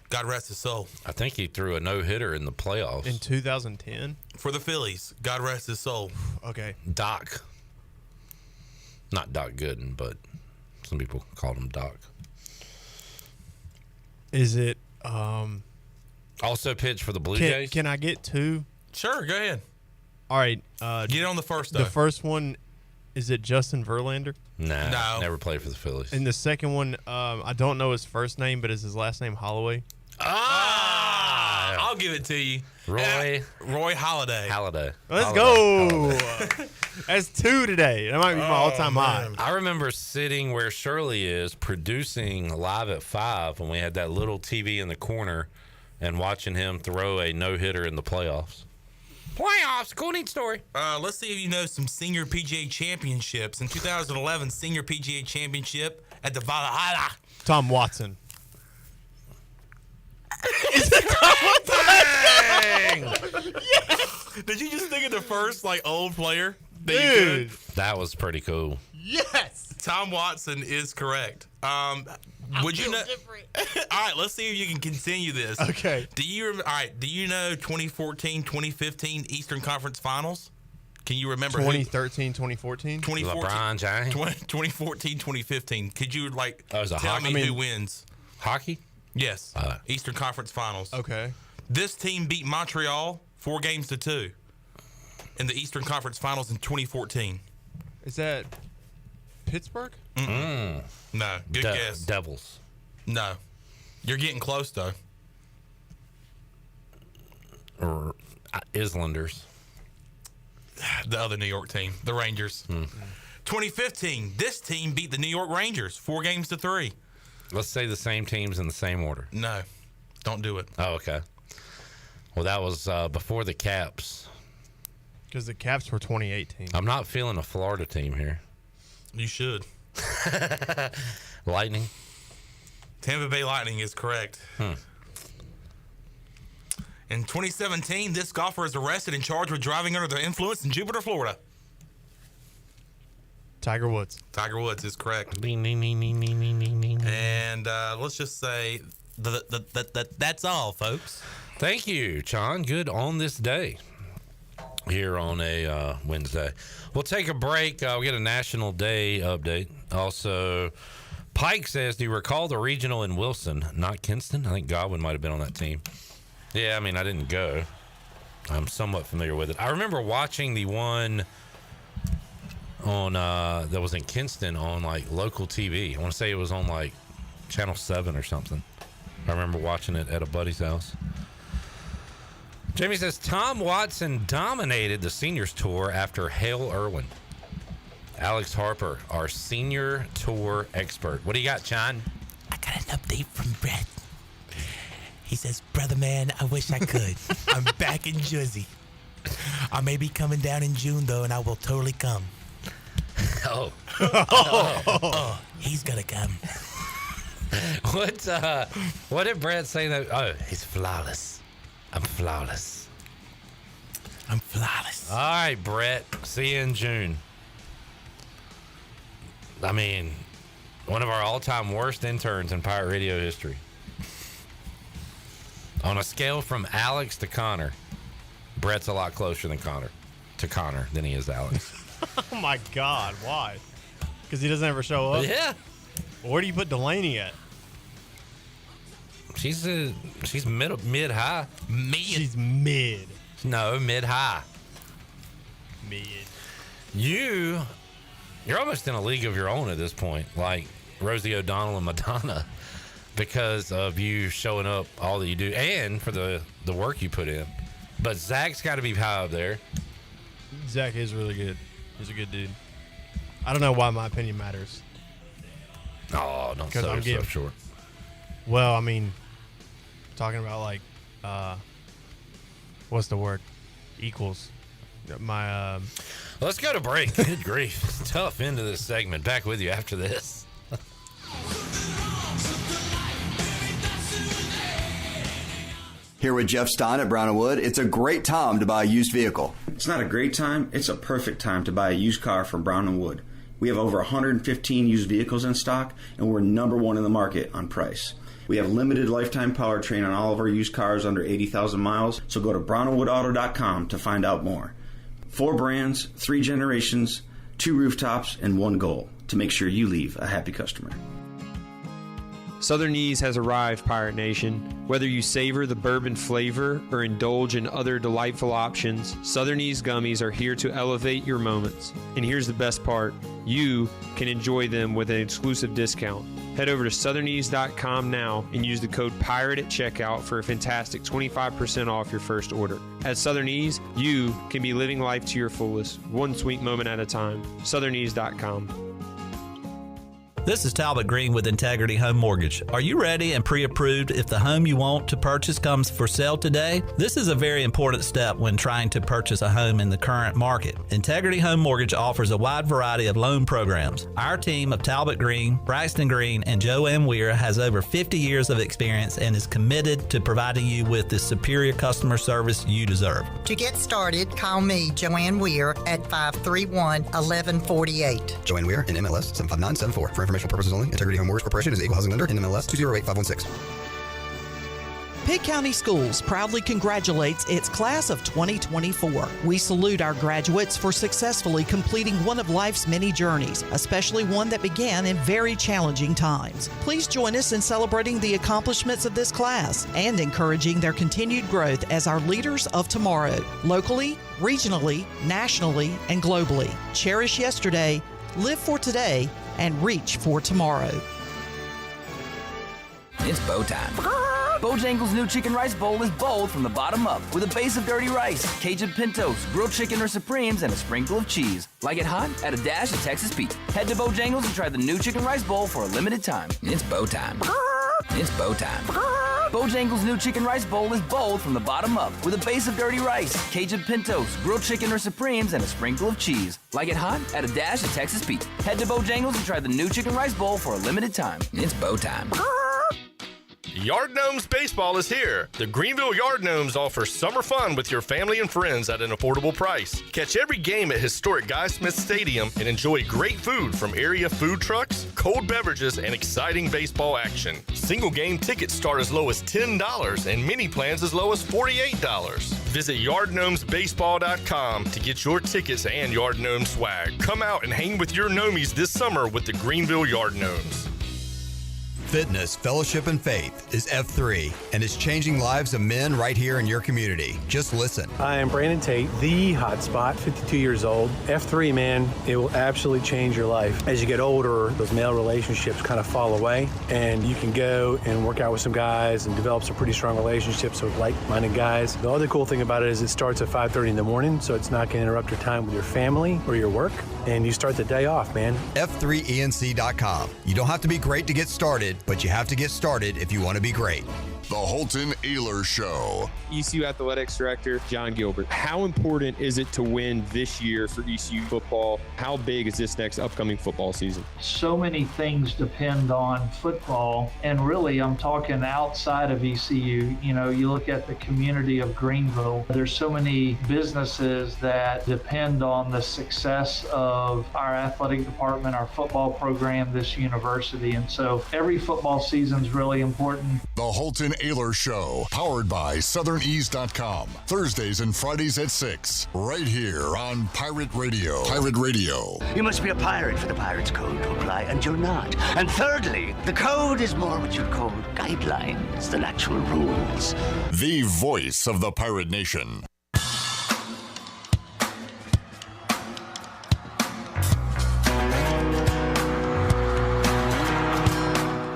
God rest his soul. I think he threw a no-hitter in the playoffs. In 2010? For the Phillies. God rest his soul. Okay. Doc. Not Doc Gooden, but some people called him Doc. Is it also pitched for the Blue Jays? Can I get 2? Sure, go ahead. All right. Get on the first, though. The first one, is it Justin Verlander? No. Never played for the Phillies. And the second one, I don't know his first name, but is his last name Holloway? I'll give it to you. Roy Halladay. Let's go. That's 2 today. That might be my all-time high. I remember sitting where Shirley is producing Live at 5 when we had that little TV in the corner and watching him throw a no-hitter in the playoffs. Playoffs, cool neat story. Let's see if you know some senior PGA championships. In 2011, senior PGA championship at the Valhalla. Tom Watson. Dang! Yes! Did you just think of the first old player? Dude, that was pretty cool. Yes, Tom Watson is correct. Would you know? All right, let's see if you can continue this. Okay. Do you know 2014, 2015 Eastern Conference Finals? Can you remember 2013, 2014? LeBron James. 2014, 2015. Could you was a tell hockey? me who wins? Hockey? Yes. Eastern Conference Finals. Okay. This team beat Montreal 4-2 in the Eastern Conference Finals in 2014. Is that Pittsburgh? No. Good guess. Devils. No. You're getting close, though. Or Islanders. The other New York team, the Rangers. 2015, this team beat the New York Rangers 4-3. Let's say the same teams in the same order. No, don't do it. Oh, okay. Well, that was before the Caps. Because the Caps were 2018. I'm not feeling a Florida team here. You should. Lightning? Tampa Bay Lightning is correct. In 2017, this golfer is arrested and charged with driving under the influence in Jupiter, Florida. Tiger Woods. Tiger Woods is correct. Ding, ding, ding, ding, ding, ding, ding, ding. And let's just say that's all, folks. Thank you, John. Good on this day here on a Wednesday. We'll take a break. We'll get a National Day update. Also, Pike says, do you recall the regional in Wilson, not Kinston? I think Godwin might have been on that team. Yeah, I mean, I didn't go. I'm somewhat familiar with it. I remember watching the one on that was in Kinston on local TV. I want to say it was on Channel 7 or something. I remember watching it at a buddy's house. Jamie says Tom Watson dominated the seniors tour after Hale Irwin. Alex Harper, our senior tour expert. What do you got, John? I got an update from Brett. He says, brother man, I wish I could. I'm back in Jersey. I may be coming down in June, though, and I will totally come. Oh, he's gonna come. What did Brett say? That? Oh, he's flawless. I'm flawless. I'm flawless. All right, Brett. See you in June. I mean, one of our all-time worst interns in Pirate Radio history. On a scale from Alex to Connor, Brett's a lot closer than Connor than he is Alex. Oh my God! Why? Because he doesn't ever show up. Yeah. Where do you put Delaney at? She's mid high. She's mid. No, mid high. Mid. You're almost in a league of your own at this point, like Rosie O'Donnell and Madonna, because of you showing up all that you do and for the work you put in. But Zach's got to be high up there. Zach is really good. He's a good dude. I don't know why my opinion matters. Oh, don't sell yourself short. Well, I mean, talking about like, what's the word? Equals. Let's go to break. Good grief. It's tough into this segment. Back with you after this. Here with Jeff Stein at Brown & Wood, it's a great time to buy a used vehicle. It's not a great time, it's a perfect time to buy a used car from Brown & Wood. We have over 115 used vehicles in stock, and we're number one in the market on price. We have limited lifetime powertrain on all of our used cars under 80,000 miles, so go to brownandwoodauto.com to find out more. 4 brands, 3 generations, 2 rooftops, and 1 goal, to make sure you leave a happy customer. Southern Ease has arrived, Pirate Nation. Whether you savor the bourbon flavor or indulge in other delightful options, Southern Ease gummies are here to elevate your moments. And here's the best part. You can enjoy them with an exclusive discount. Head over to southernease.com now and use the code PIRATE at checkout for a fantastic 25% off your first order. At Southern Ease, you can be living life to your fullest, one sweet moment at a time. southernease.com. This is Talbot Green with Integrity Home Mortgage. Are you ready and pre-approved if the home you want to purchase comes for sale today? This is a very important step when trying to purchase a home in the current market. Integrity Home Mortgage offers a wide variety of loan programs. Our team of Talbot Green, Braxton Green, and Joanne Weir has over 50 years of experience and is committed to providing you with the superior customer service you deserve. To get started, call me, Joanne Weir, at 531-1148. Joanne Weir, in MLS 75974. For informational purposes only, Integrity Home Mortgage Corporation is an equal housing lender in MLS 208516. Pitt County Schools proudly congratulates its class of 2024. We salute our graduates for successfully completing one of life's many journeys, especially one that began in very challenging times. Please join us in celebrating the accomplishments of this class and encouraging their continued growth as our leaders of tomorrow, locally, regionally, nationally, and globally. Cherish yesterday, live for today, and reach for tomorrow. It's bow time. Bojangles' new chicken rice bowl is bold from the bottom up with a base of dirty rice, Cajun pintos, grilled chicken or supremes, and a sprinkle of cheese. Like it hot? Add a dash of Texas Pete. Head to Bojangles and try the new chicken rice bowl for a limited time. It's bow time. It's bow time. Bojangles' new chicken rice bowl is bold from the bottom up with a base of dirty rice, Cajun pintos, grilled chicken or supremes, and a sprinkle of cheese. Like it hot? Add a dash of Texas Pete. Head to Bojangles and try the new chicken rice bowl for a limited time. It's bow time. Yard Gnomes Baseball is here. The Greenville Yard Gnomes offer summer fun with your family and friends at an affordable price. Catch every game at historic Guy Smith Stadium and enjoy great food from area food trucks, cold beverages, and exciting baseball action. Single game tickets start as low as $10 and mini plans as low as $48. Visit yardgnomesbaseball.com to get your tickets and Yard Gnome swag. Come out and hang with your Gnomies this summer with the Greenville Yard Gnomes. fitness, fellowship, and faith is F3 and is changing lives of men right here in your community. Just listen. I am Brandon Tate, the hot spot, 52 years old. F3, man, it will absolutely change your life. As you get older, those male relationships kind of fall away, and you can go and work out with some guys and develop some pretty strong relationships with like-minded guys. The other cool thing about it is it starts at 5:30 in the morning, so it's not going to interrupt your time with your family or your work, and you start the day off, man. F3ENC.com. You don't have to be great to get started, but you have to get started if you want to be great. The Holton Naylor Show. ECU Athletics Director John Gilbert. How important is it to win this year for ECU football? How big is this next upcoming football season? So many things depend on football, and really I'm talking outside of ECU. You know, you look at the community of Greenville, there's so many businesses that depend on the success of our athletic department, our football program, this university, and so every football season is really important. The Holton Naylor Show, powered by SouthernEase.com. Thursdays and Fridays at 6, right here on Pirate Radio. Pirate Radio. You must be a pirate for the Pirates Code to apply, and you're not. And thirdly, the code is more what you'd call guidelines than actual rules. The voice of the Pirate Nation.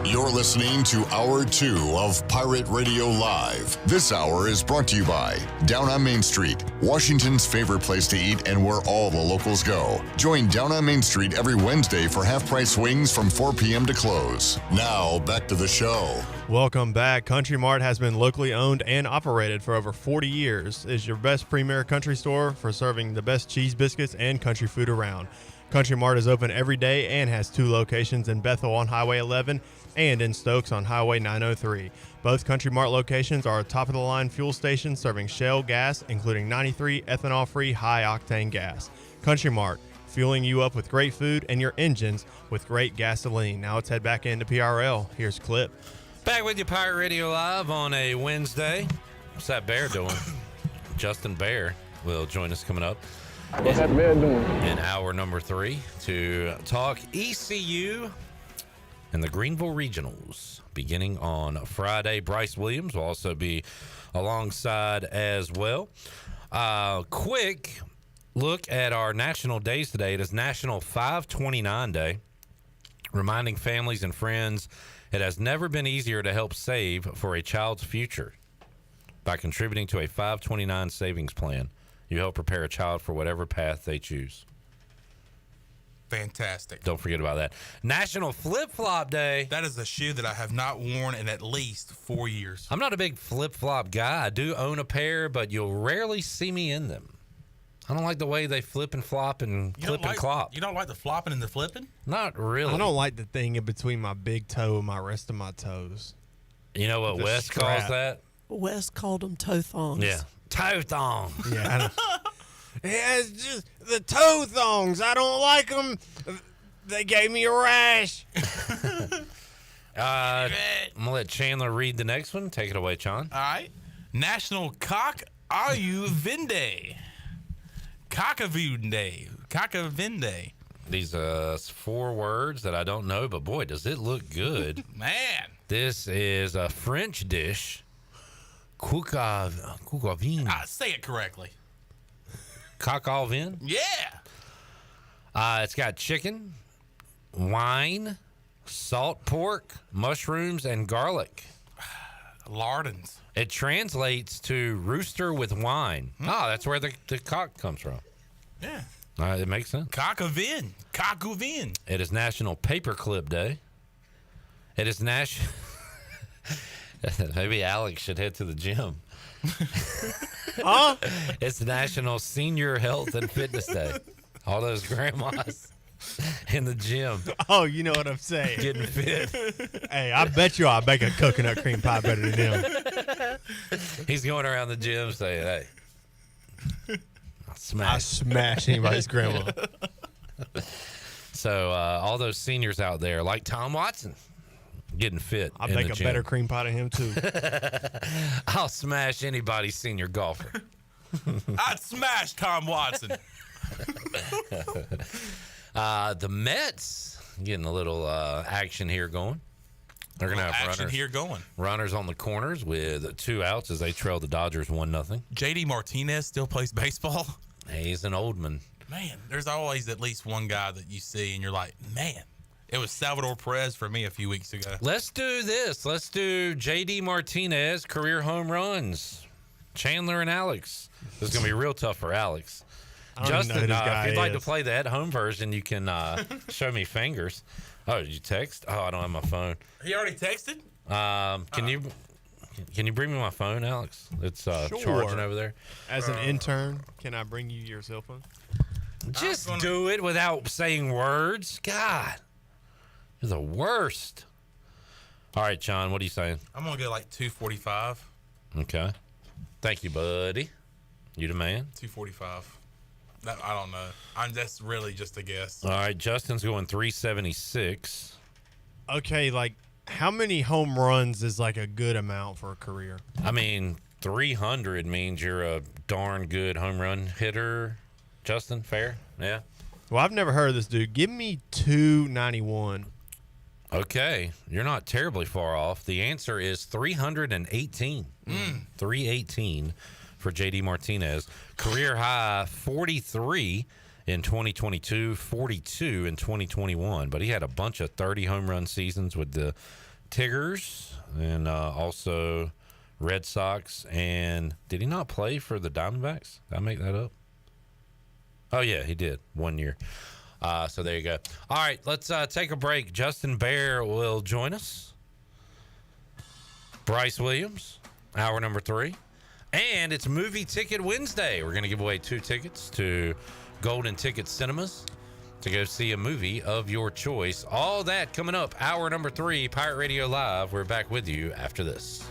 You're listening to Hour 2 of Pirate Radio Live. This hour is brought to you by Down on Main Street, Washington's favorite place to eat and where all the locals go. Join Down on Main Street every Wednesday for half-price wings from 4 p.m. to close. Now, back to the show. Welcome back. Country Mart has been locally owned and operated for over 40 years. It's your best premier country store for serving the best cheese biscuits and country food around. Country Mart is open every day and has 2 locations in Bethel on Highway 11 and in Stokes on Highway 903. Both Country Mart locations are a top-of-the-line fuel station serving Shell gas, including 93 ethanol-free high-octane gas. Country Mart, fueling you up with great food and your engines with great gasoline. Now let's head back into PRL. Here's Clip. Back with you, Pirate Radio Live on a Wednesday. What's that Behr doing? Justin Behr will join us coming up. What's that Behr doing? In hour number 3 to talk ECU and the Greenville Regionals beginning on Friday. Bryce Williams will also be alongside as well. Quick look at our national days today. It is National 529 Day, reminding families and friends it has never been easier to help save for a child's future. By contributing to a 529 savings plan, you help prepare a child for whatever path they choose. Fantastic. Don't forget about that. National Flip-Flop Day. That is a shoe that I have not worn in at least 4 years. I'm not a big flip-flop guy. I do own a pair, but you'll rarely see me in them. I don't like the way they flip and flop and clip and clop. You don't like the flopping and the flipping? Not really. I don't like the thing in between my big toe and my rest of my toes. You know what Wes calls that? Wes called them toe thongs. Yeah. Toe thong. Yeah. Yeah, it's just the toe thongs. I don't like them. They gave me a rash. I'm going to let Chandler read the next one. Take it away, Sean. All right. National Cock Are You Vinde. Cockavinde. Cockavinde. These 4 words that I don't know, but boy, does it look good. Man. This is a French dish. Cockavin. Say it correctly. Cockavin? Yeah. It's got chicken, wine, salt pork, mushrooms, and garlic. Lardons. It translates to rooster with wine. That's where the cock comes from. Yeah. It makes sense. Cockavin. Cockavin. It is National Paperclip Day. It is National... Maybe Alex should head to the gym. Huh? It's National Senior Health and Fitness Day. All those grandmas in the gym. Oh, you know what I'm saying. Getting fit. Hey, I bet you I'll make a coconut cream pie better than him. He's going around the gym saying, hey, I smash anybody's grandma. So all those seniors out there, like Tom Watson, getting fit. I'll make a better cream pie than him, too. I'll smash anybody's senior golfer. I'd smash Tom Watson. The Mets getting a little action here going. They're going to have action here going. Runners on the corners with 2 outs as they trail the Dodgers 1-0. JD Martinez still plays baseball. He's an old man. Man, there's always at least one guy that you see and you're like, man. It was Salvador Perez for me a few weeks ago. Let's do this. Let's do JD Martinez career home runs. Chandler and Alex. This is going to be real tough for Alex. Justin, if you'd like to play the at-home version, you can show me fingers. Oh, did you text? Oh, I don't have my phone. He already texted? Can you bring me my phone, Alex? It's charging over there. As an intern, can I bring you your cell phone? Just do it without saying words. God, you're the worst. All right, John, what are you saying? I'm going to go like 245. Okay. Thank you, buddy. You the man? 245. I don't know. That's really just a guess. All right, Justin's going 376. Okay, like how many home runs is like a good amount for a career? I mean, 300 means you're a darn good home run hitter. Justin, fair? Yeah. Well, I've never heard of this dude. Give me 291. Okay, you're not terribly far off. The answer is 318. 318 for JD Martinez. Career high 43 in 2022, 42 in 2021. But he had a bunch of 30 home run seasons with the Tigers and also Red Sox. And did he not play for the Diamondbacks? Did I make that up? Oh, yeah, he did. 1 year. So there you go. All right, let's take a break. Justin Behr will join us. Bryce Williams, hour number 3. And it's Movie Ticket Wednesday. We're going to give away 2 tickets to Golden Ticket Cinemas to go see a movie of your choice. All that coming up, hour number 3, Pirate Radio Live. We're back with you after this.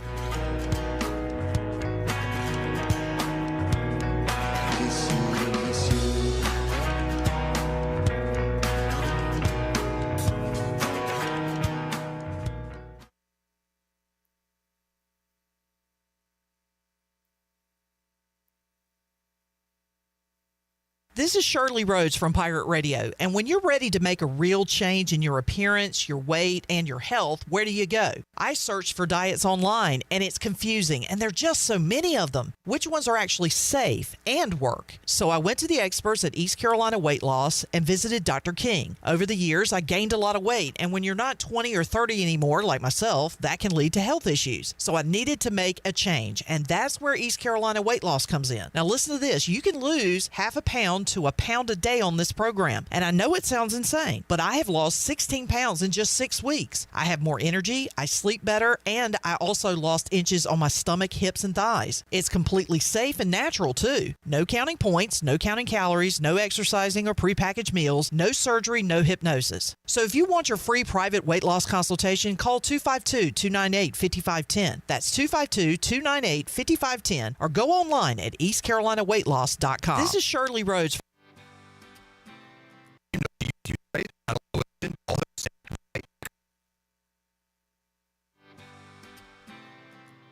This is Shirley Rhodes from Pirate Radio, and when you're ready to make a real change in your appearance, your weight, and your health, where do you go? I searched for diets online, and it's confusing, and there are just so many of them. Which ones are actually safe and work? So I went to the experts at East Carolina Weight Loss and visited Dr. King. Over the years, I gained a lot of weight, and when you're not 20 or 30 anymore, like myself, that can lead to health issues. So I needed to make a change, and that's where East Carolina Weight Loss comes in. Now listen to this. You can lose half a pound to a pound a day on this program. And I know it sounds insane, but I have lost 16 pounds in just 6 weeks. I have more energy, I sleep better, and I also lost inches on my stomach, hips, and thighs. It's completely safe and natural too. No counting points, no counting calories, no exercising or prepackaged meals, no surgery, no hypnosis. So if you want your free private weight loss consultation, call 252-298-5510. That's 252-298-5510, or go online at eastcarolinaweightloss.com. This is Shirley Rhodes.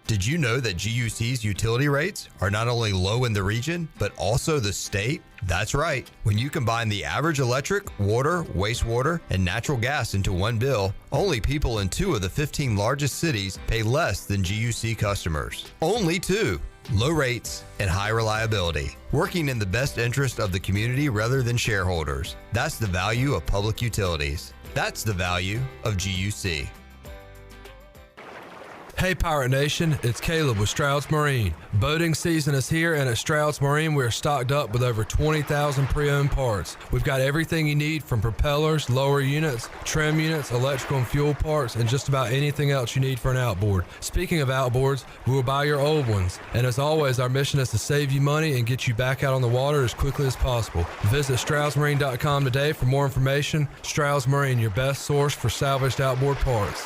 Did you know that GUC's utility rates are not only low in the region, but also the state? That's right. When you combine the average electric, water, wastewater, and natural gas into one bill, only people in 2 of the 15 largest cities pay less than GUC customers. Only 2. Low rates and high reliability. Working in the best interest of the community rather than shareholders. That's the value of public utilities. That's the value of GUC. Hey Pirate Nation, it's Caleb with Stroud's Marine. Boating season is here, and at Stroud's Marine we are stocked up with over 20,000 pre-owned parts. We've got everything you need from propellers, lower units, trim units, electrical and fuel parts, and just about anything else you need for an outboard. Speaking of outboards, we will buy your old ones. And as always, our mission is to save you money and get you back out on the water as quickly as possible. Visit StroudsMarine.com today for more information. Stroud's Marine, your best source for salvaged outboard parts.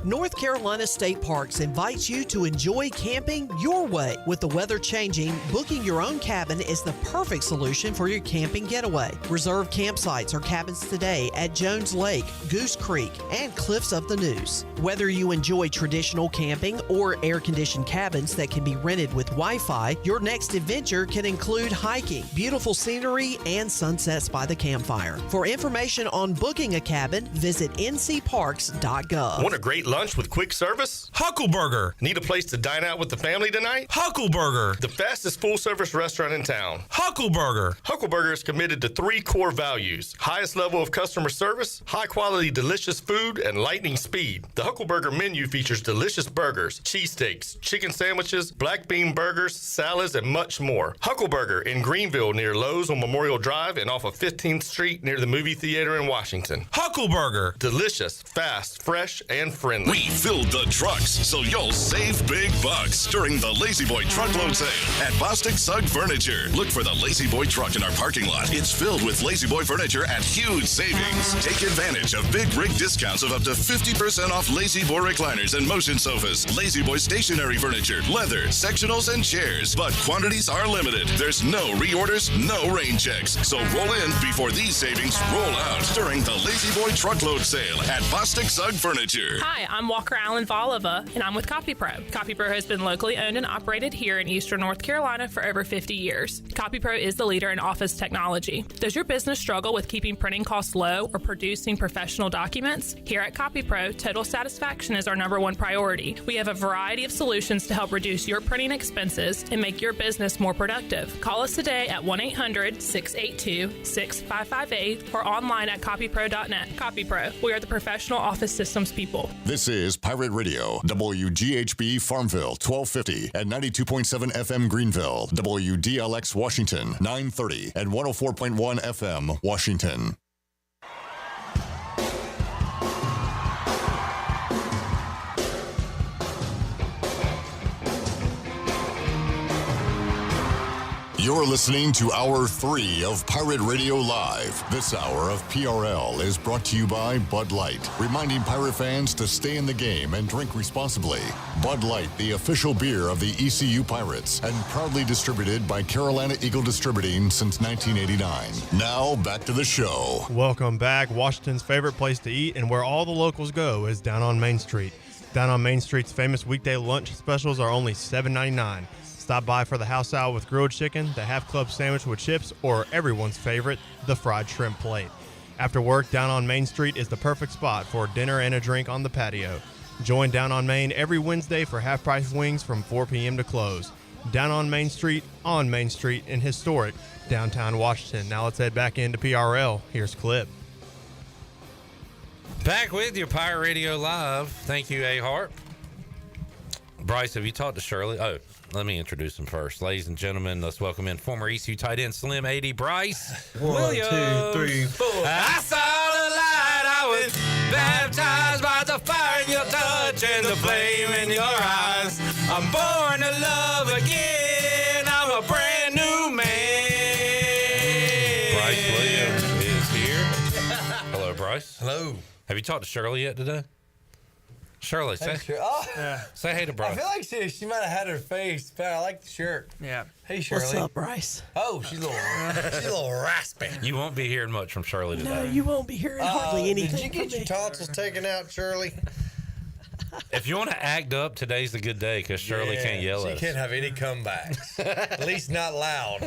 North Carolina State Parks invites you to enjoy camping your way. With the weather changing, booking your own cabin is the perfect solution for your camping getaway. Reserve campsites or cabins today at Jones Lake, Goose Creek, and Cliffs of the Neuse. Whether you enjoy traditional camping or air-conditioned cabins that can be rented with Wi-Fi, your next adventure can include hiking, beautiful scenery, and sunsets by the campfire. For information on booking a cabin, visit ncparks.gov. Want a great lunch with quick service? Huckleburger. Need a place to dine out with the family tonight? Huckleburger. The fastest full-service restaurant in town. Huckleburger. Huckleburger is committed to 3 core values: highest level of customer service, high-quality delicious food, and lightning speed. The Huckleburger menu features delicious burgers, cheesesteaks, chicken sandwiches, black bean burgers, salads, and much more. Huckleburger in Greenville near Lowe's on Memorial Drive and off of 15th Street near the movie theater in Washington. Huckleburger. Delicious, fast, fresh, and friendly. We filled the trucks so you'll save big bucks during the Lazy Boy truckload sale at Bostic Sugg Furniture. Look for the Lazy Boy truck in our parking lot. It's filled with Lazy Boy furniture at huge savings. Take advantage of big rig discounts of up to 50% off Lazy Boy recliners and motion sofas, Lazy Boy stationary furniture, leather, sectionals, and chairs. But quantities are limited. There's no reorders, no rain checks. So roll in before these savings roll out during the Lazy Boy truckload sale at Bostic Sugg Furniture. Hi, I'm Walker Allen Volova, and I'm with CopyPro. CopyPro has been locally owned and operated here in Eastern North Carolina for over 50 years. CopyPro is the leader in office technology. Does your business struggle with keeping printing costs low or producing professional documents? Here at CopyPro, total satisfaction is our #1 priority. We have a variety of solutions to help reduce your printing expenses and make your business more productive. Call us today at 1-800-682-6558 or online at copypro.net. CopyPro, we are the professional office systems people. This is Pirate Radio, WGHB Farmville, 1250 at 92.7 FM Greenville, WDLX Washington, 930 at 104.1 FM Washington. You're listening to Hour 3 of Pirate Radio Live. This hour of PRL is brought to you by Bud Light, reminding Pirate fans to stay in the game and drink responsibly. Bud Light, the official beer of the ECU Pirates, and proudly distributed by Carolina Eagle Distributing since 1989. Now, back to the show. Welcome back. Washington's favorite place to eat and where all the locals go is down on Main Street. Down on Main Street's famous weekday lunch specials are only $7.99. Stop by for the house salad with grilled chicken, the half club sandwich with chips, or everyone's favorite, the fried shrimp plate. After work, Down on Main Street is the perfect spot for dinner and a drink on the patio. Join Down on Main every Wednesday for half-price wings from 4 p.m. to close. Down on Main Street in historic downtown Washington. Now let's head back into PRL. Here's Clip. Back with you, Pirate Radio Live. Thank you, A. Harp. Bryce, have you talked to Shirley? Oh, let me introduce him first. Ladies and gentlemen, let's welcome in former ECU tight end Slim 80 Bryce 1, 2, 3, 4. I saw the light. I was baptized by the fire in your touch and the flame in your eyes. I'm born to love again. I'm a brand new man. Bryce Williams is here. Hello, Bryce. Hello. Have you talked to Shirley yet today? Shirley, say hey to Bryce. I feel like she might have had her face, but I like the shirt. Yeah. Hey, Shirley. What's up, Bryce? Oh, she's a little raspy. You won't be hearing much from Shirley today. No, you won't be hearing hardly anything. Did you get your tonsils taken out, Shirley? If you want to act up, today's a good day because Shirley can't yell at us. She can't have any comebacks. At least not loud.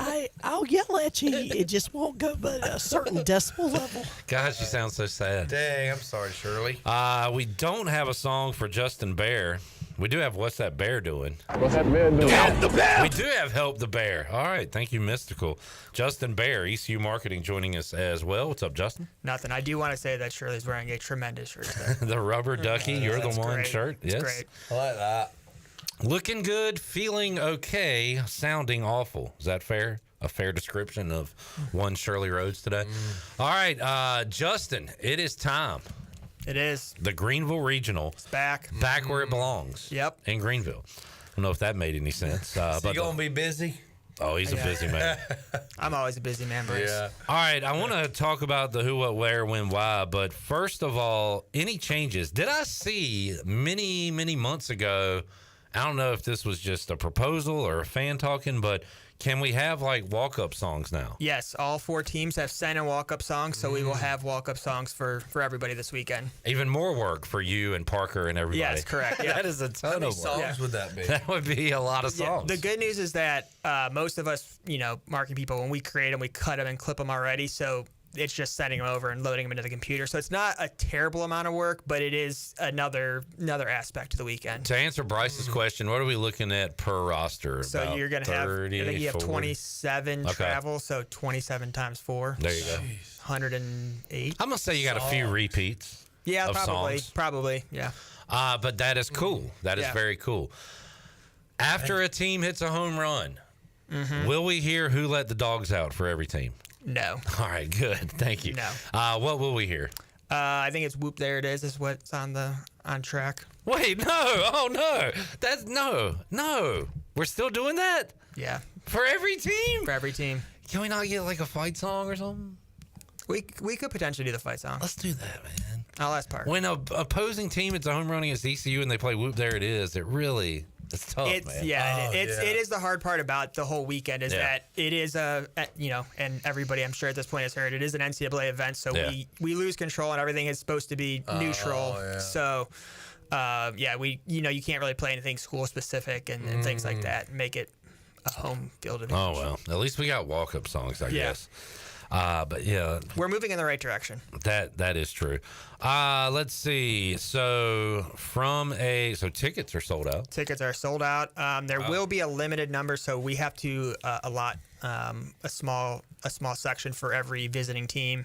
I'll yell at you. It just won't go but a certain decibel level. Gosh, you sound so sad. Dang, I'm sorry, Shirley. We don't have a song for Justin Behr. We do have What's That Bear Doing? What's that bear doing? Help the Bear! We do have Help the Bear. All right, thank you, Mystical. Justin Behr, ECU Marketing, joining us as well. What's up, Justin? Nothing. I do want to say that Shirley's wearing a tremendous shirt today. The rubber ducky, you're the one great. shirt. It's yes. great. I like that. Looking good, feeling okay, sounding awful. Is that fair? A fair description of one Shirley Rhodes today? All right, Justin, it is time. It is. The Greenville Regional. It's back. Back where it belongs. Yep. In Greenville. I don't know if that made any sense. So you going to be busy? Oh, he's a busy man. I'm always a busy man, Bryce. Yeah. All right, I want to talk about the who, what, where, when, why. But first of all, any changes? Did I see many, many months ago? I don't know if this was just a proposal or a fan talking, but can we have like walk-up songs now? Yes, all 4 teams have sent in walk-up songs, so we will have walk-up songs for everybody this weekend. Even more work for you and Parker and everybody. Yes, correct. Yeah. That is a ton of work. songs would that be? That would be a lot of songs. The good news is that most of us, marketing people, when we create them, we cut them and clip them already, so it's just sending them over and loading them into the computer. So it's not a terrible amount of work, but it is another aspect to the weekend. To answer Bryce's question, what are we looking at per roster? So About you're going to have, I think you have 40? 27 travel, so 27 times 4. There you go. 108. I'm going to say you got a few repeats. Yeah, of probably. songs. Probably, yeah. But that is cool. That is very cool. After a team hits a home run, will we hear who let the dogs out for every team? No. All right, good. Thank you. No. What will we hear? I think it's Whoop There It Is what's on track. Wait, no. Oh, no. That's no. We're still doing that? Yeah. For every team? For every team. Can we not get like a fight song or something? We could potentially do the fight song. Let's do that, man. I'll ask Park. When a opposing team it's a home run against ECU and they play Whoop There It Is, it's tough, man. Yeah, it is the hard part about the whole weekend is that it is and everybody I'm sure at this point has heard it is an NCAA event, so we lose control and everything is supposed to be neutral. So you can't really play anything school specific and things like that. Make it a home field advantage. Oh well, at least we got walk-up songs, I guess. But yeah, we're moving in the right direction. That is true. Let's see. So tickets are sold out. Tickets are sold out. There will be a limited number, so we have to allot a small section for every visiting team.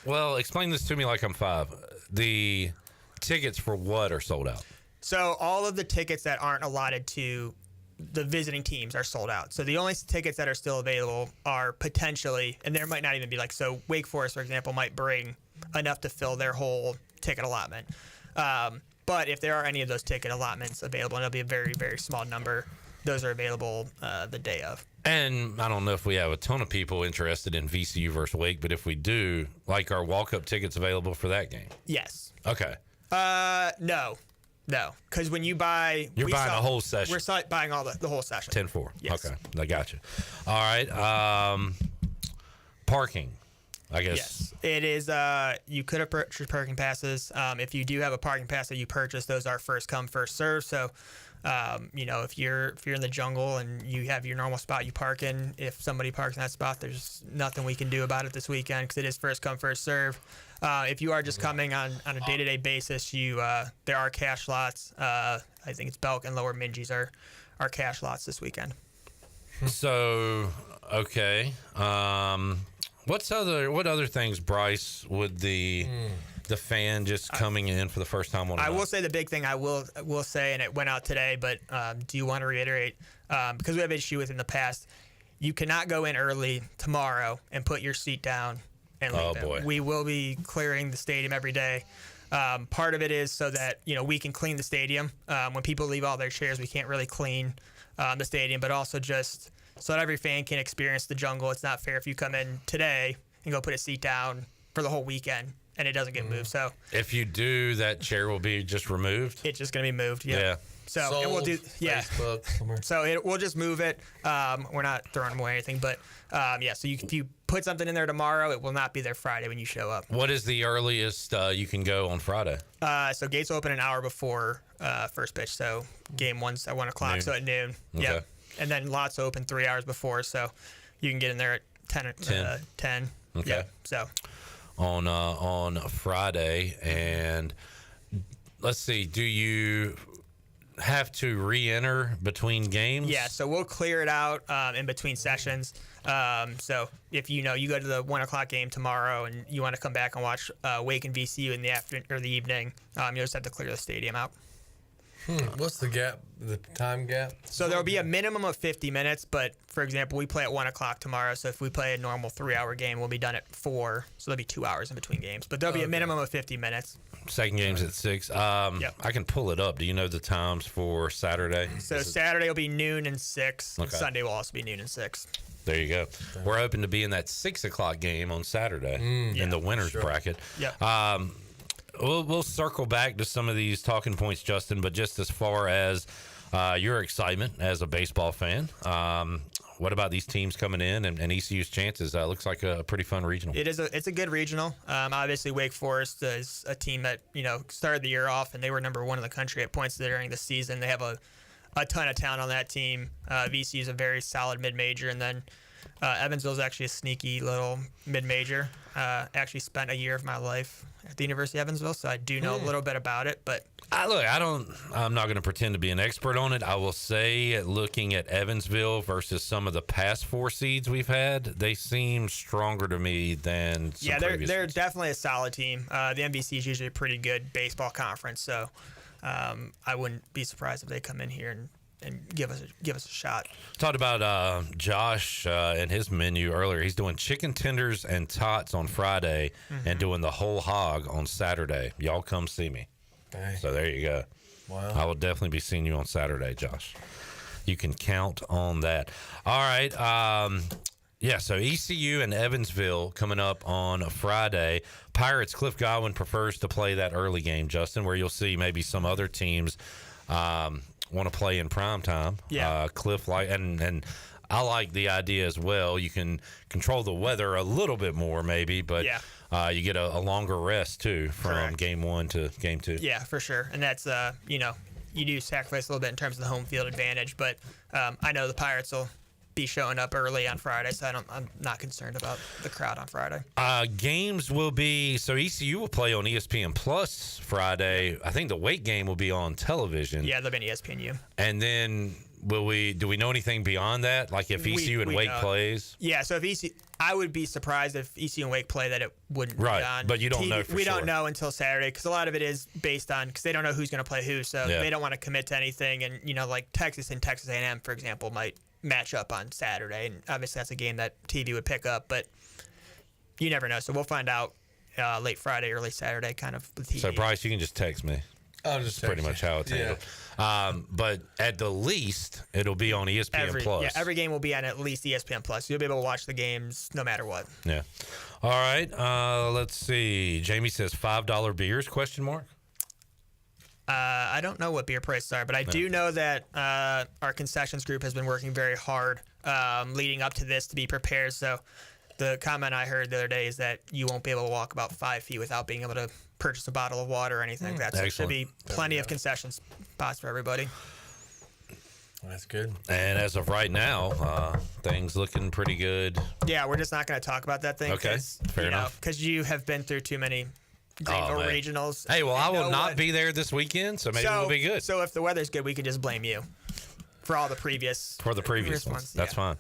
Well, explain this to me like I'm 5. The tickets for what are sold out? So all of the tickets that aren't allotted to the visiting teams are sold out. So the only tickets that are still available are potentially, and there might not even be Wake Forest, for example, might bring enough to fill their whole ticket allotment. But if there are any of those ticket allotments available, and it'll be a very, very small number, those are available the day of. And I don't know if we have a ton of people interested in VCU versus Wake, but if we do, are walk-up tickets available for that game? Yes. Okay. No, because when you buy... You're buying the whole session. We're buying the whole session. 10-4. Yes. Okay, I got you. All right. Parking, I guess. Yes. It is... you could have purchased parking passes. If you do have a parking pass that you purchase, those are first come, first serve. So, if you're in the jungle and you have your normal spot you park in, if somebody parks in that spot, there's nothing we can do about it this weekend because it is first come, first serve. If you are just coming on a day-to-day basis, there are cash lots. I think it's Belk and Lower Minges are cash lots this weekend. So, okay. What other things, Bryce, would the fan just coming in for the first time on? I will say the big thing I will say, and it went out today, but do you want to reiterate, because we have issue with in the past, you cannot go in early tomorrow and put your seat down and leave it. Boy. We will be clearing the stadium every day. Part of it is so that we can clean the stadium. When people leave all their chairs, we can't really clean the stadium, but also just so that every fan can experience the jungle. It's not fair if you come in today and go put a seat down for the whole weekend and it doesn't get moved. So if you do, that chair will be just removed? It's just going to be moved, yeah. So Sold, and we'll do Facebook, somewhere. So we'll just move it. We're not throwing them away or anything, but so if you put something in there tomorrow, it will not be there Friday when you show up. What is the earliest you can go on Friday? So gates open an hour before first pitch. So game one's at 1 o'clock, so at noon. Okay. Yeah, and then lots open 3 hours before, so you can get in there at 10. 10. Okay. Yeah. So on Friday, and let's see, do you have to re-enter between games? Yeah, so we'll clear it out in between sessions. So if you go to the 1 o'clock game tomorrow and you want to come back and watch Wake and VCU in the afternoon or the evening, you'll just have to clear the stadium out. What's the gap? The time gap? So there'll be a minimum of 50 minutes, but for example, we play at 1 o'clock tomorrow. So if we play a normal 3-hour game, we'll be done at 4. So there'll be 2 hours in between games, but there'll be a minimum of 50 minutes. Second game's at 6. Yep. I can pull it up. Do you know the times for Saturday? So Saturday will be noon and 6. Okay. Sunday will also be noon and 6. There you go. We're hoping to be in that 6 o'clock game on Saturday in the winners bracket. Yeah. We'll circle back to some of these talking points, Justin, but just as far as your excitement as a baseball fan, what about these teams coming in and ECU's chances? Looks like a pretty fun regional. It's a good regional. Obviously, Wake Forest is a team that started the year off, and they were number 1 in the country at points during the season. They have a ton of talent on that team. VCU is a very solid mid-major, and then Evansville is actually a sneaky little mid-major. Actually spent a year of my life at the University of Evansville, so I do know a little bit about it. But I'm not going to pretend to be an expert on it. I will say, looking at Evansville versus some of the past 4 seeds we've had, they seem stronger to me than some previous they're ones. Definitely a solid team. The MVC is usually a pretty good baseball conference, so I wouldn't be surprised if they come in here and give us a shot. Talked about Josh and his menu earlier. He's doing chicken tenders and tots on Friday and doing the whole hog on Saturday. Y'all come see me. Dang. So there you go. Wow. I will definitely be seeing you on Saturday, Josh. You can count on that. All right. So ECU and Evansville coming up on a Friday. Pirates, Cliff Godwin prefers to play that early game, Justin, where you'll see maybe some other teams want to play in prime time. Yeah. Cliff and I like the idea as well. You can control the weather a little bit more maybe, but you get a longer rest too from game 1 to game 2. Yeah, for sure. And that's you do sacrifice a little bit in terms of the home field advantage, but I know the Pirates will be showing up early on Friday, so I'm not concerned about the crowd on Friday. Games will be, so ECU will play on ESPN Plus Friday. I think the Wake game will be on television. Yeah, they'll be on ESPNU. And then do we know anything beyond that? Like if ECU and Wake plays? Yeah, so if ECU, I would be surprised if ECU and Wake play that it wouldn't be on but you don't TV. know for We sure. don't know until Saturday because a lot of it is based on, because they don't know who's going to play who, so they don't want to commit to anything. And, like Texas and Texas A&M, for example, might match up on Saturday, and obviously that's a game that TV would pick up, but you never know. So we'll find out late Friday, early Saturday, kind of with TV. So Bryce, you can just text me. I'll just pretty much how it's handled. But at the least, it'll be on ESPN Plus. Yeah, every game will be on at least ESPN Plus. You'll be able to watch the games no matter what. Yeah. All right. Let's see. Jamie says $5 beers? ? I don't know what beer prices are, but I do know that our concessions group has been working very hard leading up to this to be prepared. So the comment I heard the other day is that you won't be able to walk about 5 feet without being able to purchase a bottle of water or anything like that. So there should be plenty of concession spots for everybody. That's good. And as of right now, things looking pretty good. Yeah, we're just not going to talk about that thing. Okay, fair enough. Because you have been through too many Greenville regionals. Hey, well, I will not be there this weekend, so maybe we'll be good. So if the weather's good, we can just blame you for all the previous ones. That's fine.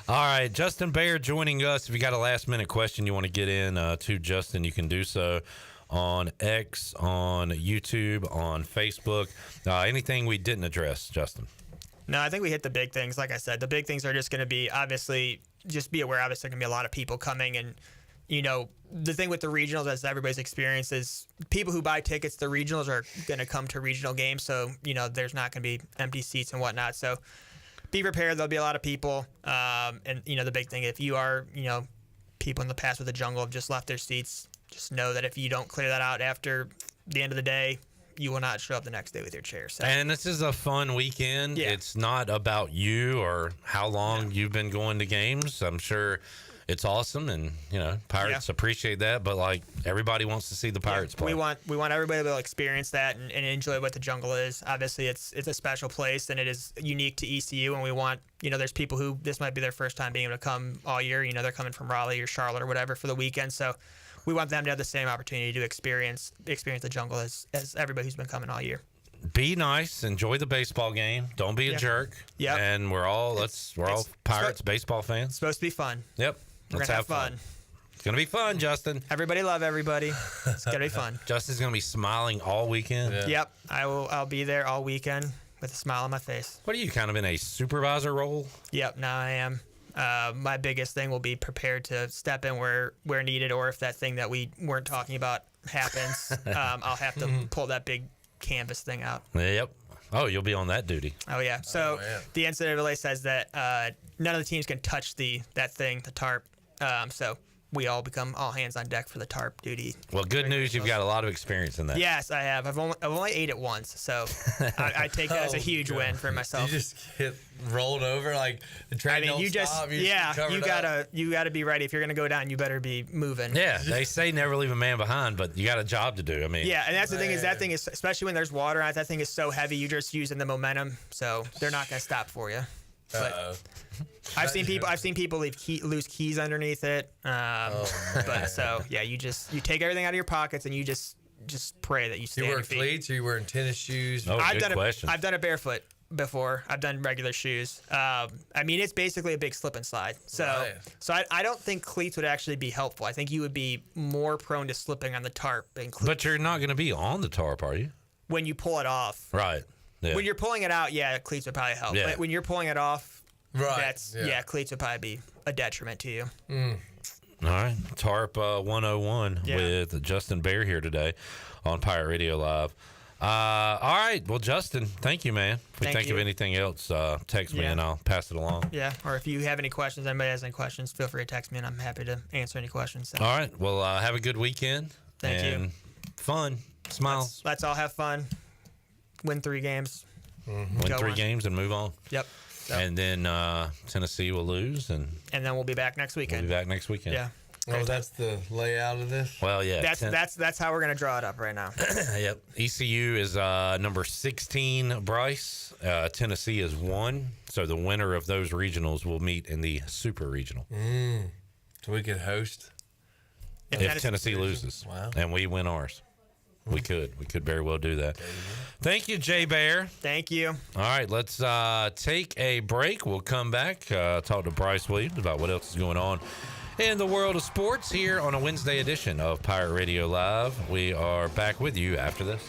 All right, Justin Behr joining us. If you got a last-minute question you want to get in to Justin, you can do so on X, on YouTube, on Facebook. Anything we didn't address, Justin? No, I think we hit the big things. Like I said, the big things are just going to be, obviously, just be aware, obviously, going to be a lot of people coming. And, the thing with the regionals, as everybody's experience, is people who buy tickets to regionals are going to come to regional games. So, there's not going to be empty seats and whatnot. So be prepared. There'll be a lot of people. And, the big thing, if you are, people in the past with the jungle have just left their seats, just know that if you don't clear that out after the end of the day, you will not show up the next day with your chair. So. And this is a fun weekend. Yeah. It's not about you or how long you've been going to games. I'm sure it's awesome, and Pirates appreciate that. But everybody wants to see the Pirates play. We want everybody to be able to experience that and enjoy what the jungle is. Obviously, it's a special place and it is unique to ECU. And we want there's people who this might be their first time being able to come all year. They're coming from Raleigh or Charlotte or whatever for the weekend. So we want them to have the same opportunity to experience the jungle as everybody who's been coming all year. Be nice, enjoy the baseball game. Don't be a jerk. Yeah. And we're all Pirates baseball fans. It's supposed to be fun. Yep. Let's have fun. It's gonna be fun, Justin. Everybody love everybody. It's gonna be fun. Justin's gonna be smiling all weekend. Yeah. Yep. I'll be there all weekend with a smile on my face. What are you, kind of in a supervisor role? Yep. Now I am. My biggest thing will be prepared to step in where needed, or if that thing that we weren't talking about happens, I'll have to pull that big canvas thing out. Yep. Oh, you'll be on that duty. Oh yeah. So the NCAA says that none of the teams can touch the tarp. So we all become all hands on deck for the tarp duty. Well, good news, you've got a lot of experience in that. Yes, I have. I've only ate it once, so I take that as a huge win for myself. You just get rolled over like the train don't stop. You gotta be ready. If you're gonna go down, you better be moving. Yeah, they say never leave a man behind, but you got a job to do. I mean, yeah, and that's the thing is that thing is, especially when there's water on it, that thing is so heavy. You're just using the momentum, so they're not gonna stop for you. But I've seen people lose keys underneath it. But so yeah, you take everything out of your pockets and you just pray that you stay on your feet. You wear cleats or you wearing tennis shoes? Oh, good question. I've done it barefoot before. I've done regular shoes. I mean, it's basically a big slip and slide. So I don't think cleats would actually be helpful. I think you would be more prone to slipping on the tarp than cleats. But you're not going to be on the tarp, are you? When you pull it off. Right. Yeah. When you're pulling it out, cleats would probably help. Yeah. But when you're pulling it off, right. Cleats would probably be a detriment to you. All right. Tarp 101 with Justin Behr here today on Pirate Radio Live. All right. Well, Justin, thank you, man. If we think of anything else, text me and I'll pass it along. Yeah. Or if you have any questions, anybody has any questions, feel free to text me and I'm happy to answer any questions. So. All right. Well, have a good weekend. Thank you. Fun. Smile. Let's all have fun. Win 3 games. Win 3 games and move on. Yep. And then Tennessee will lose. And then we'll be back next weekend. Yeah. Oh, that's the layout of this? Well, yeah. That's how we're going to draw it up right now. Yep. ECU is number 16, Bryce. Tennessee is 1. So the winner of those regionals will meet in the super regional. So we could host? If Tennessee loses. Wow. And we win ours. We could very well do that. Thank you, Jay Behr. Thank you. All right, let's take a break. We'll come back, talk to Bryce Williams about what else is going on in the world of sports here on a Wednesday edition of Pirate Radio Live. We are back with you after this.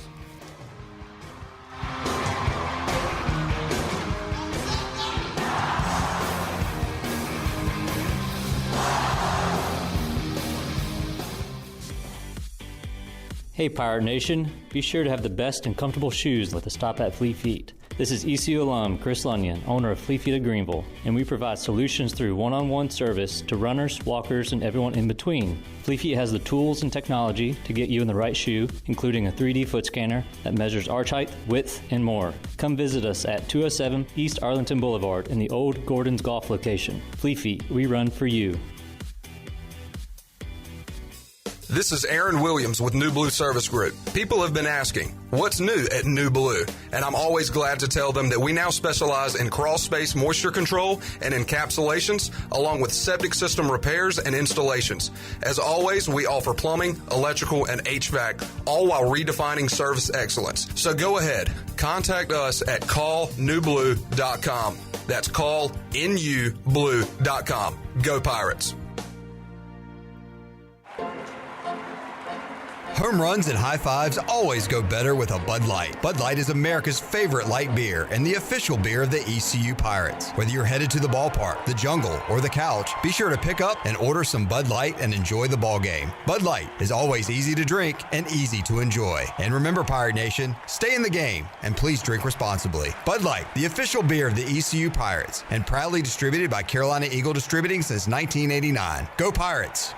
Hey Pirate Nation, be sure to have the best and comfortable shoes with a stop at Fleet Feet. This is ECU alum Chris Lunyon, owner of Fleet Feet of Greenville, and we provide solutions through one-on-one service to runners, walkers, and everyone in between. Fleet Feet has the tools and technology to get you in the right shoe, including a 3D foot scanner that measures arch height, width, and more. Come visit us at 207 East Arlington Boulevard in the old Gordon's Golf location. Fleet Feet, we run for you. This is Aaron Williams with New Blue Service Group. People have been asking, what's new at New Blue? And I'm always glad to tell them that we now specialize in crawl space moisture control and encapsulations, along with septic system repairs and installations. As always, we offer plumbing, electrical, and HVAC, all while redefining service excellence. So go ahead, contact us at callnewblue.com. That's callnublue.com. Go Pirates. Home runs and high fives always go better with a Bud Light. Bud Light is America's favorite light beer and the official beer of the ECU Pirates. Whether you're headed to the ballpark, the jungle, or the couch, be sure to pick up and order some Bud Light and enjoy the ball game. Bud Light is always easy to drink and easy to enjoy. And remember, Pirate Nation, stay in the game and please drink responsibly. Bud Light, the official beer of the ECU Pirates, and proudly distributed by Carolina Eagle Distributing since 1989. Go Pirates!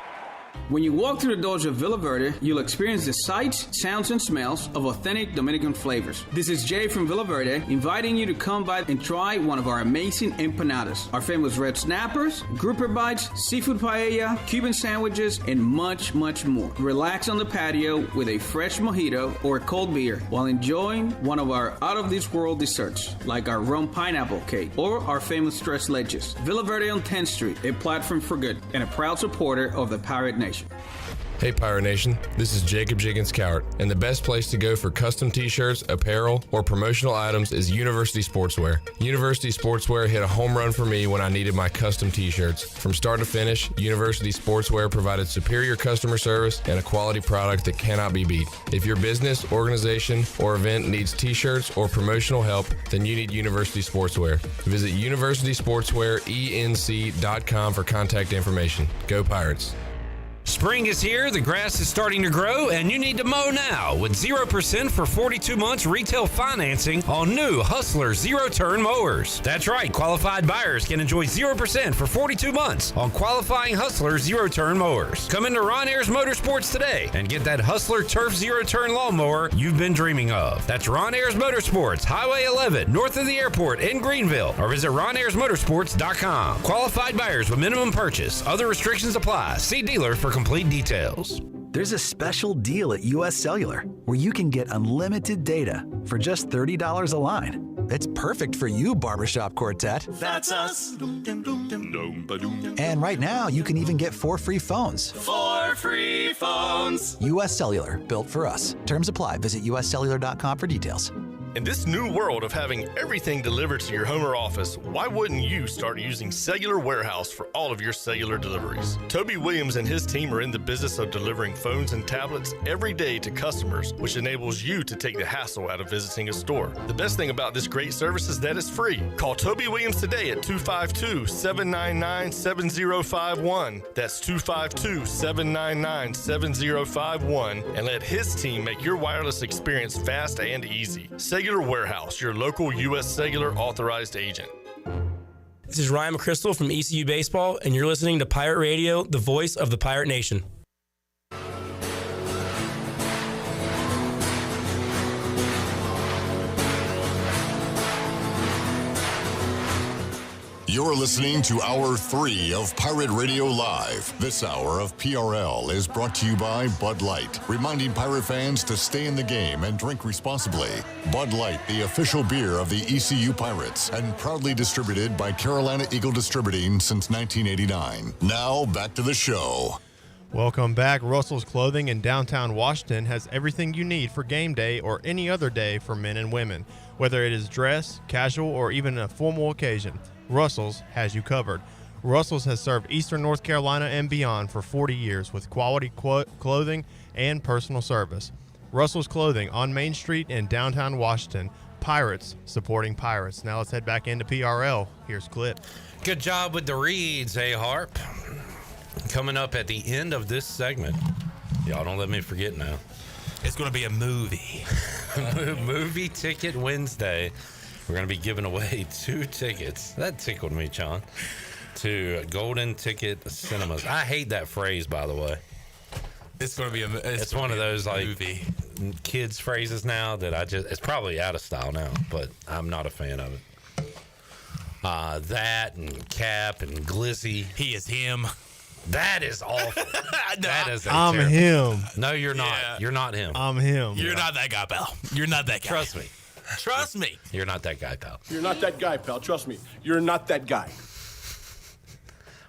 When you walk through the doors of Villa Verde, you'll experience the sights, sounds, and smells of authentic Dominican flavors. This is Jay from Villa Verde, inviting you to come by and try one of our amazing empanadas, our famous red snappers, grouper bites, seafood paella, Cuban sandwiches, and much, much more. Relax on the patio with a fresh mojito or a cold beer while enjoying one of our out-of-this-world desserts, like our rum pineapple cake or our famous tres leches. Villa Verde on 10th Street, a platform for good, and a proud supporter of the Pirate Nation. Hey Pirate Nation, this is Jacob Jiggins Cowart, and the best place to go for custom t-shirts, apparel, or promotional items is University Sportswear. University Sportswear hit a home run for me when I needed my custom t-shirts. From start to finish, University Sportswear provided superior customer service and a quality product that cannot be beat. If your business, organization, or event needs t-shirts or promotional help, then you need University Sportswear. Visit universitysportswearenc.com for contact information. Go Pirates. Spring is here, the grass is starting to grow, and you need to mow now with 0% for 42 months retail financing on new Hustler zero-turn mowers. That's right, qualified buyers can enjoy 0% for 42 months on qualifying Hustler zero-turn mowers. Come into Ron Ayers Motorsports today and get that Hustler Turf zero-turn lawnmower you've been dreaming of. That's Ron Ayers Motorsports, Highway 11, north of the airport in Greenville, or visit RonAyersMotorsports.com. Qualified buyers with minimum purchase. Other restrictions apply. See dealer for complete details. There's a special deal at US Cellular where you can get unlimited data for just $30 a line. It's perfect for you, Barbershop Quartet. That's us. And right now, you can even get 4 free phones. 4 free phones. US Cellular, built for us. Terms apply. Visit uscellular.com for details. In this new world of having everything delivered to your home or office, why wouldn't you start using Cellular Warehouse for all of your cellular deliveries? Toby Williams and his team are in the business of delivering phones and tablets every day to customers, which enables you to take the hassle out of visiting a store. The best thing about this great service is that it's free. Call Toby Williams today at 252-799-7051. That's 252-799-7051, and let his team make your wireless experience fast and easy. Cellular Warehouse, your local U.S. Cellular authorized agent. This is Ryan McChrystal from ECU Baseball, and you're listening to Pirate Radio, the voice of the Pirate Nation. You're listening to Hour 3 of Pirate Radio Live. This hour of PRL is brought to you by Bud Light, reminding Pirate fans to stay in the game and drink responsibly. Bud Light, the official beer of the ECU Pirates, and proudly distributed by Carolina Eagle Distributing since 1989. Now, back to the show. Welcome back. Russell's Clothing in downtown Washington has everything you need for game day or any other day for men and women. Whether it is dress, casual, or even a formal occasion, Russell's has you covered. Russell's has served Eastern North Carolina and beyond for 40 years with quality clothing and personal service. Russell's Clothing on Main Street in downtown Washington. Pirates supporting Pirates. Now let's head back into PRL. Here's Clip. Good job with the reads, Harp. Coming up at the end of this segment, y'all don't let me forget now. It's going to be a movie. Movie Ticket Wednesday. We're going to be giving away 2 tickets. That tickled me, John. To Golden Ticket Cinemas. I hate that phrase, by the way. It's going to be it's one of those like movie. Kids phrases now that it's probably out of style now, but I'm not a fan of it. That and Cap and Glizzy. He is him. That is awful. I'm him. No, you're not. Yeah. You're not him. I'm him. You're not that guy, pal. You're not that guy. Trust me. Trust me. You're not that guy, pal. You're not that guy, pal. Trust me. You're not that guy.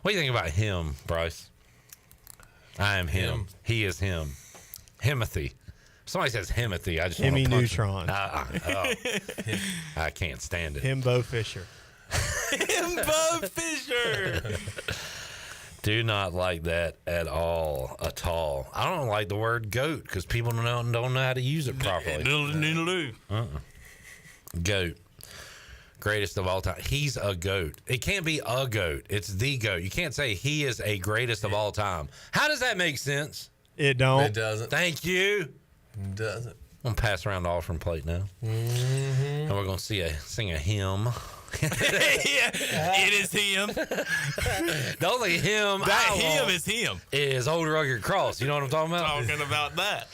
What do you think about him, Bryce? I am him. He is him. Himothy. Somebody says Himothy. I just want to punch Neutron. I can't stand it. Himbo Fisher. Himbo Fisher. Do not like that at all. I don't like the word goat because people don't know how to use it properly. Goat. Greatest of all time. He's a goat. It can't be a goat. It's the goat. You can't say he is a greatest of all time. How does that make sense? It don't. It doesn't. Thank you. It doesn't. I'm going to pass around the offering plate now. Mm-hmm. And we're going to sing a hymn. It is him. The only hymn is him. Is Old Rugged Cross. You know what I'm talking about? Talking about that.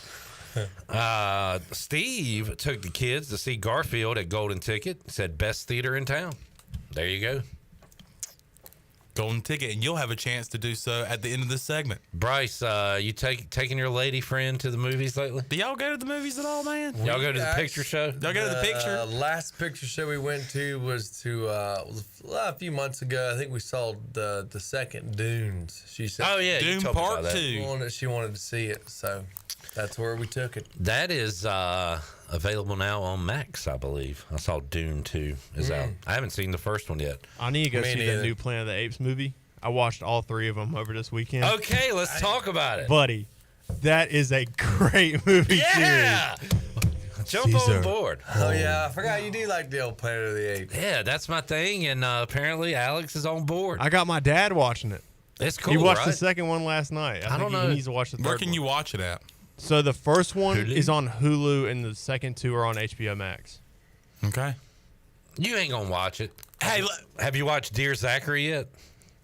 Steve took the kids to see Garfield at Golden Ticket. Said best theater in town. There you go. Golden Ticket, and you'll have a chance to do so at the end of this segment. Bryce, you taking your lady friend to the movies lately? Do y'all go to the movies at all, man? Y'all go to the picture show? Y'all go to the picture? Last picture show we went to was a few months ago. I think we saw the second Dunes. She said, "Oh yeah, Dune Part 2." She wanted to see it, so that's where we took it. That is available now on Max, I believe. I saw Dune 2 is out. I haven't seen the first one yet. I need to go see the new Planet of the Apes movie. I watched all 3 of them over this weekend. Okay, let's talk about it. Buddy, that is a great movie series. Jump on board. Oh, yeah. I forgot you do like the old Planet of the Apes. Yeah, that's my thing, and apparently Alex is on board. I got my dad watching it. It's cool. He watched right? the second one last night. I don't know. He needs to watch the third Where can one. you watch it at? So the first one Hulu? is on Hulu, and the second two are on HBO Max. Okay. You ain't gonna watch it. Hey, have you watched Dear Zachary yet?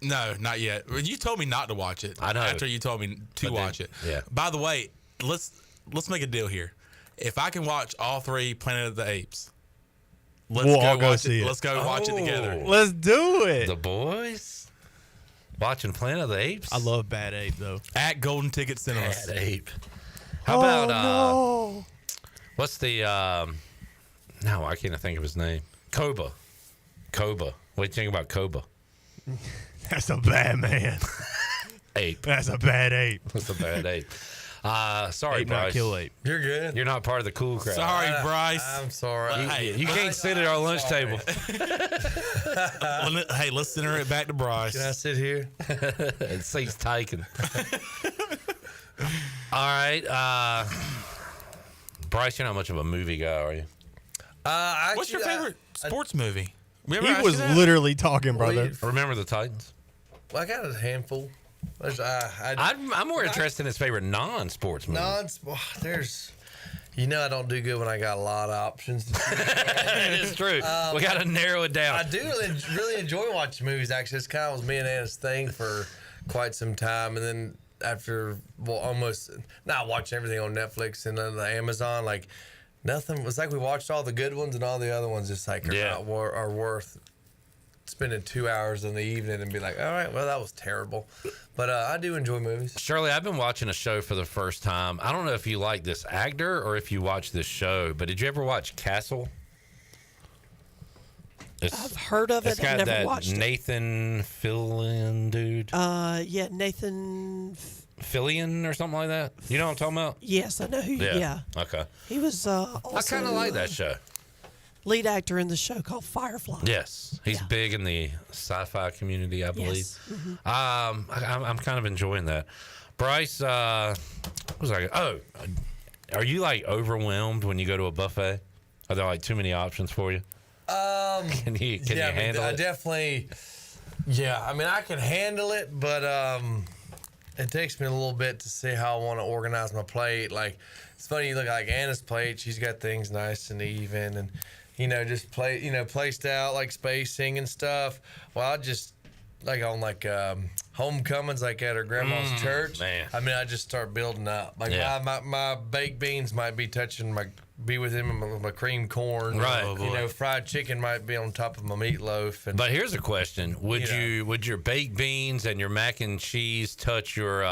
No, not yet. You told me not to watch it. I know. After you told me to watch it. Yeah. By the way, let's make a deal here. If I can watch all 3 Planet of the Apes, We'll all go see it. Let's go watch it together. Let's do it. The boys watching Planet of the Apes. I love Bad Ape though. At Golden Ticket Cinemas. Bad Ape. How about no. what's the no, I can't think of his name. Koba. What do you think about Koba? That's a bad man. Ape. That's a bad ape. That's a bad ape. Sorry, Ape, not Bryce. kill ape. You're good. You're not part of the cool crowd. Sorry, Bryce. I'm sorry. You can't sit at our lunch table. Hey, let's center it back to Bryce. Can I sit here? It seats taken. All right. Bryce, you're not much of a movie guy, are you? Actually, What's your favorite sports movie? He was literally talking, brother. Remember the Titans? Well, I got a handful. I'm more interested in his favorite non-sports movie. There's, I don't do good when I got a lot of options. It's true. We got to narrow it down. I do really enjoy watching movies. Actually, it's kind of was me and Anna's thing for quite some time, and then after almost not watching everything on Netflix and then the Amazon, like nothing. It was like we watched all the good ones and all the other ones just like are worth spending 2 hours in the evening and be like, all right, well, that was terrible. But I do enjoy movies. Shirley, I've been watching a show for the first time. I don't know if you like this actor or if you watch this show, but did you ever watch Castle? I've heard of it. It's got I've never that watched it. Nathan Fillion dude. Yeah, Nathan Fillion or something like that. You know what I'm talking about? Yes, I know who. Yeah. Okay. He was also I kind of like that show. lead actor in the show called Firefly. Yes, he's big in the sci-fi community, I believe. Yes. Mhm. I'm kind of enjoying that. Bryce, what was I? Oh, are you like overwhelmed when you go to a buffet? Are there like too many options for you? Can you handle it? Definitely. Yeah, I mean, I can handle it, but it takes me a little bit to see how I want to organize my plate. Like, it's funny, you look at like Anna's plate, she's got things nice and even and, just placed out like spacing and stuff. Well, I just, like on like homecomings, like at her grandma's church, man. I mean, I just start building up. Like my baked beans might be with him in my cream corn. Right. Fried chicken might be on top of my meatloaf. And, But here's a question: would your baked beans and your mac and cheese touch your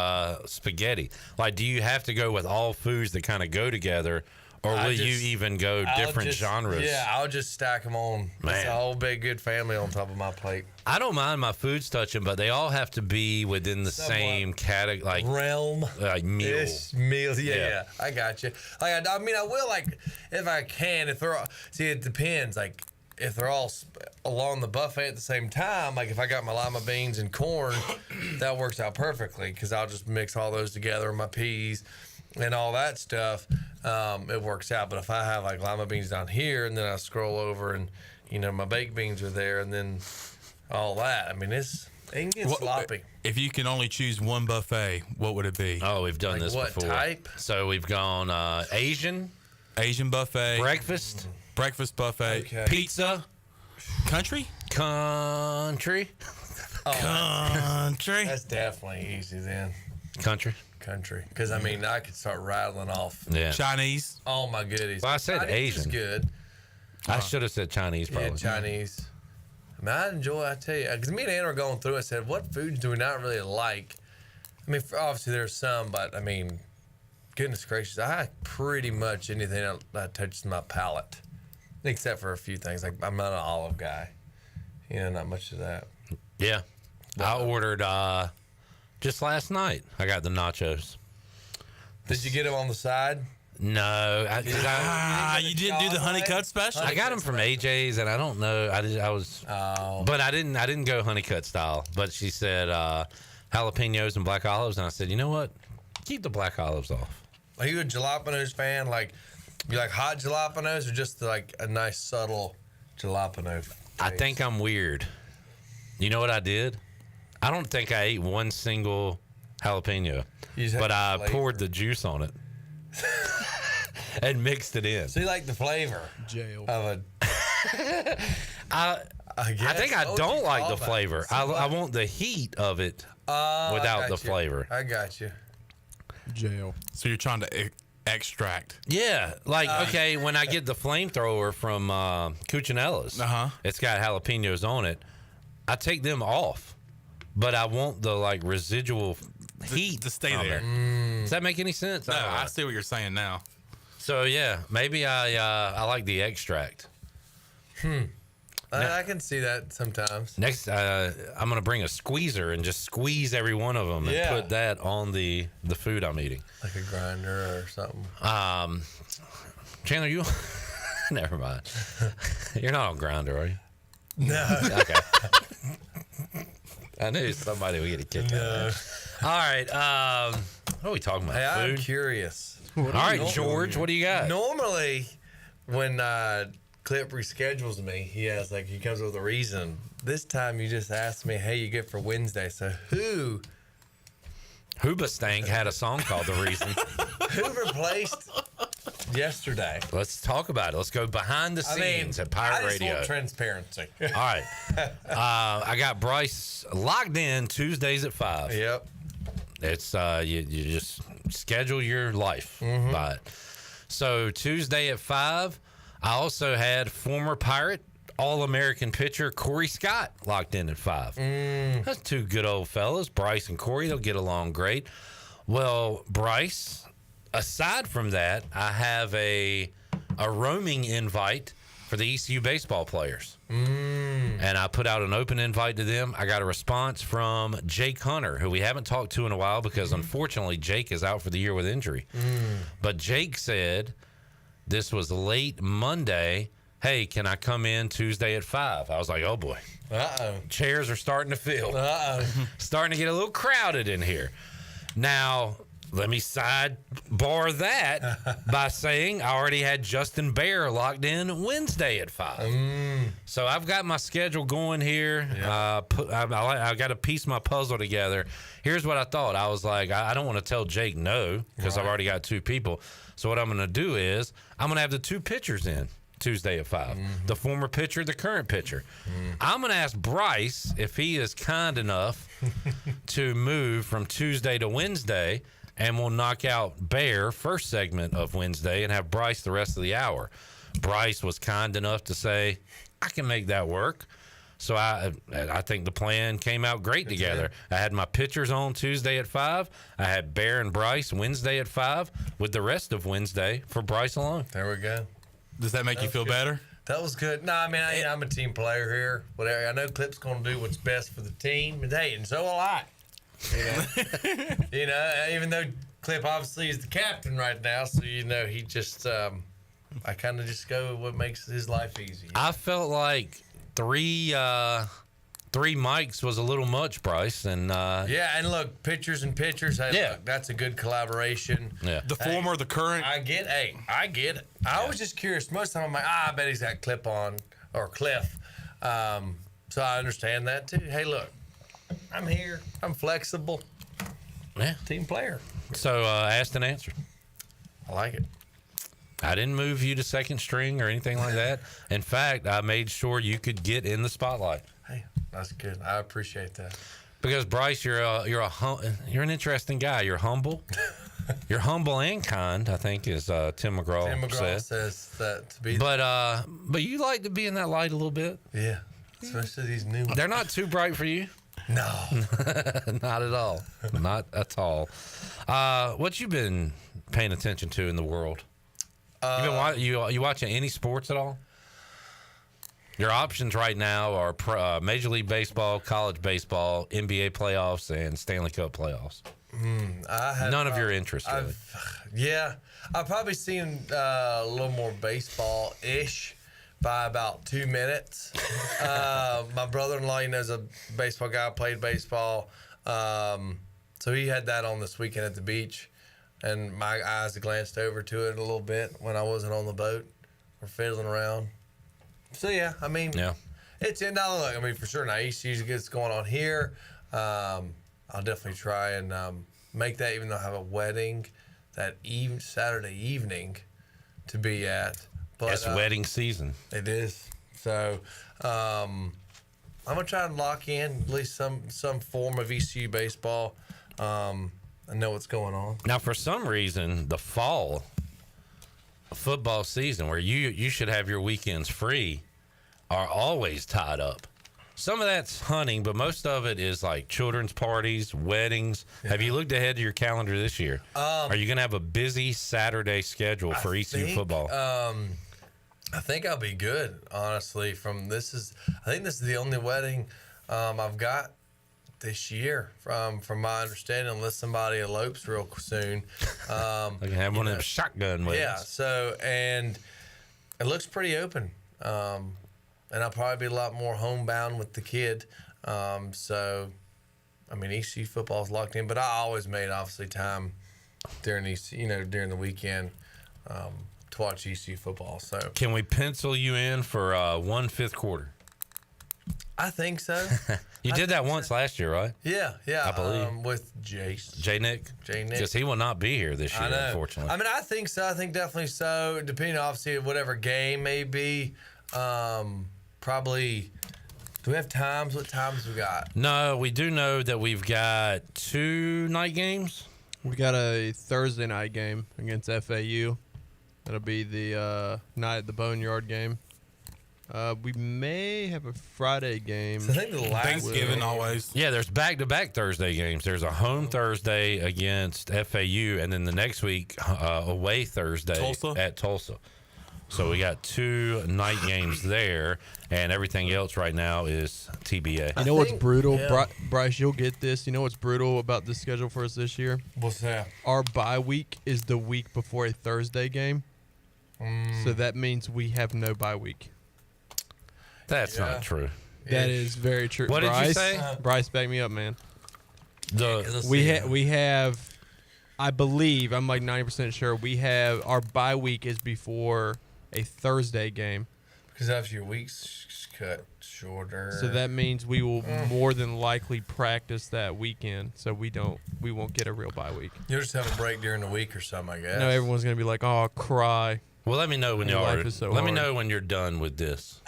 spaghetti? Like, do you have to go with all foods that kind of go together, or will you even go different genres? Yeah, I'll just stack them on. Man. It's a whole big good family on top of my plate. I don't mind my foods touching, but they all have to be within the same category, like realm, like meal. It's meals. Yeah, I got you. Like, I mean, I will, like, if I can. If they're it depends. Like, if they're all along the buffet at the same time, like if I got my lima beans and corn, that works out perfectly because I'll just mix all those together, my peas and all that stuff. It works out. But if I have like lima beans down here and then I scroll over and my baked beans are there and then all that, I mean, it can get sloppy. If you can only choose one buffet, what would it be? Oh, we've done this what before. Type? So we've gone Asian buffet, breakfast buffet, okay. pizza, country. Country. That's definitely easy then. Country. Because I mean, I could start rattling off. Yeah. Chinese. All my goodies. Well, I said Chinese Asian. is good. I should have said Chinese probably. Yeah, Chinese. I mean, I tell you, because me and Anna were going through. I said, what foods do we not really like? I mean, obviously there's some, but I mean, goodness gracious, I like pretty much anything that touches my palate, except for a few things. Like, I'm not an olive guy. Not much of that. Yeah. I ordered just last night. I got the nachos. Did you get them on the side? No, you didn't do the honey cut special. I got them from AJ's, and I don't know. But I didn't go honey cut style. But she said jalapenos and black olives, and I said, you know what? Keep the black olives off. Are you a jalapenos fan? Like, you like hot jalapenos or just like a nice subtle jalapeno? I think I'm weird. You know what I did? I don't think I ate one single jalapeno, but I poured the juice on it and mixed it in. So you like the flavor Jail. of a... I think I don't like the flavor. I want the heat of it without the flavor. I got you. Jail. So you're trying to extract. Yeah, like okay, when I get the flamethrower from Cucinella's, it's got jalapenos on it. I take them off, but I want the like residual heat to stay from there. it. Does that make any sense? No, I see what you're saying now. So yeah, maybe I like the extract. I can see that sometimes. Next, I'm gonna bring a squeezer and just squeeze every one of them and put that on the food I'm eating, like a grinder or something. Chandler, you never mind. You're not on Grindr, are you? No. Okay. I knew somebody would get a kick out of that. All right. What are we talking about? Hey, food? I'm curious. All right, George, what do you got? Normally, when Clip reschedules me, he comes up with a reason. This time you just asked me, hey, you good for Wednesday. So Hoobastank had a song called The Reason. Who replaced yesterday? Let's talk about it. Let's go behind the scenes at Pirate I just Radio. want transparency. All right. I got Bryce locked in Tuesdays at 5. Yep. It's you just schedule your life by it. So Tuesday at 5, I also had former Pirate All-American pitcher Corey Scott locked in at 5. That's two good old fellas, Bryce and Corey. They'll get along great. Well, Bryce, aside from that, I have a roaming invite for the ECU baseball players. And I put out an open invite to them. I got a response from Jake Hunter, who we haven't talked to in a while because unfortunately Jake is out for the year with injury. But Jake said this was late Monday. Hey, can I come in Tuesday at 5? I was like, oh boy. Chairs are starting to fill. Starting to get a little crowded in here. Now, let me sidebar that by saying I already had Justin Behr locked in Wednesday at 5. So I've got my schedule going here. I got to piece my puzzle together. Here's what I thought. I was like, I don't want to tell Jake no because I've already got 2 people. So what I'm going to do is I'm going to have the 2 pitchers in Tuesday at 5. The former pitcher, the current pitcher. I'm going to ask Bryce if he is kind enough to move from Tuesday to Wednesday, and we'll knock out Behr first segment of Wednesday and have Bryce the rest of the hour. Bryce was kind enough to say, I can make that work. So I think the plan came out great together. I had my pitchers on Tuesday at 5. I had Behr and Bryce Wednesday at 5 with the rest of Wednesday for Bryce alone. There we go. Does that make you feel better? That was good. No, I mean, I'm a team player here. Whatever. I know Clip's going to do what's best for the team. And hey, and so will I. You know, even though Clip obviously is the captain right now, so he just I kind of just go with what makes his life easy. I felt like three mics was a little much, Bryce, and and look, pitchers and pitchers. Hey, look, that's a good collaboration. Yeah, the former, the current. I get it. I was just curious. Most of the time, I'm like, I bet he's got Clip on or Cliff. So I understand that too. Hey, look. I'm here. I'm flexible. Yeah. Team player. So asked and answered. I like it. I didn't move you to second string or anything like that. In fact, I made sure you could get in the spotlight. Hey, that's good. I appreciate that. Because Bryce, you're an interesting guy. You're humble. You're humble and kind, I think, as Tim McGraw says that to be. But you like to be in that light a little bit. Yeah. Especially these new ones. They're not too bright for you. No. Not at all. Not at all. What you been paying attention to in the world? You watching any sports at all? Your options right now are Major League Baseball, college baseball, NBA playoffs, and Stanley Cup playoffs. None of your interest, really. I've probably seen a little more baseball-ish by about 2 minutes. My brother-in-law, he knows a baseball guy, played baseball. So he had that on this weekend at the beach. And my eyes glanced over to it a little bit when I wasn't on the boat or fiddling around. So, yeah, I mean, it's now look, I mean, for sure, now ECU's gets going on here. I'll definitely try and make that, even though I have a wedding that Saturday evening to be at. But it's wedding season. It is. So I'm gonna try and lock in at least some form of ECU baseball. I know what's going on. Now, for some reason, the fall football season, where you should have your weekends free, are always tied up. Some of that's hunting, but most of it is like children's parties, weddings. Yeah. Have you looked ahead to your calendar this year? Are you going to have a busy Saturday schedule for ECU football? I think I'll be good, honestly. I think this is the only wedding I've got this year, from my understanding, unless somebody elopes real soon. I can have one of them shotgun weddings. Yeah. So, and it looks pretty open. And I'll probably be a lot more homebound with the kid. So, I mean, ECU football is locked in, but I always made, obviously, time during during the weekend to watch ECU football. So, can we pencil you in for 1/5 quarter? I think so. You did that once last year, right? Yeah, I believe with Jace. J-Nick, because he will not be here this year, unfortunately. I mean, I think so. I think definitely so. Depending, obviously, on whatever game may be. Probably. Do we have times? What times we got? No, we do know that we've got 2 night games. We got a Thursday night game against FAU. That'll be the night at the Boneyard game. We may have a Friday game. So I think the last Thanksgiving always. Yeah, there's back-to-back Thursday games. There's a home Thursday against FAU, and then the next week away Thursday at Tulsa. So we got 2 night games there, and everything else right now is TBA. You know what's brutal? Yeah. Bryce, you'll get this. You know what's brutal about the schedule for us this year? What's that? Our bye week is the week before a Thursday game. So that means we have no bye week. That's not true. That is very true. What Bryce, did you say? Bryce, back me up, man. We have, I believe, I'm like 90% sure, we have, our bye week is before a Thursday game. Because after your week's cut shorter. So that means we will more than likely practice that weekend. So we won't get a real bye week. You'll just have a break during the week or something, I guess. No, everyone's gonna be like, "Oh, cry." Well, let me know when let me know when you're done with this.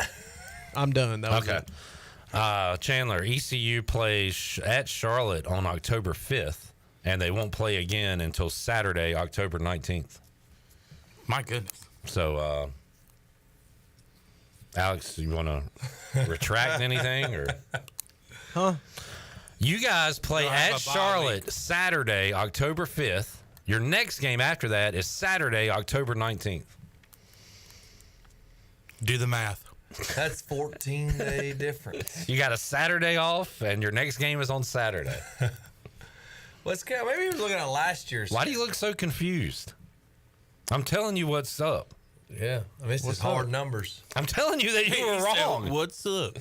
I'm done. That was okay. Chandler, ECU plays at Charlotte on October 5th, and they won't play again until Saturday, October 19th. My goodness. So, Alex, you want to retract anything? Or? Huh? You guys play at Charlotte Saturday, October 5th. Your next game after that is Saturday, October 19th. Do the math. That's 14-day difference. You got a Saturday off, and your next game is on Saturday. Maybe he was looking at last year's. Why do you look so confused? I'm telling you what's up. Yeah, I mean, it's just hard numbers. I'm telling you that you were wrong. What's up?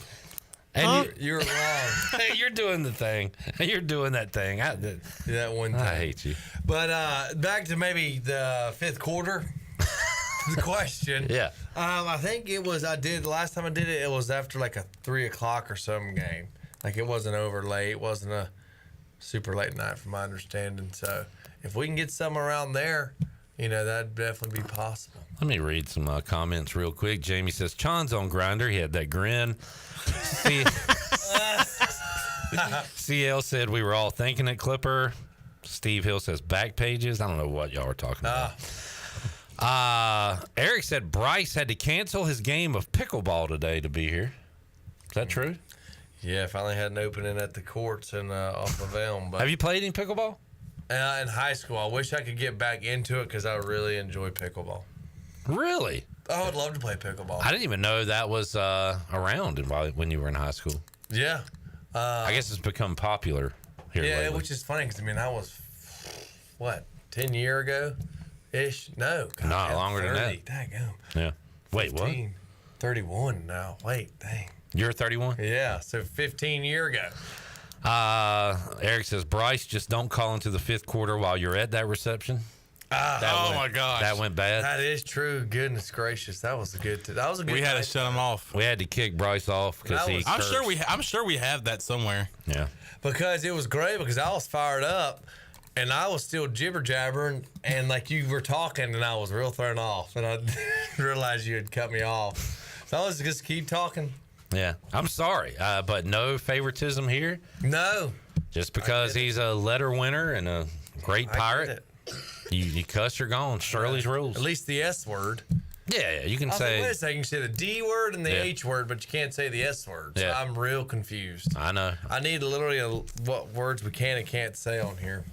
And you're wrong. You're doing the thing. You're doing that thing. That one thing. I hate you. But back to maybe the 5th quarter. The question. Yeah. I think it was. Last time I did it, it was after like a 3 o'clock or some game. Like it wasn't over late. It wasn't a super late night, from my understanding. So if we can get some around there, that'd definitely be possible. Let me read some comments real quick. Jamie says, Chon's on Grinder. He had that grin. CL said we were all thinking it, Clipper. Steve Hill says back pages. I don't know what y'all are talking about. Eric said Bryce had to cancel his game of pickleball today to be here. Is that true? Yeah, finally had an opening at the courts and off of Elm. But have you played any pickleball? In high school. I wish I could get back into it because I really enjoy pickleball. Really? I would love to play pickleball. I didn't even know that was around when you were in high school. Yeah. I guess it's become popular here lately. Which is funny because, I was, 10 years ago-ish? No. God, not longer 30. than that. Dang. Yeah. Wait, 15, what? 31 now. Wait, dang. You're 31? Yeah, so 15 years ago. Eric says, Bryce, just don't call into the 5th quarter while you're at that reception. my gosh. That went bad. That is true. Goodness gracious. That was a good We had to shut him off. We had to kick Bryce off because he I'm cursed. sure we have that somewhere. Yeah. Because it was great because I was fired up and I was still jibber jabbering and like you were talking and I was real thrown off and I didn't realize you had cut me off. So I was just keep talking. Yeah. I'm sorry, but no favoritism here. No. Just because he's a letter winner and a great pirate, you cuss, you're gone. Shirley's rules. At least the S word. Yeah, you can I was say. like, wait a second, you can say the D word and the Yeah. H word, but you can't say the S word. So Yeah. I'm real confused. I know. I need literally what words we can and can't say on here.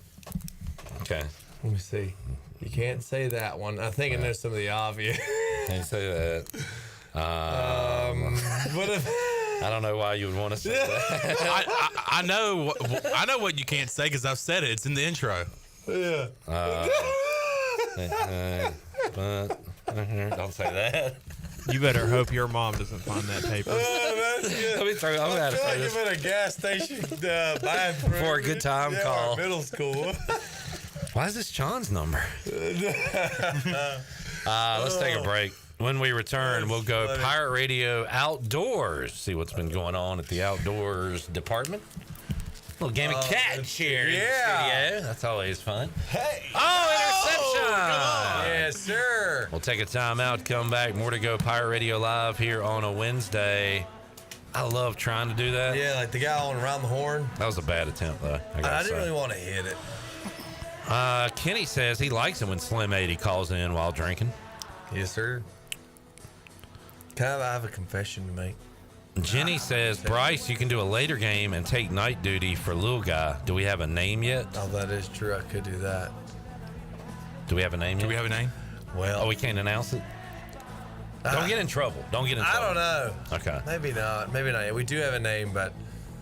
Okay. Let me see. You can't say that one. I think I know some of the obvious. Can't say that. What if? I don't know why you would want to say that. I know what you can't say because I've said it. It's in the intro. Yeah. Don't say that. You better hope your mom doesn't find that paper. Oh, that's good. Let me throw. I'm I gonna feel like throw I'm this in a gas station bathroom. for a good time Yeah, call. middle school. Why is this John's number? Let's take a break. When we return, we'll go funny. Pirate Radio Outdoors. See what's been going on at the outdoors department. Little game of catch here in the studio. That's always fun. Hey. Oh, interception. Yes, sir. We'll take a time out, come back. More to go. Pirate Radio Live here on a Wednesday. I love trying to do that. Yeah, like the guy on Around the Horn. That was a bad attempt, though. I didn't really want to hit it. Kenny says he likes it when Slim 80 calls in while drinking. Yes, sir. I have a confession to make. Jenny says, Bryce, you can do a later game and take night duty for little guy. Do we have a name yet? Oh, that is true. I could do that. Do we have a name yet? Do we have a name? Well, we can't announce it? Don't get in trouble. Don't get in trouble. I don't know. Okay. Maybe not. Maybe not. We do have a name, but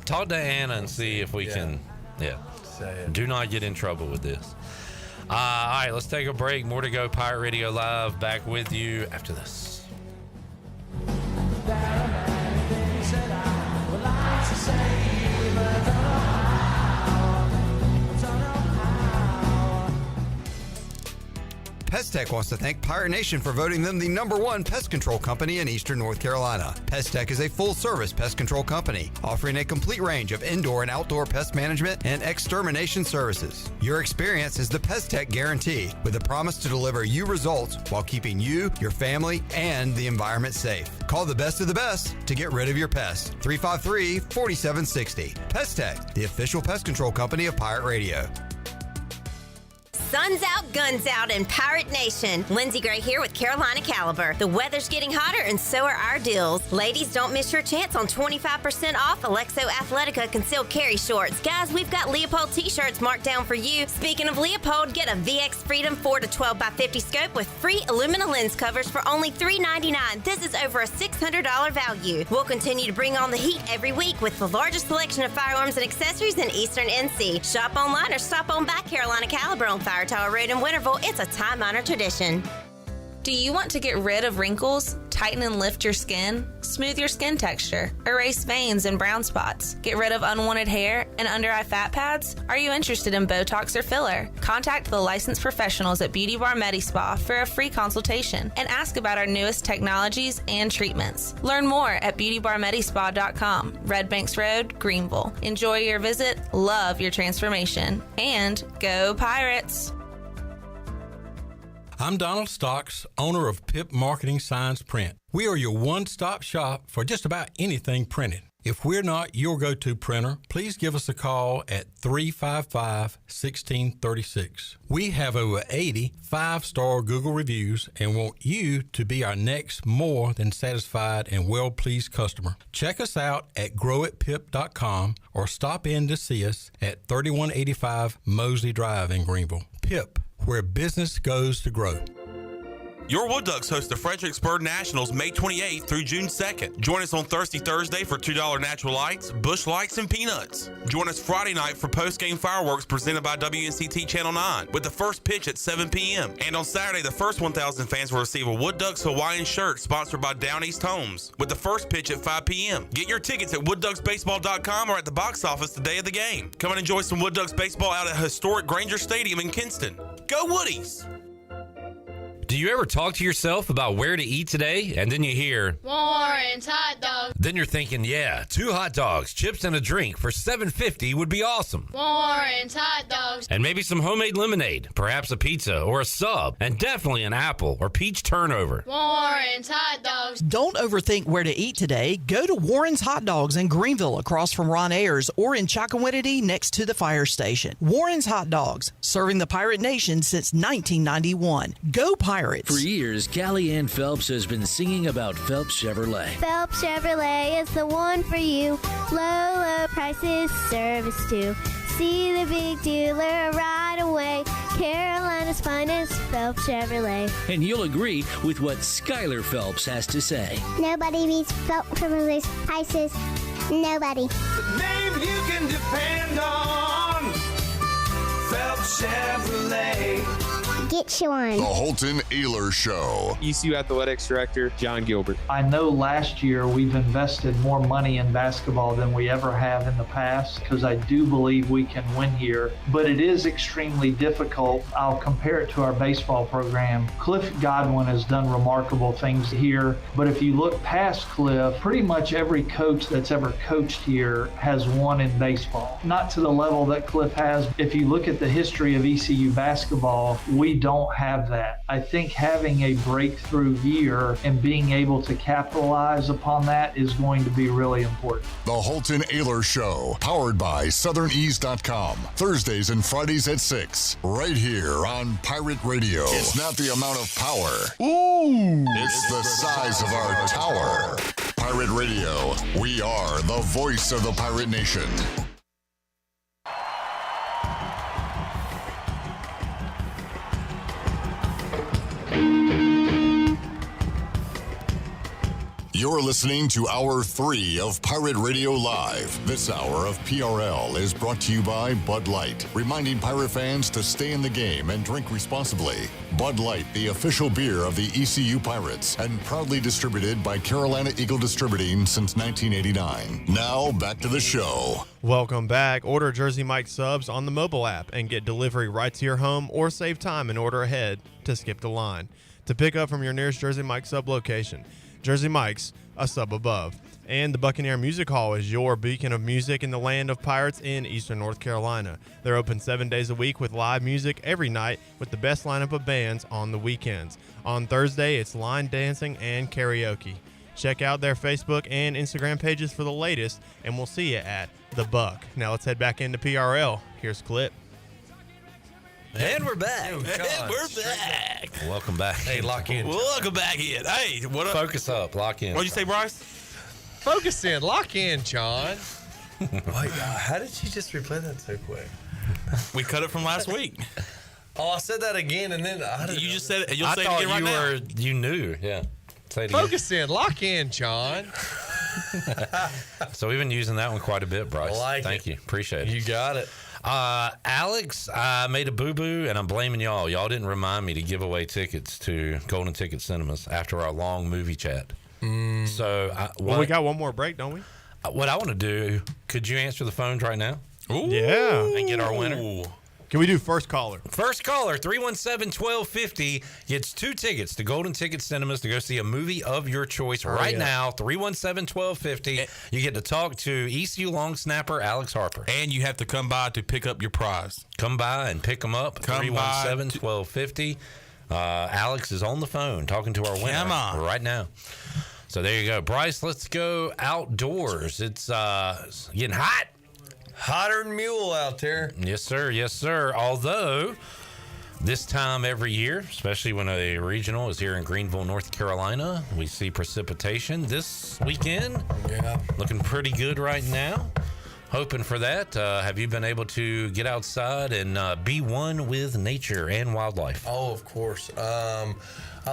talk to Anna and see if we can. Yeah. Say it. Do not get in trouble with this. All right, let's take a break. More to go. Pirate Radio Live back with you after this. Pest Tech wants to thank Pirate Nation for voting them the #1 pest control company in Eastern North Carolina. Pest Tech is a full-service pest control company offering a complete range of indoor and outdoor pest management and extermination services. Your experience is the Pest Tech guarantee, with a promise to deliver you results while keeping you, your family, and the environment safe. Call the best of the best to get rid of your pests. 353-4760. Pest Tech, the official pest control company of Pirate Radio. Sun's out, guns out in Pirate Nation. Lindsay Gray here with Carolina Caliber. The weather's getting hotter and so are our deals. Ladies, don't miss your chance on 25% off Alexo Athletica concealed carry shorts. Guys, we've got Leopold t-shirts marked down for you. Speaking of Leopold, get a VX Freedom 4 to 12 by 50 scope with free Illumina lens covers for only $3.99. This is over a $600 value. We'll continue to bring on the heat every week with the largest selection of firearms and accessories in Eastern NC. Shop online or stop on by Carolina Caliber on Fire Tower Road in Winterville. It's a time-honored tradition. Do you want to get rid of wrinkles, tighten and lift your skin, smooth your skin texture, erase veins and brown spots, get rid of unwanted hair and under-eye fat pads? Are you interested in Botox or filler? Contact the licensed professionals at Beauty Bar MediSpa for a free consultation and ask about our newest technologies and treatments. Learn more at beautybarmedispa.com, Red Banks Road, Greenville. Enjoy your visit, love your transformation, and go Pirates! I'm Donald Stocks, owner of PIP Marketing Signs Print. We are your one-stop shop for just about anything printed. If we're not your go-to printer, please give us a call at 355-1636. We have over 80 5-star Google reviews and want you to be our next more than satisfied and well-pleased customer. Check us out at growatpip.com or stop in to see us at 3185 Mosley Drive in Greenville. PIP, where business goes to grow. Your Wood Ducks host the Fredericksburg Nationals May 28th through June 2nd. Join us on Thursday for $2 natural lights, bush lights, and peanuts. Join us Friday night for post-game fireworks presented by WNCT Channel 9 with the first pitch at 7 p.m. And on Saturday, the first 1,000 fans will receive a Wood Ducks Hawaiian shirt sponsored by Down East Homes with the first pitch at 5 p.m. Get your tickets at woodducksbaseball.com or at the box office the day of the game. Come and enjoy some Wood Ducks baseball out at historic Granger Stadium in Kinston. Go Woodies! Do you ever talk to yourself about where to eat today, and then you hear Warren's Hot Dogs. Then you're thinking, yeah, 2 hot dogs, chips, and a drink for $7.50 would be awesome. Warren's Hot Dogs. And maybe some homemade lemonade, perhaps a pizza or a sub, and definitely an apple or peach turnover. Warren's Hot Dogs. Don't overthink where to eat today. Go to Warren's Hot Dogs in Greenville across from Ron Ayers or in Chocowinity next to the fire station. Warren's Hot Dogs, serving the Pirate Nation since 1991. Go Pirates! For years, Callie Ann Phelps has been singing about Phelps Chevrolet. Phelps Chevrolet is the one for you. Low prices, service too. See the big dealer right away. Carolina's finest, Phelps Chevrolet. And you'll agree with what Skylar Phelps has to say. Nobody beats Phelps Chevrolet's prices. Nobody. The name you can depend on. Phelps Chevrolet. Get you one. The Holton Naylor Show. ECU Athletics Director, John Gilbert. I know last year we've invested more money in basketball than we ever have in the past because I do believe we can win here, but it is extremely difficult. I'll compare it to our baseball program. Cliff Godwin has done remarkable things here, but if you look past Cliff, pretty much every coach that's ever coached here has won in baseball. Not to the level that Cliff has. If you look at the history of ECU basketball, we don't have that. I think having a breakthrough year and being able to capitalize upon that is going to be really important. The Holton Naylor Show, powered by SouthernEase.com. Thursdays and Fridays at 6, right here on Pirate Radio. It's not the amount of power. Ooh! It's the size of our tower. Pirate Radio, we are the voice of the Pirate Nation. You're listening to Hour 3 of Pirate Radio Live. This hour of PRL is brought to you by Bud Light, reminding Pirate fans to stay in the game and drink responsibly. Bud Light, the official beer of the ECU Pirates, and proudly distributed by Carolina Eagle Distributing since 1989. Now, back to the show. Welcome back. Order Jersey Mike's subs on the mobile app and get delivery right to your home, or save time and order ahead to skip the line. To pick up from your nearest Jersey Mike's sub location. Jersey Mike's, a sub above. And the Buccaneer Music Hall is your beacon of music in the land of pirates in eastern North Carolina. They're open 7 days a week with live music every night with the best lineup of bands on the weekends. On Thursday, it's line dancing and karaoke. Check out their Facebook and Instagram pages for the latest, and we'll see you at The Buck. Now let's head back into PRL. Here's Clip. And we're back. And we're back. Welcome back. Hey, lock in. Welcome back in. Hey, what up? Focus up. Lock in. What'd you say, Bryce? Focus in. Lock in, John. Wait, how did you just replay that so quick? We cut it from last week. Oh, I said that again, and then you just said it. You'll I say it thought again right now. you knew. Yeah. Say it again. Focus in. Lock in, John. So we've been using that one quite a bit, Bryce. Thank you. Appreciate it. You got it. Alex, I made a boo-boo, and I'm blaming y'all. Y'all didn't remind me to give away tickets to Golden Ticket Cinemas after our long movie chat. So, we got one more break, don't we? What I want to do, could you answer the phones right now? Ooh. Yeah. And get our winner? Can we do first caller? First caller, 317-1250, gets 2 tickets to Golden Ticket Cinemas to go see a movie of your choice now. 317-1250. You get to talk to ECU long snapper Alex Harper. And you have to come by to pick up your prize. Come by and pick them up. 317-1250. Alex is on the phone talking to our winner right now. So there you go. Bryce, let's go outdoors. It's getting hot. Hotter than mule out there. Yes, sir. Yes, sir. Although this time every year, especially when a regional is here in Greenville, North Carolina, we see precipitation this weekend. Yeah. Looking pretty good right now. Hoping for that. Have you been able to get outside and be one with nature and wildlife? Oh, of course. I've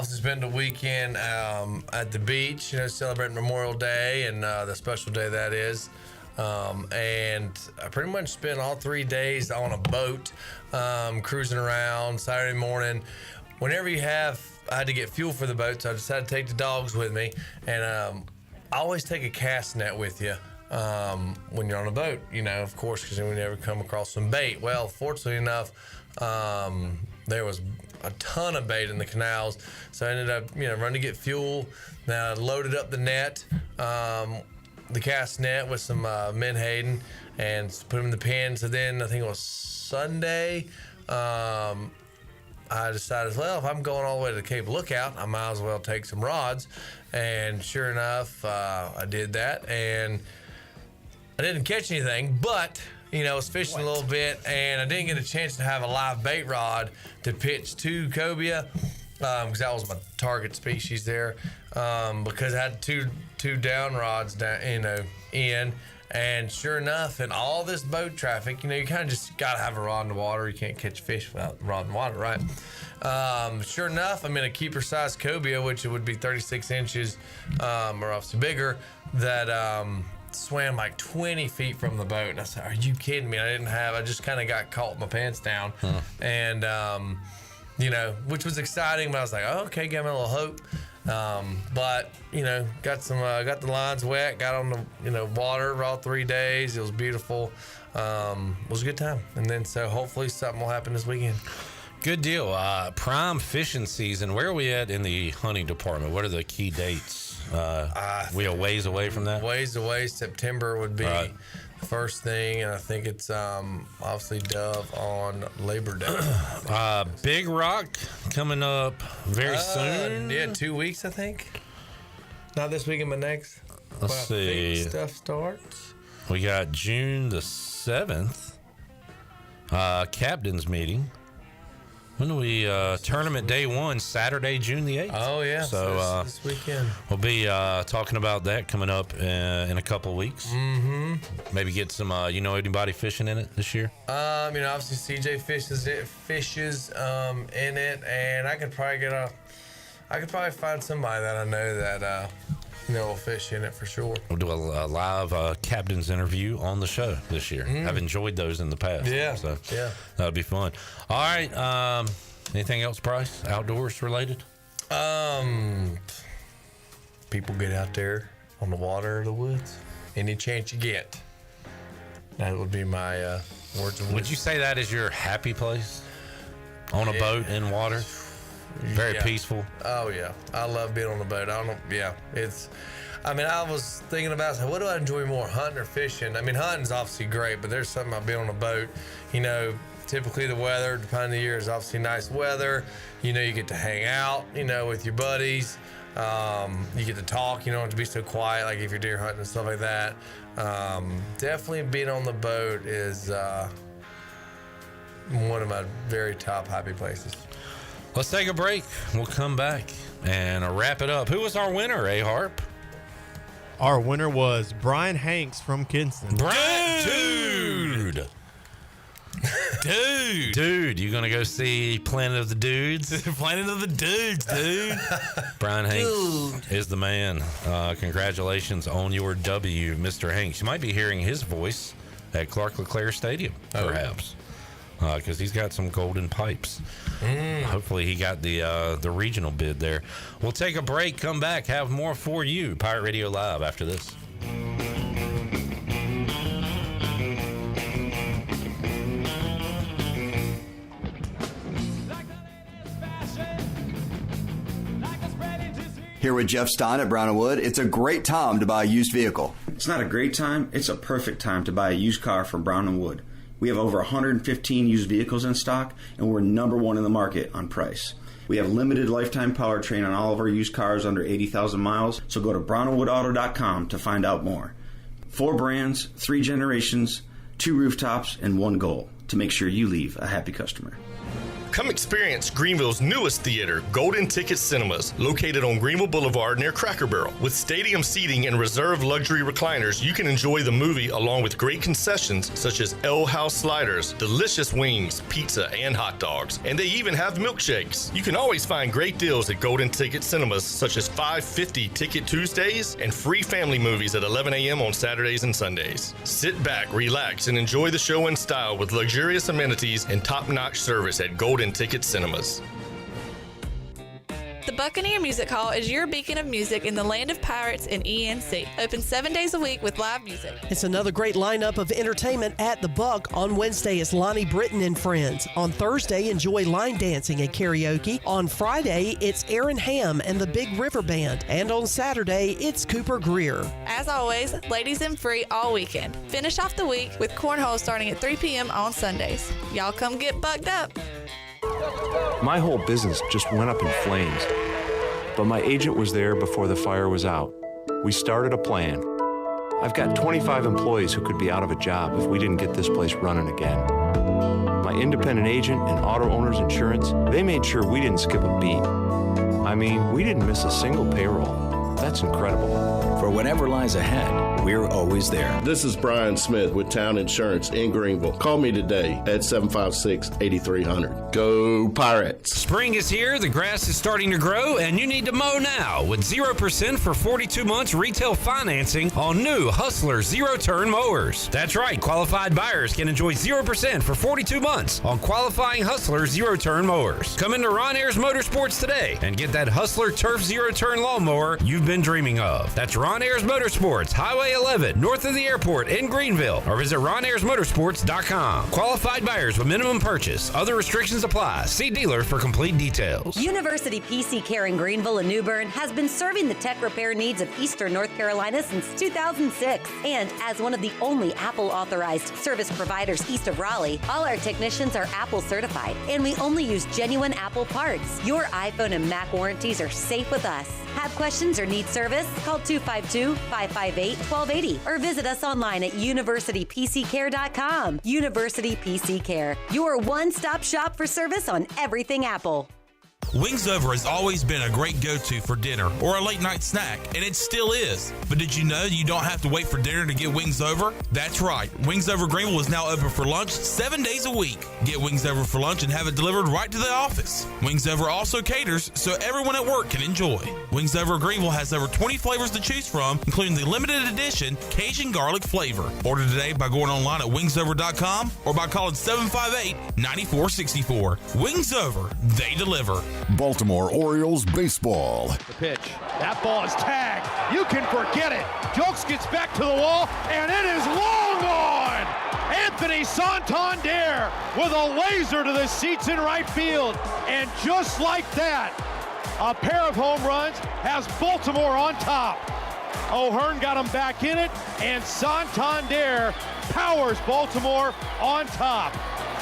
spent the weekend at the beach, celebrating Memorial Day and the special day that is. And I pretty much spent all 3 days on a boat, cruising around Saturday morning. Whenever I had to get fuel for the boat, so I decided to take the dogs with me. And I always take a cast net with you when you're on a boat, of course, because then we never come across some bait. Well, fortunately enough, there was a ton of bait in the canals. So I ended up, running to get fuel. Then I loaded up the net, the cast net with some menhaden, and put them in the pen. So then I think it was Sunday, I decided, well, if I'm going all the way to the Cape Lookout, I might as well take some rods. And sure enough, I did that, and I didn't catch anything, but I was fishing a little bit, and I didn't get a chance to have a live bait rod to pitch to cobia, because that was my target species there, because I had two down rods down, in. And sure enough, in all this boat traffic, you kind of just got to have a rod in the water. You can't catch fish without a rod in the water, right? Sure enough, I'm in a keeper-sized cobia, which would be 36 inches, or obviously bigger, that swam like 20 feet from the boat. And I said, are you kidding me? I just kind of got caught with my pants down. And, which was exciting, but I was like, oh, okay, got me a little hope. But got the lines wet, got on the water all 3 days. It was beautiful. It was a good time. And then so hopefully something will happen this weekend. Good deal. Prime fishing season. Where are we at in the hunting department? What are the key dates? We are ways away from that. Ways away. September would be the first thing, and I think it's obviously dove on Labor Day. Big Rock coming up very soon. Yeah, 2 weeks, I think. Not this weekend, but next. Let's see. Stuff starts. We got June the 7th. Captain's meeting. When do we tournament day one, Saturday, June the 8th? Oh, yeah. So this weekend. We'll be talking about that coming up in a couple of weeks. Mm-hmm. Maybe get some, anybody fishing in it this year? Obviously CJ fishes in it, and I could probably find somebody that I know that will fish in it for sure. We'll do a live captain's interview on the show this year. I've enjoyed those in the past. Yeah. So yeah. That'll be fun. All right. Anything else, Bryce? Outdoors related? People get out there on the water or the woods any chance you get. That would be my words of wisdom. Would you say that is your happy place? On a boat in water? Very peaceful. Oh yeah, I love being on the boat. I was thinking about, what do I enjoy more, hunting or fishing? Hunting's obviously great, but there's something about being on a boat. Typically the weather, depending on the year, is obviously nice weather. You get to hang out, with your buddies. You get to talk. You don't have to be so quiet, like if you're deer hunting and stuff like that. Definitely being on the boat is one of my very top happy places. Let's take a break. We'll come back and wrap it up. Who was our winner, A-Harp? Our winner was Brian Hanks from Kinston. Dude, you gonna go see Planet of the Dudes? Planet of the Dudes, dude. Brian Hanks is the man. Congratulations on your W, Mr. Hanks. You might be hearing his voice at Clark LeClaire Stadium, perhaps, because he's got some golden pipes. Hopefully he got the regional bid there. We'll take a break, come back, have more for you. Pirate Radio Live after this. Here with Jeff Stein at Brown & Wood. It's a great time to buy a used vehicle. It's not a great time, it's a perfect time to buy a used car from Brown & Wood. We have over 115 used vehicles in stock, and we're number one in the market on price. We have limited lifetime powertrain on all of our used cars under 80,000 miles, so go to brownandwoodauto.com to find out more. 4 brands, 3 generations, 2 rooftops, and 1 goal, to make sure you leave a happy customer. Come experience Greenville's newest theater, Golden Ticket Cinemas, located on Greenville Boulevard near Cracker Barrel. With stadium seating and reserved luxury recliners, you can enjoy the movie along with great concessions such as L House sliders, delicious wings, pizza, and hot dogs. And they even have milkshakes. You can always find great deals at Golden Ticket Cinemas, such as $5.50 Ticket Tuesdays and free family movies at 11 a.m. on Saturdays and Sundays. Sit back, relax, and enjoy the show in style with luxurious amenities and top-notch service at Golden Ticket Cinemas. The Buccaneer Music Hall is your beacon of music in the land of pirates and ENC. Open 7 days a week with live music. It's another great lineup of entertainment at the Buck. On Wednesday is Lonnie Britton and Friends. On Thursday, enjoy line dancing and karaoke. On Friday, it's Aaron Ham and the Big River Band. And on Saturday, it's Cooper Greer. As always, ladies and free all weekend. Finish off the week with cornhole starting at 3 p.m. on Sundays. Y'all come get bucked up. My whole business just went up in flames, but my agent was there before the fire was out. We started a plan. I've got 25 employees who could be out of a job if we didn't get this place running again. My independent agent and auto owners insurance, they made sure we didn't skip a beat. I mean, we didn't miss a single payroll. That's incredible. For whatever lies ahead, we're always there. This is Brian Smith with Town Insurance in Greenville. Call me today at 756-8300. Go Pirates. Spring is here, the grass is starting to grow, and you need to mow now with 0% for 42 months retail financing on new Hustler zero-turn mowers. That's right, qualified buyers can enjoy 0% for 42 months on qualifying Hustler zero-turn mowers. Come into Ron Ayers Motorsports today and get that Hustler Turf zero-turn lawnmower you've been dreaming of. That's Ron Ayers Motorsports, Highway 11, north of the airport in Greenville, or visit RonAyersMotorsports.com. Qualified buyers with minimum purchase. Other restrictions apply. See dealer for complete details. University PC Care in Greenville and New Bern has been serving the tech repair needs of Eastern North Carolina since 2006. And as one of the only Apple authorized service providers east of Raleigh, all our technicians are Apple certified, and we only use genuine Apple parts. Your iPhone and Mac warranties are safe with us. Have questions or need service? Call 252-558-1280 or visit us online at universitypccare.com. University PC Care, your one-stop shop for service on everything Apple. Wings Over has always been a great go-to for dinner or a late-night snack, and it still is. But did you know you don't have to wait for dinner to get Wings Over? That's right. Wings Over Greenville is now open for lunch 7 days a week. Get Wings Over for lunch and have it delivered right to the office. Wings Over also caters so everyone at work can enjoy. Wings Over Greenville has over 20 flavors to choose from, including the limited edition Cajun garlic flavor. Order today by going online at wingsover.com or by calling 758-9464. Wings Over, they deliver. Baltimore Orioles baseball. The pitch. That ball is tagged. You can forget it. Jokes gets back to the wall, and it is long gone. Anthony Santander with a laser to the seats in right field. And just like that, a pair of home runs has Baltimore on top. O'Hearn got him back in it, and Santander powers Baltimore on top.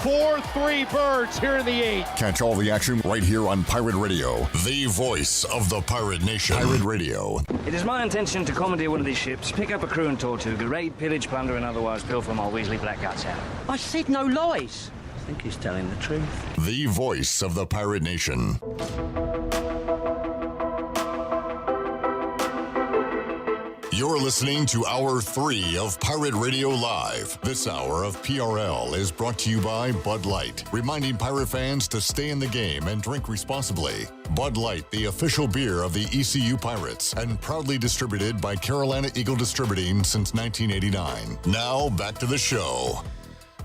4-3 Birds here in the 8th. Catch all the action right here on Pirate Radio, the voice of the Pirate Nation. Pirate Radio. It is my intention to commandeer one of these ships, pick up a crew and Tortuga, raid, pillage, plunder, and otherwise pilfer my Weasley blackguts out. I said no lies. I think he's telling the truth. The voice of the Pirate Nation. You're listening to Hour 3 of Pirate Radio Live. This hour of PRL is brought to you by Bud Light, reminding Pirate fans to stay in the game and drink responsibly. Bud Light, the official beer of the ECU Pirates, and proudly distributed by Carolina Eagle Distributing since 1989. Now, back to the show.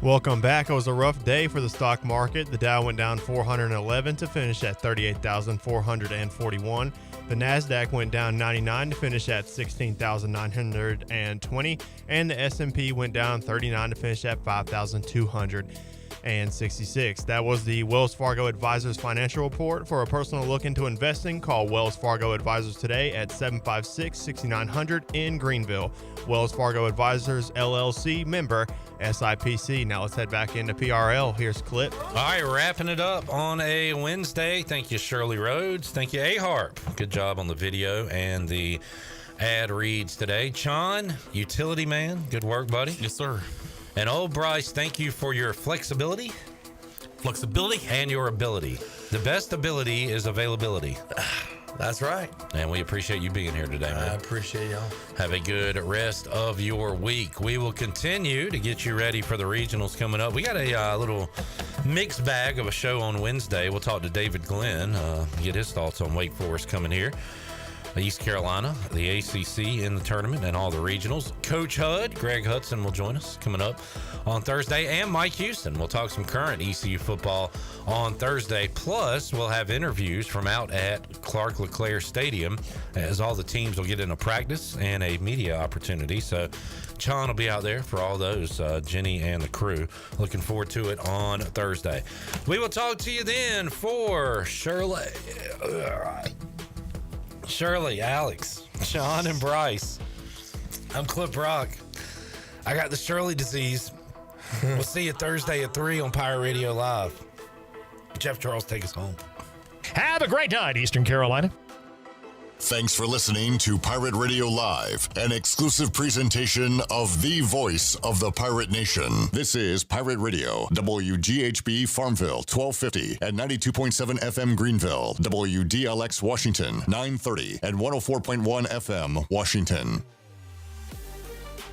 Welcome back. It was a rough day for the stock market. The Dow went down 411 to finish at 38,441. The NASDAQ went down 99 to finish at 16,920. And the S&P went down 39 to finish at 5,266. That was the Wells Fargo Advisors Financial Report. For a personal look into investing, call Wells Fargo Advisors today at 756-6900 in Greenville. Wells Fargo Advisors, LLC, member SIPC. Now let's head back into PRL. Here's Clip. All right, wrapping it up on a Wednesday. Thank you, Shirley Rhodes. Thank you, A-Harp. Good job on the video and the ad reads today. Chon, utility man. Good work, buddy. Yes, sir. And old Bryce, thank you for your flexibility. Flexibility? And your ability. The best ability is availability. That's right. And we appreciate you being here today, man. I appreciate y'all. Have a good rest of your week. We will continue to get you ready for the regionals coming up. We got a little mixed bag of a show on Wednesday. We'll talk to David Glenn, get his thoughts on Wake Forest coming here. East Carolina, the ACC in the tournament, and all the regionals. Coach Hud, Greg Hudson, will join us coming up on Thursday, and Mike Houston. We'll talk some current ECU football on Thursday. Plus, we'll have interviews from out at Clark LeClaire Stadium, as all the teams will get into practice and a media opportunity. So John will be out there for all those, Jenny and the crew. Looking forward to it on Thursday. We will talk to you then for Shirley, Alex, Sean, and Bryce. I'm Clip Rock. I got the Shirley disease. We'll see you Thursday at 3 on Pirate Radio Live. Jeff Charles, take us home. Have a great night, Eastern Carolina. Thanks for listening to Pirate Radio Live, an exclusive presentation of the voice of the Pirate Nation. This is Pirate Radio, WGHB Farmville, 1250 and 92.7 FM Greenville, WDLX Washington, 930 and 104.1 FM Washington.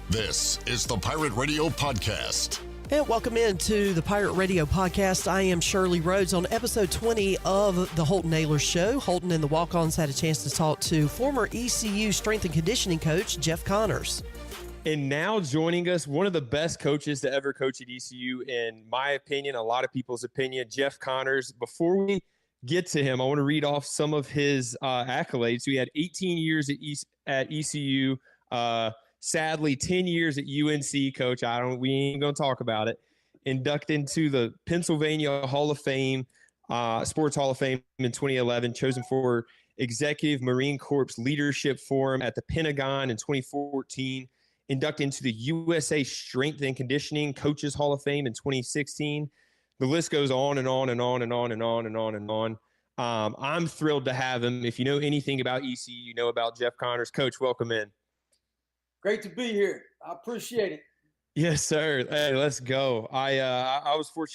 This is the Pirate Radio Podcast. And welcome into the Pirate Radio Podcast. I am Shirley Rhodes. On episode 20 of the Holton Naylor Show, Holton and the Walk-Ons had a chance to talk to former ECU strength and conditioning coach Jeff Connors. And now joining us, one of the best coaches to ever coach at ECU, in my opinion, a lot of people's opinion, Jeff Connors. Before we get to him, I want to read off some of his accolades. So he had 18 years at ECU, sadly, 10 years at UNC, coach. We ain't going to talk about it. Inducted into the Pennsylvania Hall of Fame, Sports Hall of Fame in 2011. Chosen for Executive Marine Corps Leadership Forum at the Pentagon in 2014. Inducted into the USA Strength and Conditioning Coaches Hall of Fame in 2016. The list goes on and on and on and on and on and on and on. I'm thrilled to have him. If you know anything about ECU, you know about Jeff Connors. Coach, welcome in. Great to be here. I appreciate it. Yes, sir. Hey, let's go. I was fortunate